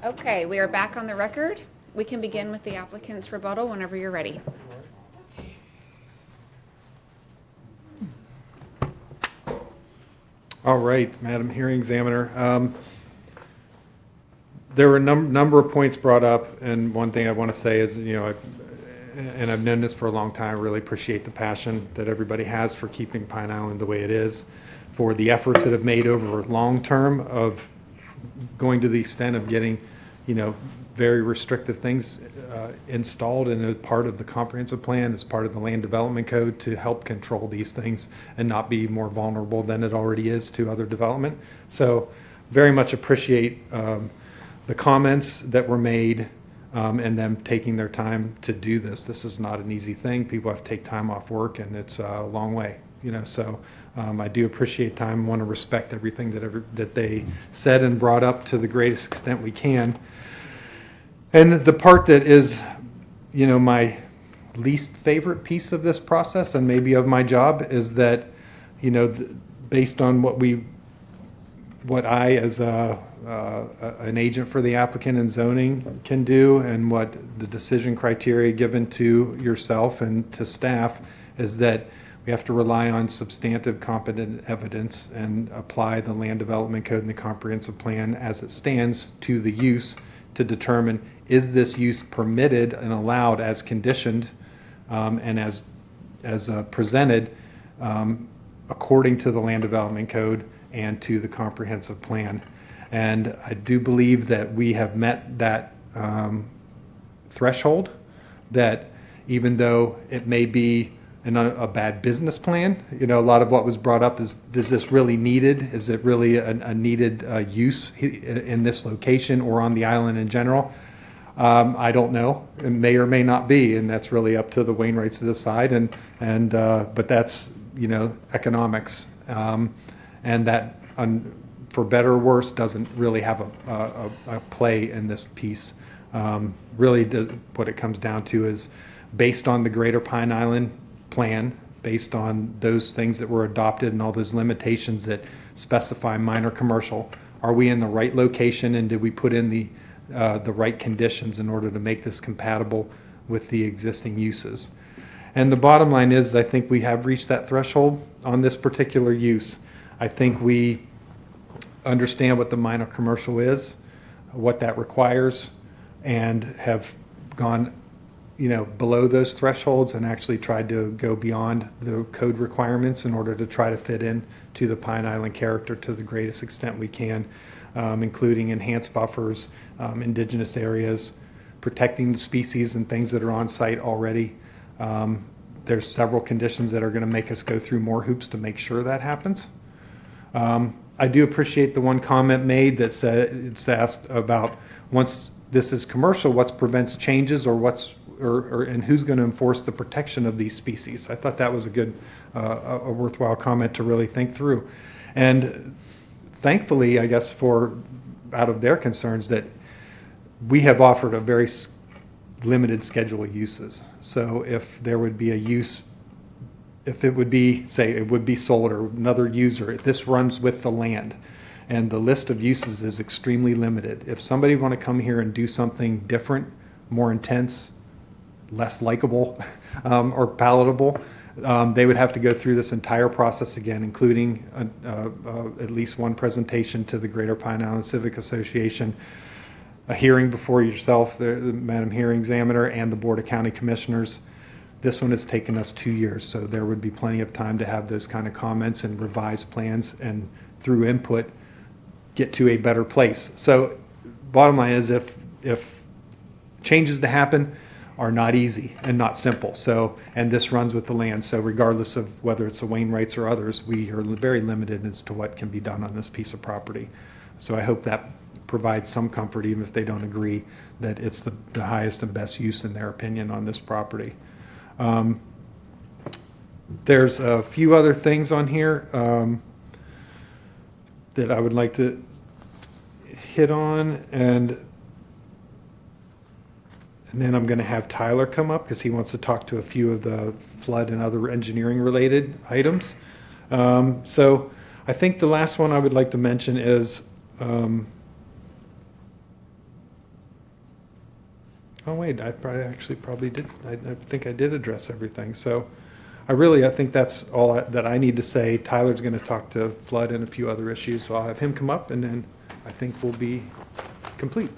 Okay, we are back on the record. We can begin with the applicant's rebuttal whenever you're ready. All right, Madam Hearing Examiner. There were a number of points brought up, and one thing I want to say is, and I've known this for a long time, I really appreciate the passion that everybody has for keeping Pine Island the way it is, for the efforts that have made over long term of going to the extent of getting, very restrictive things installed and as part of the comprehensive plan, as part of the land development code to help control these things and not be more vulnerable than it already is to other development. So very much appreciate the comments that were made and them taking their time to do this. This is not an easy thing. People have to take time off work, and it's a long way, so I do appreciate time, want to respect everything that they said and brought up to the greatest extent we can. And the part that is, my least favorite piece of this process and maybe of my job is that, based on what I as an agent for the applicant in zoning can do and what the decision criteria given to yourself and to staff is that we have to rely on substantive competent evidence and apply the land development code and the comprehensive plan as it stands to the use to determine, is this use permitted and allowed as conditioned and as presented according to the land development code and to the comprehensive plan. And I do believe that we have met that threshold, that even though it may be a bad business plan, a lot of what was brought up is this really needed? Is it really a needed use in this location or on the island in general? I don't know. It may or may not be, and that's really up to the Wainwrights to decide. But that's economics, and that for better or worse doesn't really have a play in this piece. Really, what it comes down to is based on the Greater Pine Island plan, based on those things that were adopted and all those limitations that specify minor commercial. Are we in the right location, and did we put in the right conditions in order to make this compatible with the existing uses? And the bottom line is, I think we have reached that threshold on this particular use. I think we understand what the minor commercial is, what that requires, and have gone below those thresholds and actually tried to go beyond the code requirements in order to try to fit in to the Pine Island character to the greatest extent we can, including enhanced buffers, indigenous areas, protecting the species and things that are on site already. There's several conditions that are going to make us go through more hoops to make sure that happens. I do appreciate the one comment made that said, it's asked about, once this is commercial, what prevents changes, or and who's going to enforce the protection of these species? I thought that was a good, a worthwhile comment to really think through. And thankfully, I guess, out of their concerns, that we have offered a very limited schedule of uses. So if there would be a use, if it would be, say, it would be sold or another user, this runs with the land. And the list of uses is extremely limited. If somebody want to come here and do something different, more intense, less likable, or palatable, they would have to go through this entire process again, including at least one presentation to the Greater Pine Island Civic Association, a hearing before yourself, the Madam Hearing Examiner, and the Board of County Commissioners. This one has taken us 2 years, so there would be plenty of time to have those kind of comments and revise plans, and through input, get to a better place. So bottom line is, if changes to happen are not easy and not simple. So, and this runs with the land. So regardless of whether it's the Wainwrights or others, we are very limited as to what can be done on this piece of property. So I hope that provides some comfort, even if they don't agree, that it's the highest and best use in their opinion on this property. There's a few other things on here that I would like to hit on, and then I'm going to have Tyler come up because he wants to talk to a few of the flood and other engineering related items. So I think the last one I would like to mention is Oh, wait, I probably did. I think I did address everything. So I think that's all that I need to say. Tyler's going to talk to flood and a few other issues, so I'll have him come up, and then I think we'll be complete.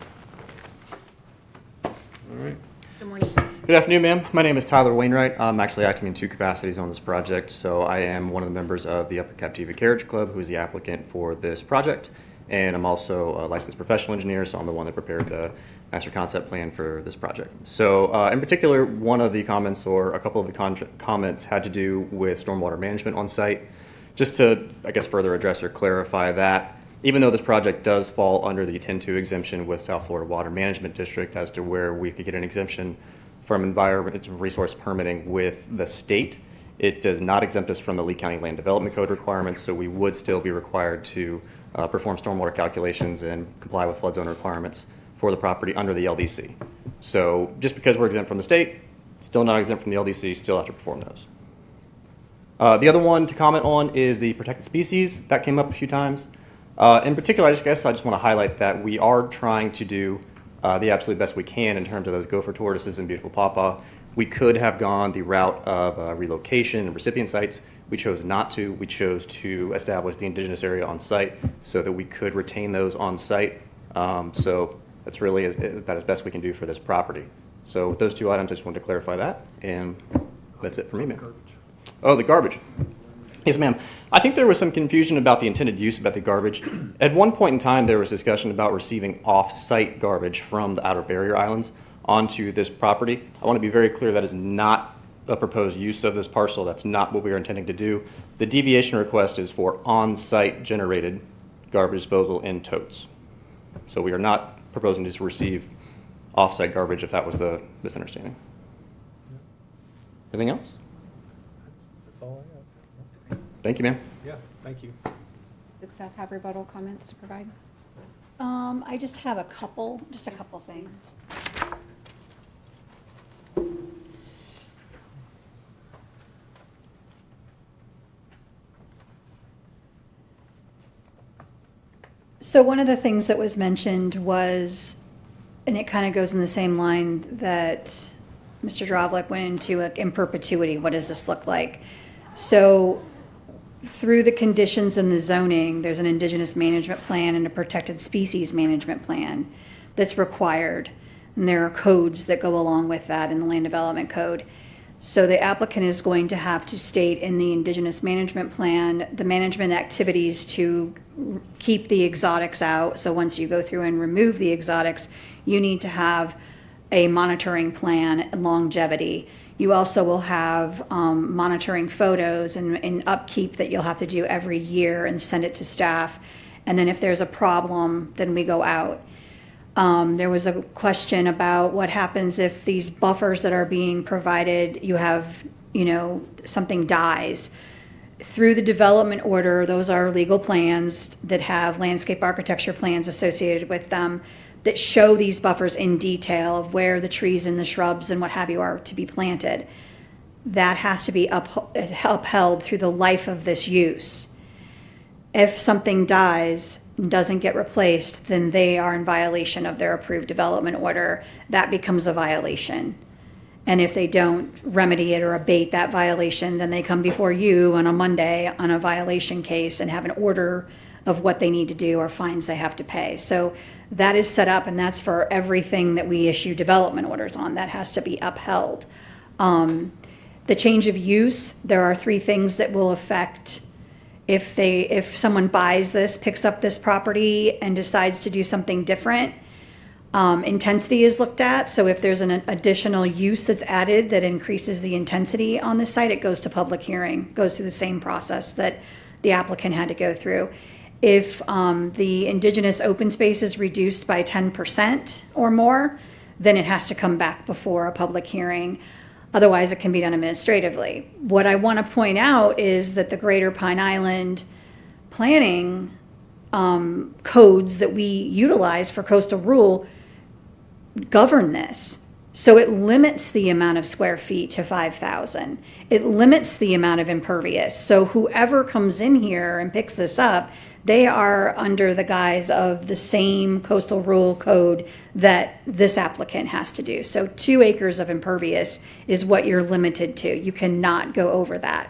All right. Good morning. Good afternoon, ma'am. My name is Tyler Wainwright. I'm actually acting in 2 capacities on this project. So I am one of the members of the Upper Captiva Carriage Club, who is the applicant for this project. And I'm also a licensed professional engineer, so I'm the one that prepared the master concept plan for this project. So in particular, one of the comments, or a couple of the comments, had to do with stormwater management on site. Just to, I guess, further address or clarify that, even though this project does fall under the 10-2 exemption with South Florida Water Management District as to where we could get an exemption from environmental resource permitting with the state, it does not exempt us from the Lee County Land Development Code requirements, so we would still be required to perform stormwater calculations and comply with flood zone requirements for the property under the LDC. So just because we're exempt from the state, still not exempt from the LDC, still have to perform those. The other one to comment on is the protected species. That came up a few times. In particular, I just want to highlight that we are trying to do the absolute best we can in terms of those gopher tortoises and beautiful pawpaw. We could have gone the route of relocation and recipient sites. We chose not to. We chose to establish the indigenous area on site so that we could retain those on site. So that's really about as best we can do for this property. So with those 2 items, I just wanted to clarify that, and that's it for me, ma'am. Oh, the garbage. Yes, ma'am. I think there was some confusion about the intended use about the garbage. At one point in time, there was discussion about receiving off-site garbage from the outer barrier islands onto this property. I want to be very clear that is not a proposed use of this parcel. That's not what we are intending to do. The deviation request is for on-site generated garbage disposal in totes. So we are not proposing to receive off-site garbage, if that was the misunderstanding. Anything else? That's all I have. Thank you, ma'am. Yeah, thank you. Did staff have rebuttal comments to provide? I just have a couple things. So one of the things that was mentioned was, and it kind of goes in the same line that Mr. Dravlik went into, in perpetuity, what does this look like? So through the conditions in the zoning, there's an indigenous management plan and a protected species management plan that's required. And there are codes that go along with that in the land development code. So the applicant is going to have to state in the indigenous management plan the management activities to keep the exotics out. So once you go through and remove the exotics, you need to have a monitoring plan and longevity. You also will have monitoring photos and upkeep that you'll have to do every year and send it to staff. And then if there's a problem, then we go out. There was a question about what happens if these buffers that are being provided, you have, something dies. Through the development order, those are legal plans that have landscape architecture plans associated with them that show these buffers in detail of where the trees and the shrubs and what have you are to be planted. That has to be upheld through the life of this use. If something dies and doesn't get replaced, then they are in violation of their approved development order. That becomes a violation. And if they don't remedy it or abate that violation, then they come before you on a Monday on a violation case and have an order of what they need to do or fines they have to pay. So that is set up, and that's for everything that we issue development orders on. That has to be upheld. The change of use, there are 3 things that will affect if someone buys this, picks up this property and decides to do something different. Intensity is looked at. So if there's an additional use that's added that increases the intensity on the site, it goes to public hearing, goes through the same process that the applicant had to go through. If the indigenous open space is reduced by 10% or more, then it has to come back before a public hearing. Otherwise, it can be done administratively. What I want to point out is that the Greater Pine Island planning codes that we utilize for coastal rule govern this. So it limits the amount of square feet to 5,000. It limits the amount of impervious. So whoever comes in here and picks this up, They are under the guise of the same coastal rule code that this applicant has to do. So 2 acres of impervious is what you're limited to. You cannot go over that.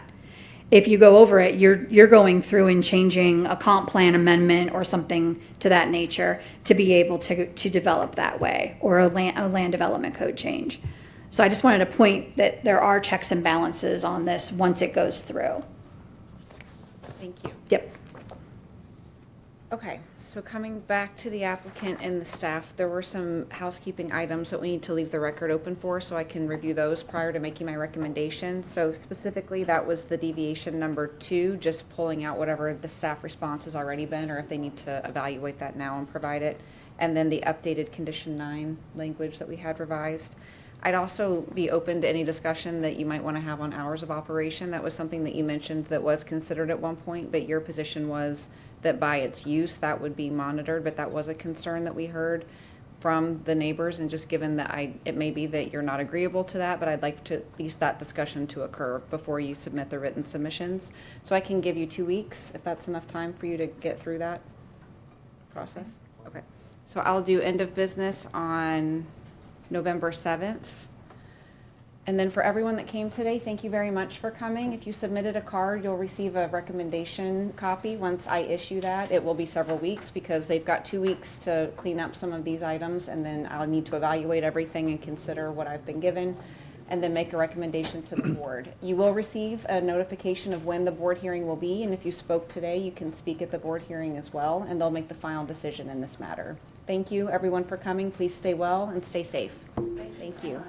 If you go over it, you're going through and changing a comp plan amendment or something to that nature to be able to develop that way, or a land development code change. So I just wanted to point that there are checks and balances on this once it goes through. Thank you. Yep. Okay, so coming back to the applicant and the staff, there were some housekeeping items that we need to leave the record open for, so I can review those prior to making my recommendation. So specifically, that was the deviation number 2, just pulling out whatever the staff response has already been, or if they need to evaluate that now and provide it. And then the updated condition 9 language that we had revised. I'd also be open to any discussion that you might want to have on hours of operation. That was something that you mentioned that was considered at one point, but your position was that by its use, that would be monitored, but that was a concern that we heard from the neighbors, and just given that it may be that you're not agreeable to that, but I'd like to at least that discussion to occur before you submit the written submissions. So I can give you 2 weeks, if that's enough time for you to get through that process. Okay, so I'll do end of business on November 7th. And then for everyone that came today, thank you very much for coming. If you submitted a card, you'll receive a recommendation copy once I issue that. It will be several weeks because they've got 2 weeks to clean up some of these items, and then I'll need to evaluate everything and consider what I've been given, and then make a recommendation to the board. You will receive a notification of when the board hearing will be, and if you spoke today, you can speak at the board hearing as well, and they'll make the final decision in this matter. Thank you, everyone, for coming. Please stay well and stay safe. Thank you.